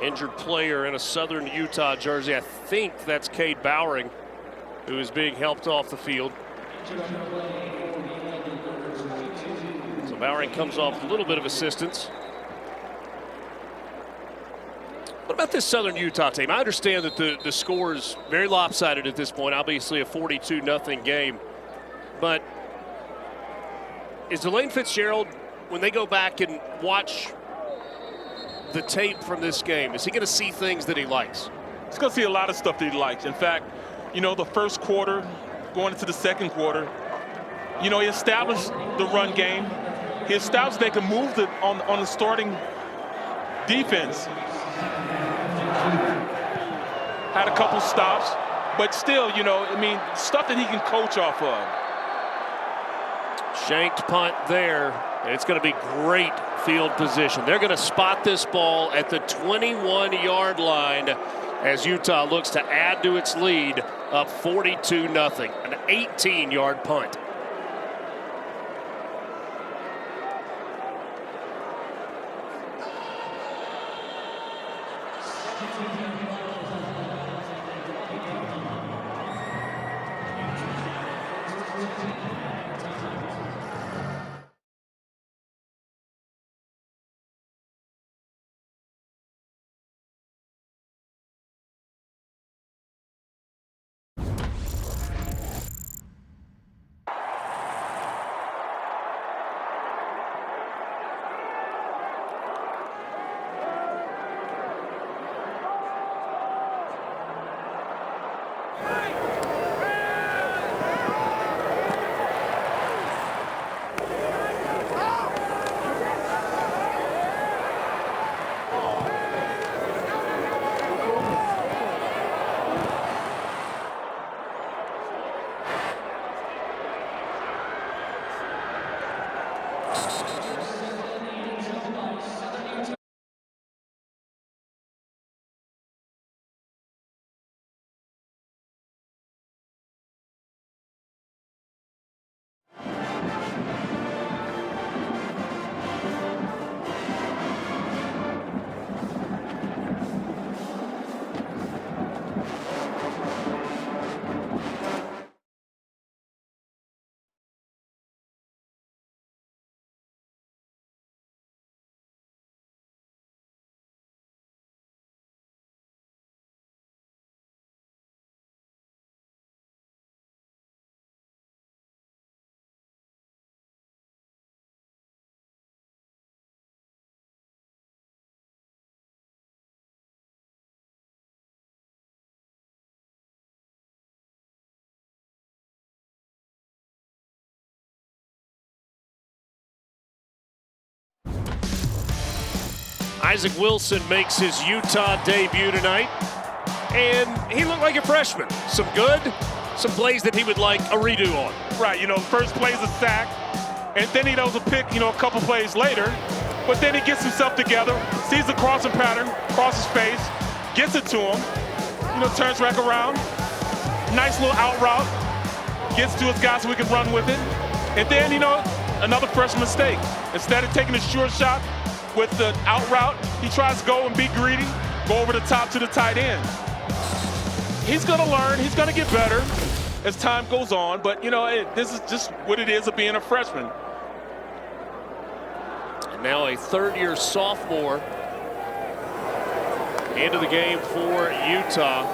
Injured player in a Southern Utah jersey. I think that's Cade Bowering, who is being helped off the field. So Bowering comes off a little bit of assistance. What about this Southern Utah team? I understand that the score is very lopsided at this point, obviously a 42-0 game. But is Delane Fitzgerald, when they go back and watch the tape from this game, is he going to see things that he likes? He's going to see a lot of stuff that he likes. In fact, the first quarter, going into the second quarter, he established the run game. He established they can move on the starting defense. Had a couple stops, but still, stuff that he can coach off of. Shanked punt there. It's going to be great field position. They're going to spot this ball at the 21-yard line as Utah looks to add to its lead, up 42-0. An 18-yard punt. Isaac Wilson makes his Utah debut tonight, and he looked like a freshman. Some good, some plays that he would like a redo on. Right, first play's a sack, and then he does a pick, a couple plays later, but then he gets himself together, sees the crossing pattern, crosses face, gets it to him, turns back around, nice little out route, gets to his guy so we can run with it, and then, another freshman mistake. Instead of taking a sure shot with the out route, he tries to go and be greedy, go over the top to the tight end. He's going to learn, he's going to get better as time goes on, but this is just what it is of being a freshman. And now a third-year sophomore into the game for Utah.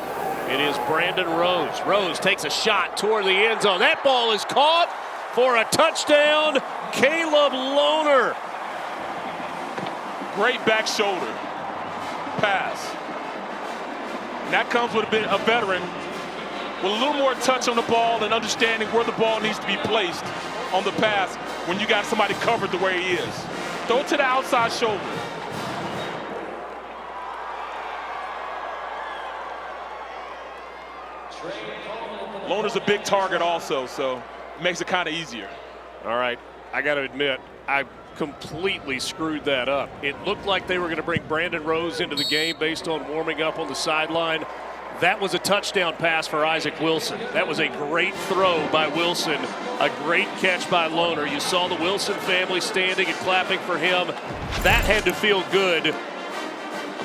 It is Brandon Rose. Rose takes a shot toward the end zone. That ball is caught for a touchdown. Caleb Lohner. Great back shoulder pass. And that comes with a veteran with a little more touch on the ball and understanding where the ball needs to be placed on the pass when you got somebody covered the way he is. Throw it to the outside shoulder. Lohner's a big target also, so it makes it kind of easier. All right, I got to admit, I completely screwed that up. It looked like they were going to bring Brandon Rose into the game based on warming up on the sideline. That was a touchdown pass for Isaac Wilson. That was a great throw by Wilson, a great catch by Lohner. You saw the Wilson family standing and clapping for him. That had to feel good. A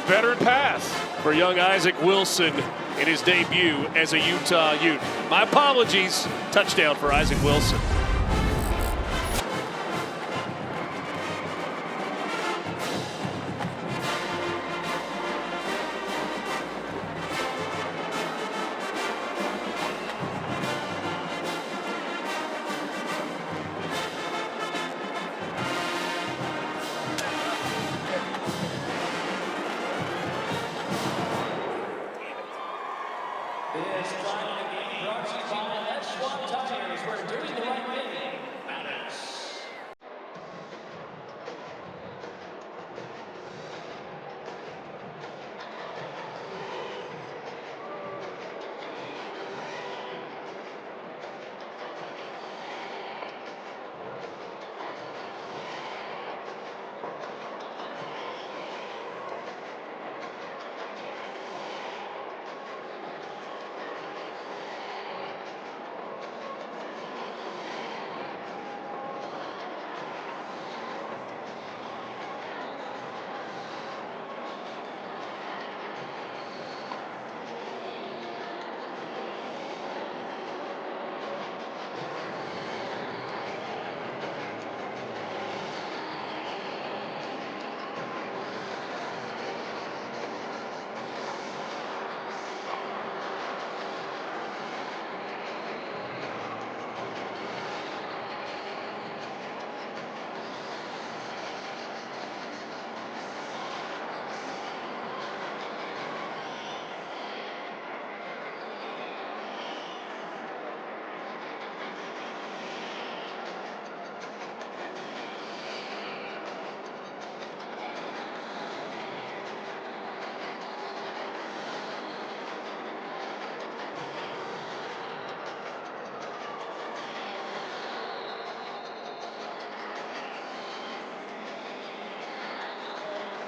veteran pass for young Isaac Wilson in his debut as a Utah Ute. My apologies. Touchdown for Isaac Wilson. This final game brought to you by S1 Tires, where doing the right thing matters.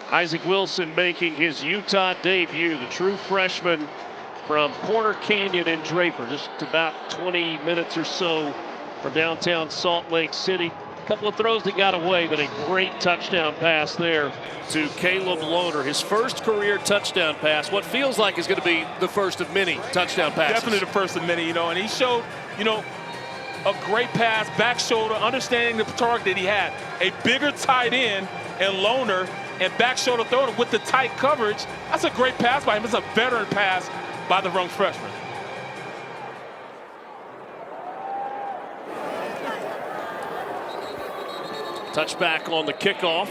Isaac Wilson making his Utah debut, the true freshman from Corner Canyon in Draper, just about 20 minutes or so from downtown Salt Lake City. A couple of throws that got away, but a great touchdown pass there to Caleb Lohner. His first career touchdown pass, what feels like is going to be the first of many touchdown passes. Definitely the first of many, and he showed, a great pass, back shoulder, understanding the target that he had. A bigger tight end and Lohner, and back shoulder throw with the tight coverage. That's a great pass by him. It's a veteran pass by the young freshman. Touchback on the kickoff.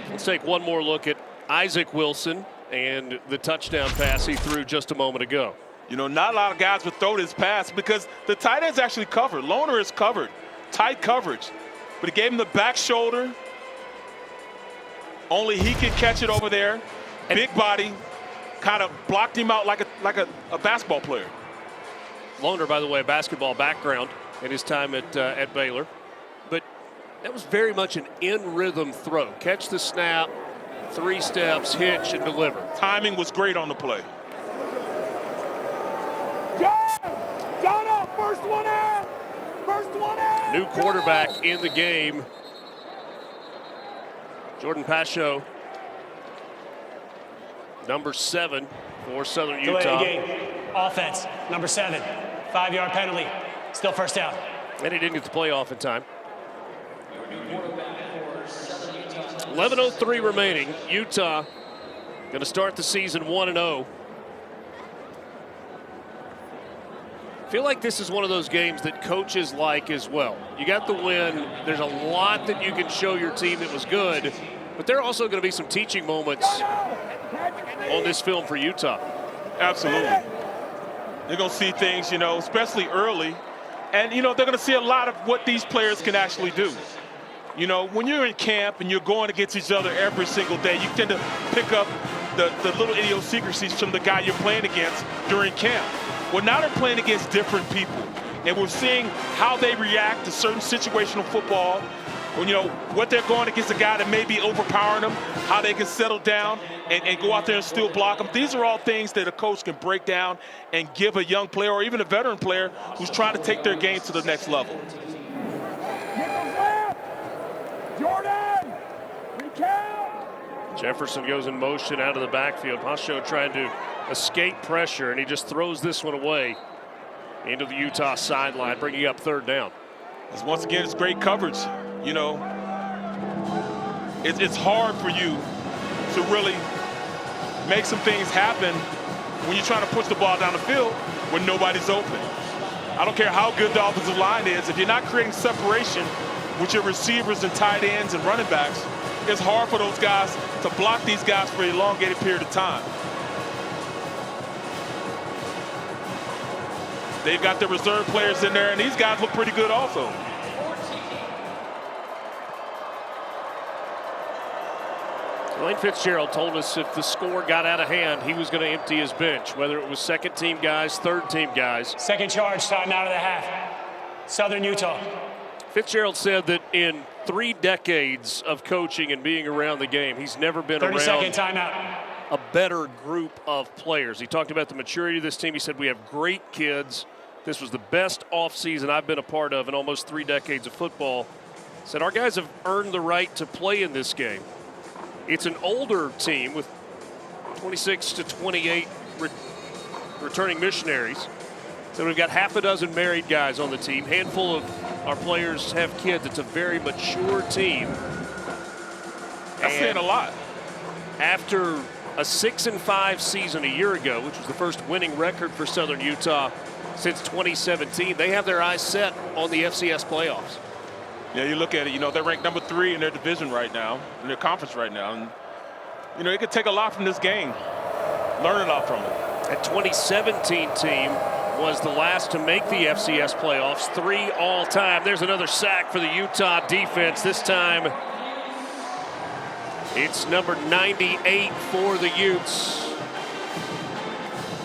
Let's take one more look at Isaac Wilson and the touchdown pass he threw just a moment ago. Not a lot of guys would throw this pass because the tight end's actually covered. Lohner is covered, tight coverage. But he gave him the back shoulder, Only he can catch it over there. Big body, kind of blocked him out like a basketball player. Loner, by the way, a basketball background in his time at Baylor. But that was very much an in-rhythm throw. Catch the snap, 3 steps, hitch, and deliver. Timing was great on the play. John, first one out! First one out! New quarterback in the game. Jordan Pacho, number 7 for Southern Utah. Delay game. Offense, number 7. 5-yard penalty. Still first down. And he didn't get the playoff in time. 11:03 remaining. Utah going to start the season 1-0. Feel like this is one of those games that coaches like as well. You got the win. There's a lot that you can show your team that was good, but there are also going to be some teaching moments on this film for Utah. Absolutely. They're going to see things, especially early. And, they're going to see a lot of what these players can actually do. When you're in camp and you're going against each other every single day, you tend to pick up the little idiosyncrasies from the guy you're playing against during camp. Well, now they're playing against different people, and we're seeing how they react to certain situational football. What they're going against a guy that may be overpowering them, how they can settle down and go out there and still block them. These are all things that a coach can break down and give a young player or even a veteran player who's trying to take their game to the next level. Jordan! Recount! Jefferson goes in motion out of the backfield. Pacho trying to escape pressure, and he just throws this one away into the Utah sideline, bringing up 3rd down. Once again, it's great coverage. It's hard for you to really make some things happen when you're trying to push the ball down the field when nobody's open. I don't care how good the offensive line is. If you're not creating separation with your receivers and tight ends and running backs, it's hard for those guys to block these guys for an elongated period of time. They've got the reserve players in there, and these guys look pretty good also. Lane Fitzgerald told us if the score got out of hand, he was going to empty his bench, whether it was 2nd-team guys, 3rd-team guys. Second charge, time out of the half. Southern Utah. Fitzgerald said that in 3 decades of coaching and being around the game, he's never been 30-second timeout. A better group of players. He talked about the maturity of this team. He said, we have great kids. This was the best offseason I've been a part of in almost 3 decades of football. He said, our guys have earned the right to play in this game. It's an older team with 26 to 28 returning missionaries. So we've got half a dozen married guys on the team. Handful of our players have kids. It's a very mature team. That's saying a lot. After a 6-5 season a year ago, which was the first winning record for Southern Utah since 2017, they have their eyes set on the FCS playoffs. Yeah, you look at it, they're ranked number 3 in their division right now, in their conference right now. And, it could take a lot from this game, learn a lot from it. That 2017 team was the last to make the FCS playoffs, 3 all-time. There's another sack for the Utah defense. This time, it's number 98 for the Utes.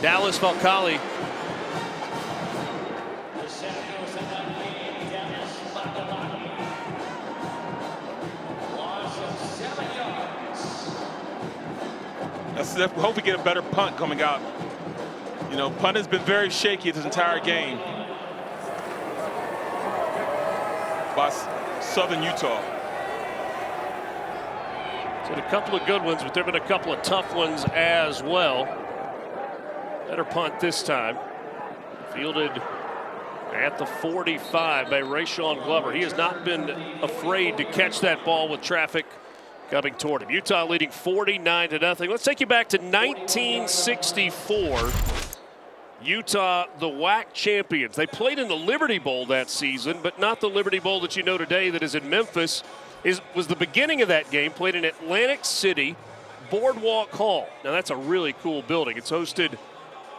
Dallas Valcali. We hope we get a better punt coming out. Punt has been very shaky this entire game by Southern Utah. So a couple of good ones, but there have been a couple of tough ones as well. Better punt this time. Fielded at the 45 by Rayshon Glover. He has not been afraid to catch that ball with traffic coming toward him. Utah leading 49-0. Let's take you back to 1964. Utah, the WAC champions. They played in the Liberty Bowl that season, but not the Liberty Bowl that you know today that is in Memphis. Was the beginning of that game played in Atlantic City, Boardwalk Hall. Now that's a really cool building. It's hosted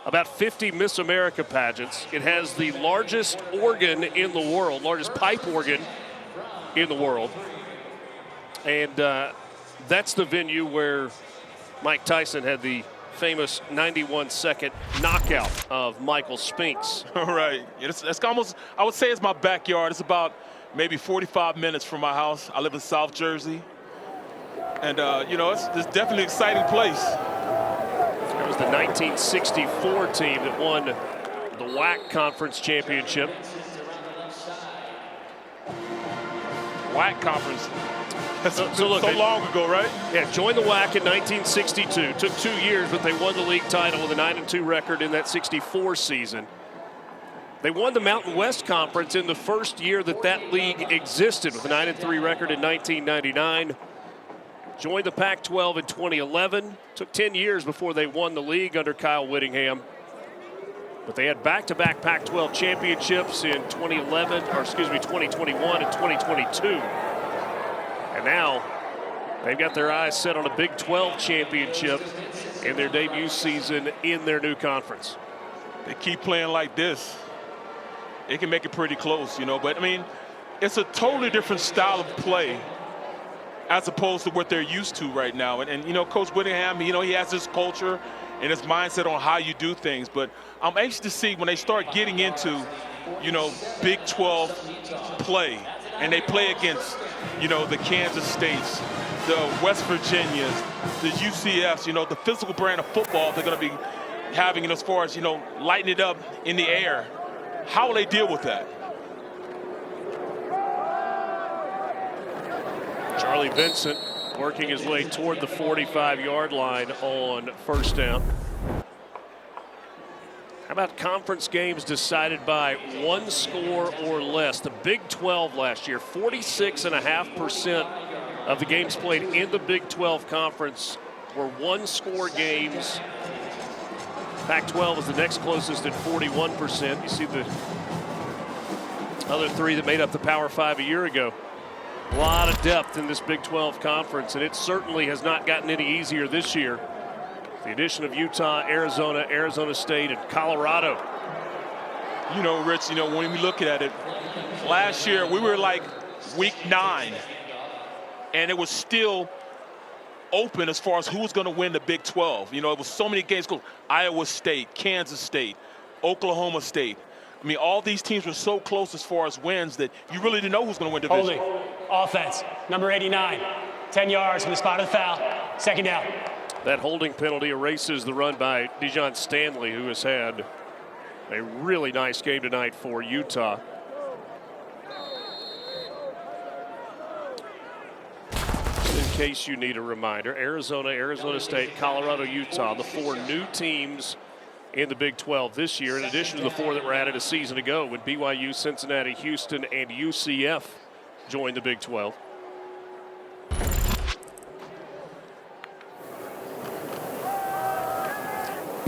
about 50 Miss America pageants. It has the largest organ in the world, largest pipe organ in the world. And That's the venue where Mike Tyson had the famous 91-second knockout of Michael Spinks. All right. It's almost, I would say it's my backyard. It's about maybe 45 minutes from my house. I live in South Jersey. And, you know, it's definitely an exciting place. That was the 1964 team that won the WAC Conference Championship. WAC Conference. That's so look, so long ago, right? Yeah, joined the WAC in 1962. Took 2 years, but they won the league title with a 9-2 record in that 64 season. They won the Mountain West Conference in the first year that league existed with a 9-3 record in 1999. Joined the Pac-12 in 2011. Took 10 years before they won the league under Kyle Whittingham. But they had back-to-back Pac-12 championships in 2021 and 2022. And now they've got their eyes set on a Big 12 championship in their debut season in their new conference. They keep playing like this, it can make it pretty close, you know. But, I mean, it's a totally different style of play as opposed to what they're used to right now. And you know, Coach Whittingham, you know, he has his culture and his mindset on how you do things. But I'm anxious to see when they start getting into, you know, Big 12 play, and they play against, you know, the Kansas States, the West Virginias, the UCFs, you know, the physical brand of football they're going to be having, and as far as, you know, lighting it up in the air. How will they deal with that? Charlie Vincent working his way toward the 45-yard line on first down. How about conference games decided by one score or less? The Big 12 last year, 46.5% of the games played in the Big 12 conference were one-score games. Pac-12 was the next closest at 41%. You see the other three that made up the Power 5 a year ago. A lot of depth in this Big 12 conference, and it certainly has not gotten any easier this year. The addition of Utah, Arizona, Arizona State, and Colorado. You know, Rich, you know, when we look at it, last year we were like week 9, and it was still open as far as who was going to win the Big 12. You know, it was so many games. Iowa State, Kansas State, Oklahoma State. I mean, all these teams were so close as far as wins that you really didn't know who's going to win division. Holding. Offense. Number 89. 10 yards from the spot of the foul. Second down. That holding penalty erases the run by Dejon Stanley, who has had a really nice game tonight for Utah. In case you need a reminder, Arizona, Arizona State, Colorado, Utah, the 4 new teams in the Big 12 this year, in addition to the 4 that were added a season ago when BYU, Cincinnati, Houston, and UCF joined the Big 12.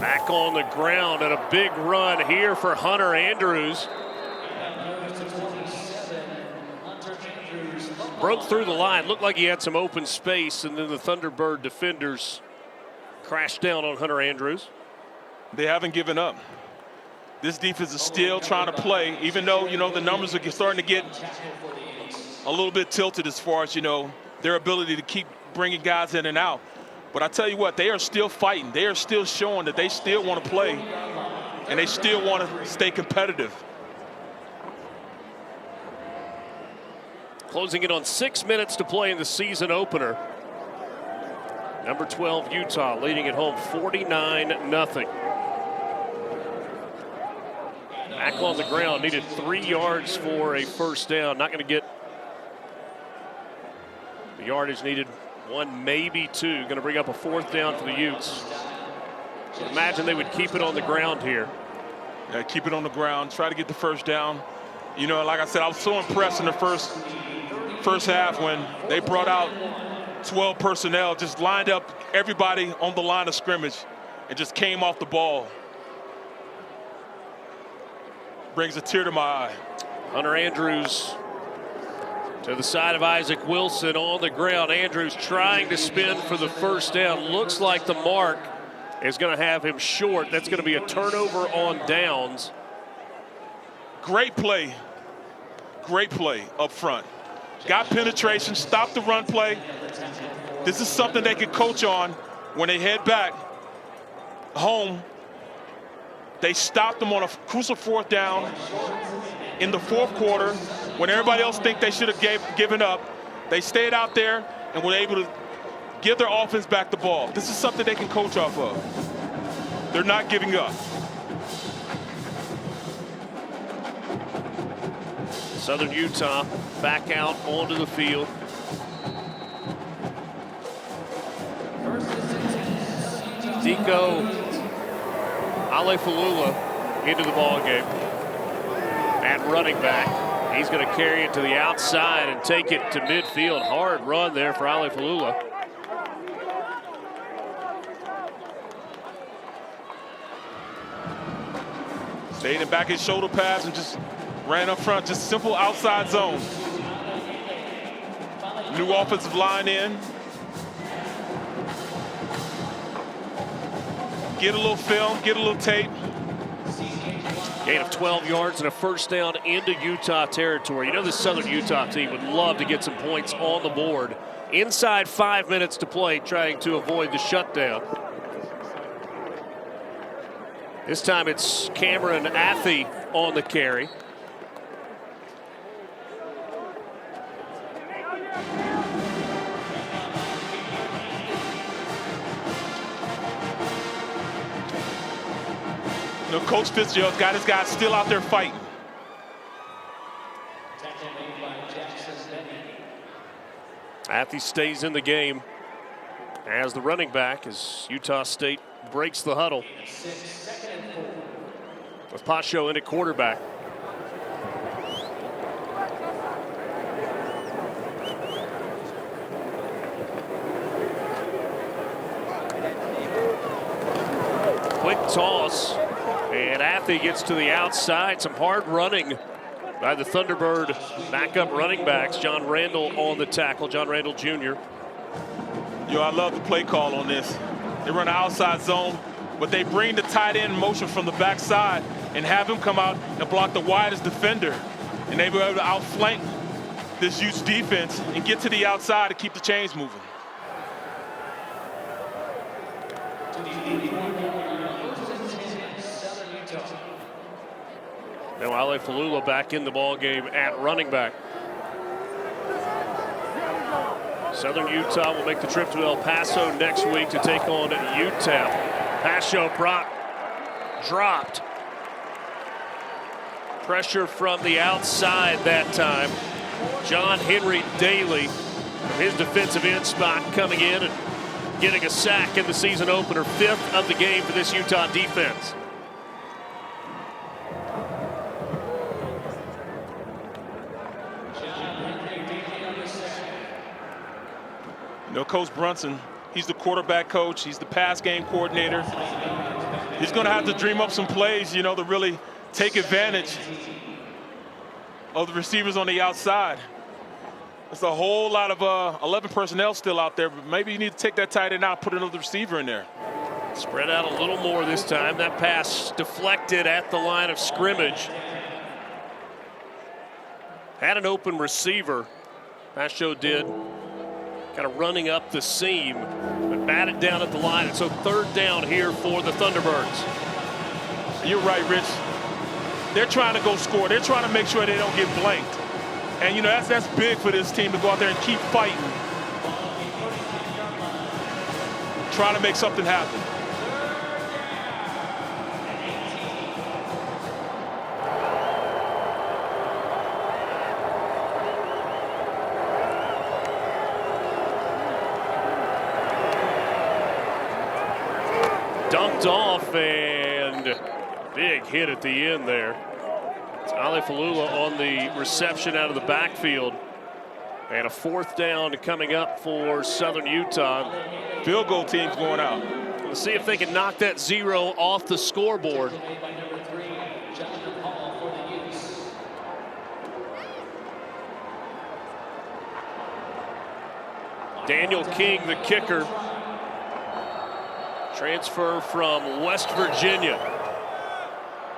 Back on the ground and a big run here for Hunter Andrews. Broke through the line, looked like he had some open space, and then the Thunderbird defenders crashed down on Hunter Andrews. They haven't given up. This defense is still trying to play, even though, you know, the numbers are starting to get a little bit tilted as far as, you know, their ability to keep bringing guys in and out. But I tell you what, they are still fighting. They are still showing that they still want to play, and they still want to stay competitive. Closing it on 6 minutes to play in the season opener. Number 12, Utah, leading at home 49-0. Back on the ground, needed 3 yards for a first down. Not going to get the yardage needed, 1, maybe 2. Going to bring up a 4th down for the Utes. So imagine they would keep it on the ground here. Yeah, keep it on the ground, try to get the first down. You know, like I said, I was so impressed in the first half when they brought out 12 personnel, just lined up everybody on the line of scrimmage and just came off the ball. Brings a tear to my eye. Hunter Andrews to the side of Isaac Wilson on the ground. Andrews trying to spin for the first down. Looks like the mark is going to have him short. That's going to be a turnover on downs. Great play up front. Got penetration, stopped the run play, This is something they can coach on when they head back home. They stopped them on a crucial 4th down in the 4th quarter when everybody else think they should have given up. They stayed out there and were able to give their offense back the ball. This is something they can coach off of. They're not giving up. Southern Utah back out onto the field. Diko Alefalula into the ball game at running back. He's going to carry it to the outside and take it to midfield. Hard run there for Alefalula. Stayed in back his shoulder pass and just ran up front. Just simple outside zone. New offensive line in. Get a little film, get a little tape. Gain of 12 yards and a first down into Utah territory. You know, this Southern Utah team would love to get some points on the board. Inside 5 minutes to play, trying to avoid the shutdown. This time it's Cameron Athey on the carry. You know, Coach Fitzgerald's got his guys still out there fighting. Athey stays in the game as the running back as Utah State breaks the huddle. With Pacho in at quarterback. Quick toss, and Athey gets to the outside. Some hard running by the Thunderbird backup running backs. John Randall on the tackle, John Randall Jr. Yo, I love the play call on this. They run an outside zone, but they bring the tight end in motion from the backside and have him come out and block the widest defender. And they were able to outflank this Utes defense and get to the outside to keep the chains moving. Now Alefalula back in the ball game at running back. Southern Utah will make the trip to El Paso next week to take on UTEP. Pacho dropped. Pressure from the outside that time. John Henry Daly, his defensive end spot, coming in and getting a sack in the season opener, 5th of the game for this Utah defense. You know, Coach Brunson, he's the quarterback coach. He's the pass game coordinator. He's going to have to dream up some plays, you know, to really take advantage of the receivers on the outside. There's a whole lot of 11 personnel still out there, but maybe you need to take that tight end out, put another receiver in there. Spread out a little more this time. That pass deflected at the line of scrimmage. Had an open receiver. Pacho did. Kind of running up the seam, but batted down at the line. And so 3rd down here for the Thunderbirds. You're right, Rich. They're trying to go score. They're trying to make sure they don't get blanked. And, you know, that's big for this team to go out there and keep fighting. Trying to make something happen. Dumped off, and big hit at the end there. It's Alefalula on the reception out of the backfield. And a 4th down coming up for Southern Utah. Field goal team's going out. Let's see if they can knock that 0 off the scoreboard. Daniel King, the kicker. Transfer from West Virginia.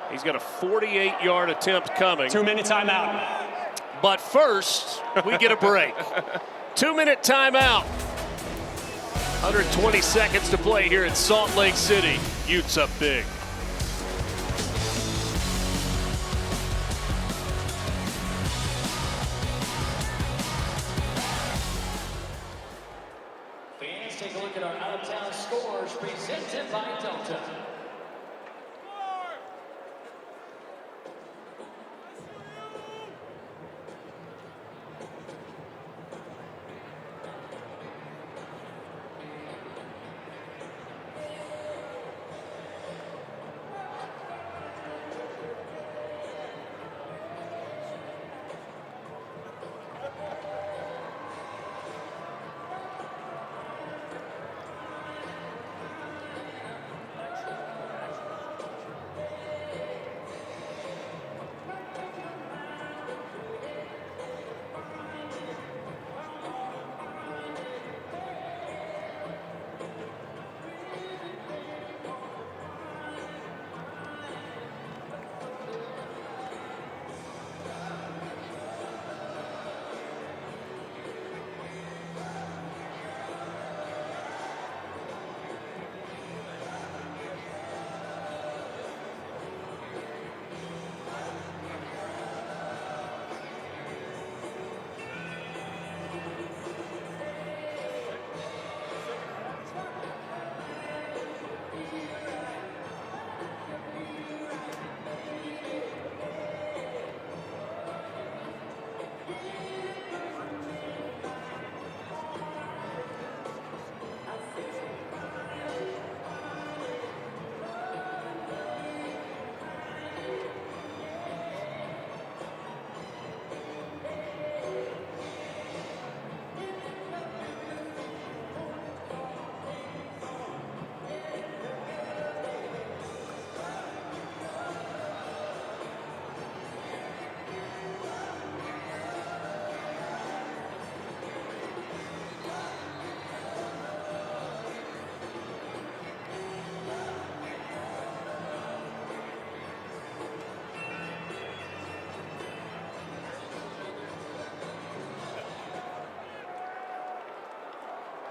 He's got a 48-yard attempt coming. 2-minute timeout. But first, we get a break. 2-minute timeout. 120 seconds to play here in Salt Lake City. Utes up big. Fans, take a look at our out-of-town scores presented by Delta.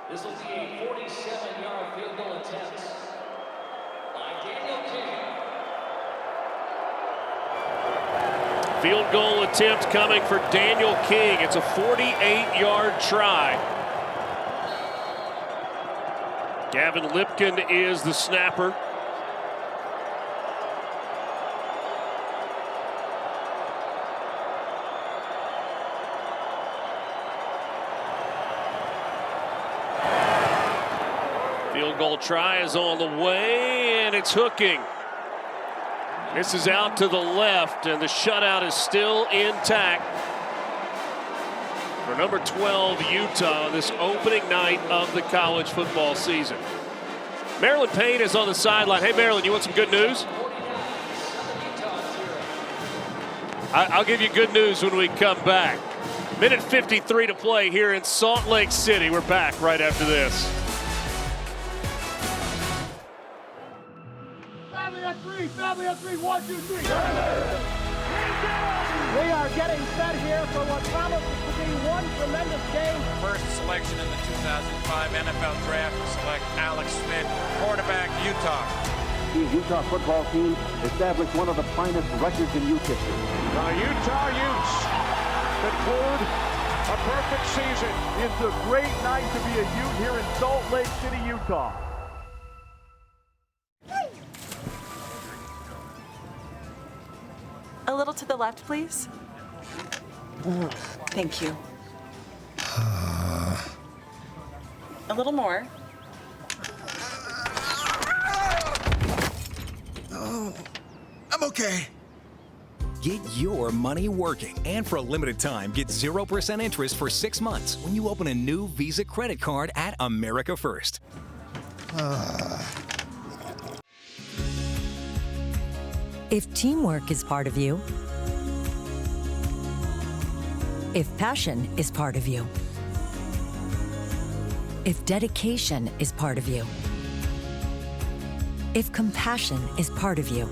This will be a 47-yard field goal attempt by Daniel King. Field goal attempt coming for Daniel King. It's a 48-yard try. Gavin Lipkin is the snapper. Field goal try is on the way, and it's hooking. This is out to the left, and the shutout is still intact for number 12, Utah, this opening night of the college football season. Marilyn Payne is on the sideline. Hey, Marilyn, you want some good news? I'll give you good news when we come back. Minute 53 to play here in Salt Lake City. We're back right after this. Family at three, 1, 2, 3. We are getting set here for what promises to be one tremendous game. First selection in the 2005 NFL Draft to select Alex Smith, quarterback, Utah. The Utah football team established one of the finest records in Ute history. The Utah Utes conclude a perfect season. It's a great night to be a Ute here in Salt Lake City, Utah. A little to the left, please. Thank you. A little more. Oh, I'm okay. Get your money working. And for a limited time, get 0% interest for 6 months when you open a new Visa credit card at America First. If teamwork is part of you, if passion is part of you, if dedication is part of you, if compassion is part of you,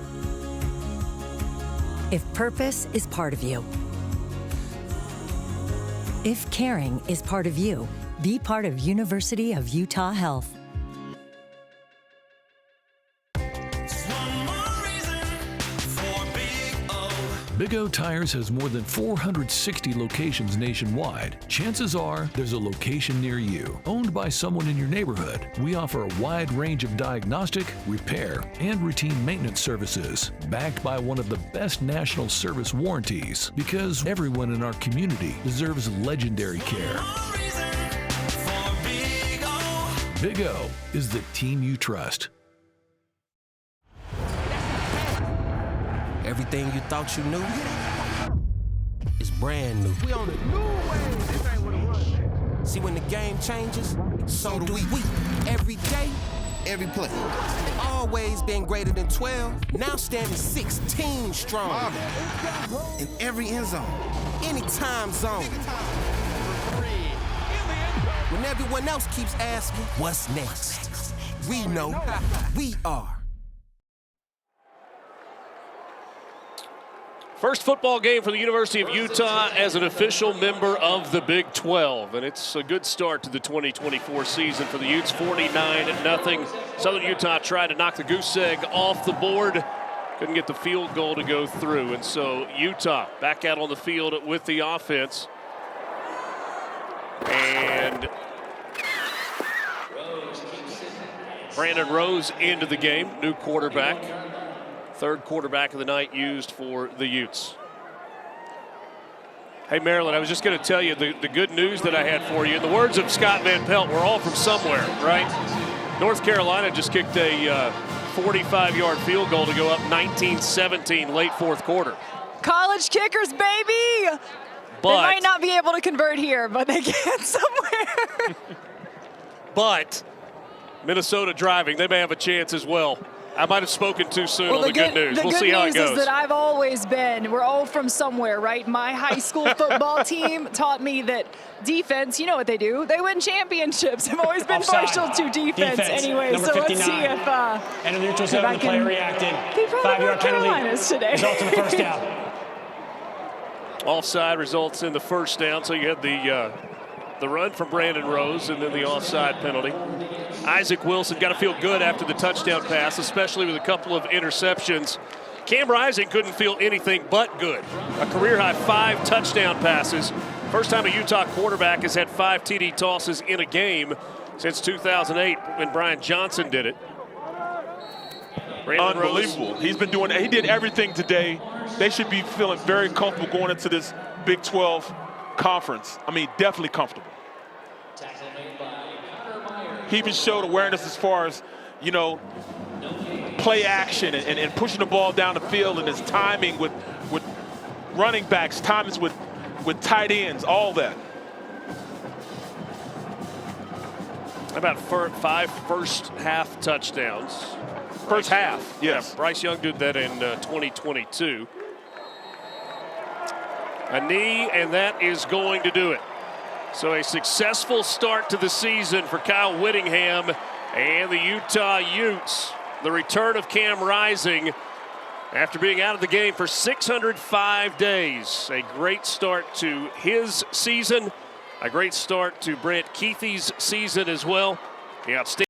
if purpose is part of you, if caring is part of you, Be part of University of Utah Health. Big O Tires has more than 460 locations nationwide. Chances are there's a location near you. Owned by someone in your neighborhood, we offer a wide range of diagnostic, repair, and routine maintenance services, backed by one of the best national service warranties, because everyone in our community deserves legendary care. Big O is the team you trust. Everything you thought you knew is brand new. We on a new wave. This ain't what it was. See, when the game changes, so do we. Every day, every play. Always been greater than 12, now standing 16 strong. In every end zone, any time zone. When everyone else keeps asking, what's next? We know we are. First football game for the University of Utah as an official member of the Big 12. And it's a good start to the 2024 season for the Utes, 49-0. Southern Utah tried to knock the goose egg off the board. Couldn't get the field goal to go through. And so Utah back out on the field with the offense. And Brandon Rose into the game, new quarterback. Third quarterback of the night used for the Utes. Hey, Marilyn, I was just going to tell you the good news that I had for you. In the words of Scott Van Pelt, we're all from somewhere, right? North Carolina just kicked a 45-yard field goal to go up 19-17 late fourth quarter. College kickers, baby! They might not be able to convert here, but they can somewhere. But Minnesota driving, they may have a chance as well. I might have spoken too soon on the good news. We'll see how it goes. The good news is that I've always been, we're all from somewhere, right? My high school football team taught me that defense, you know what they do. They win championships. I've always been partial to defense anyway. Number so 59. let's see if and the neutral zone, the player reacted. 5-yard penalty Today. Results in the first down. Offside results in the first down. So you had the run from Brandon Rose and then the offside penalty. Isaac Wilson got to feel good after the touchdown pass, especially with a couple of interceptions. Cam Rising couldn't feel anything but good. A career-high 5 touchdown passes. First time a Utah quarterback has had 5 TD tosses in a game since 2008 when Brian Johnson did it. Brandon Unbelievable. Rose. He did everything today. They should be feeling very comfortable going into this Big 12 conference. I mean, definitely comfortable. He even showed awareness as far as, you know, play action and pushing the ball down the field, and his timing with running backs, timings with tight ends, all that. About 5 first half touchdowns. First half, yes. Yeah, Bryce Young did that in 2022. A knee, and that is going to do it. So a successful start to the season for Kyle Whittingham and the Utah Utes. The return of Cam Rising after being out of the game for 605 days. A great start to his season. A great start to Brent Keithy's season as well. The outstanding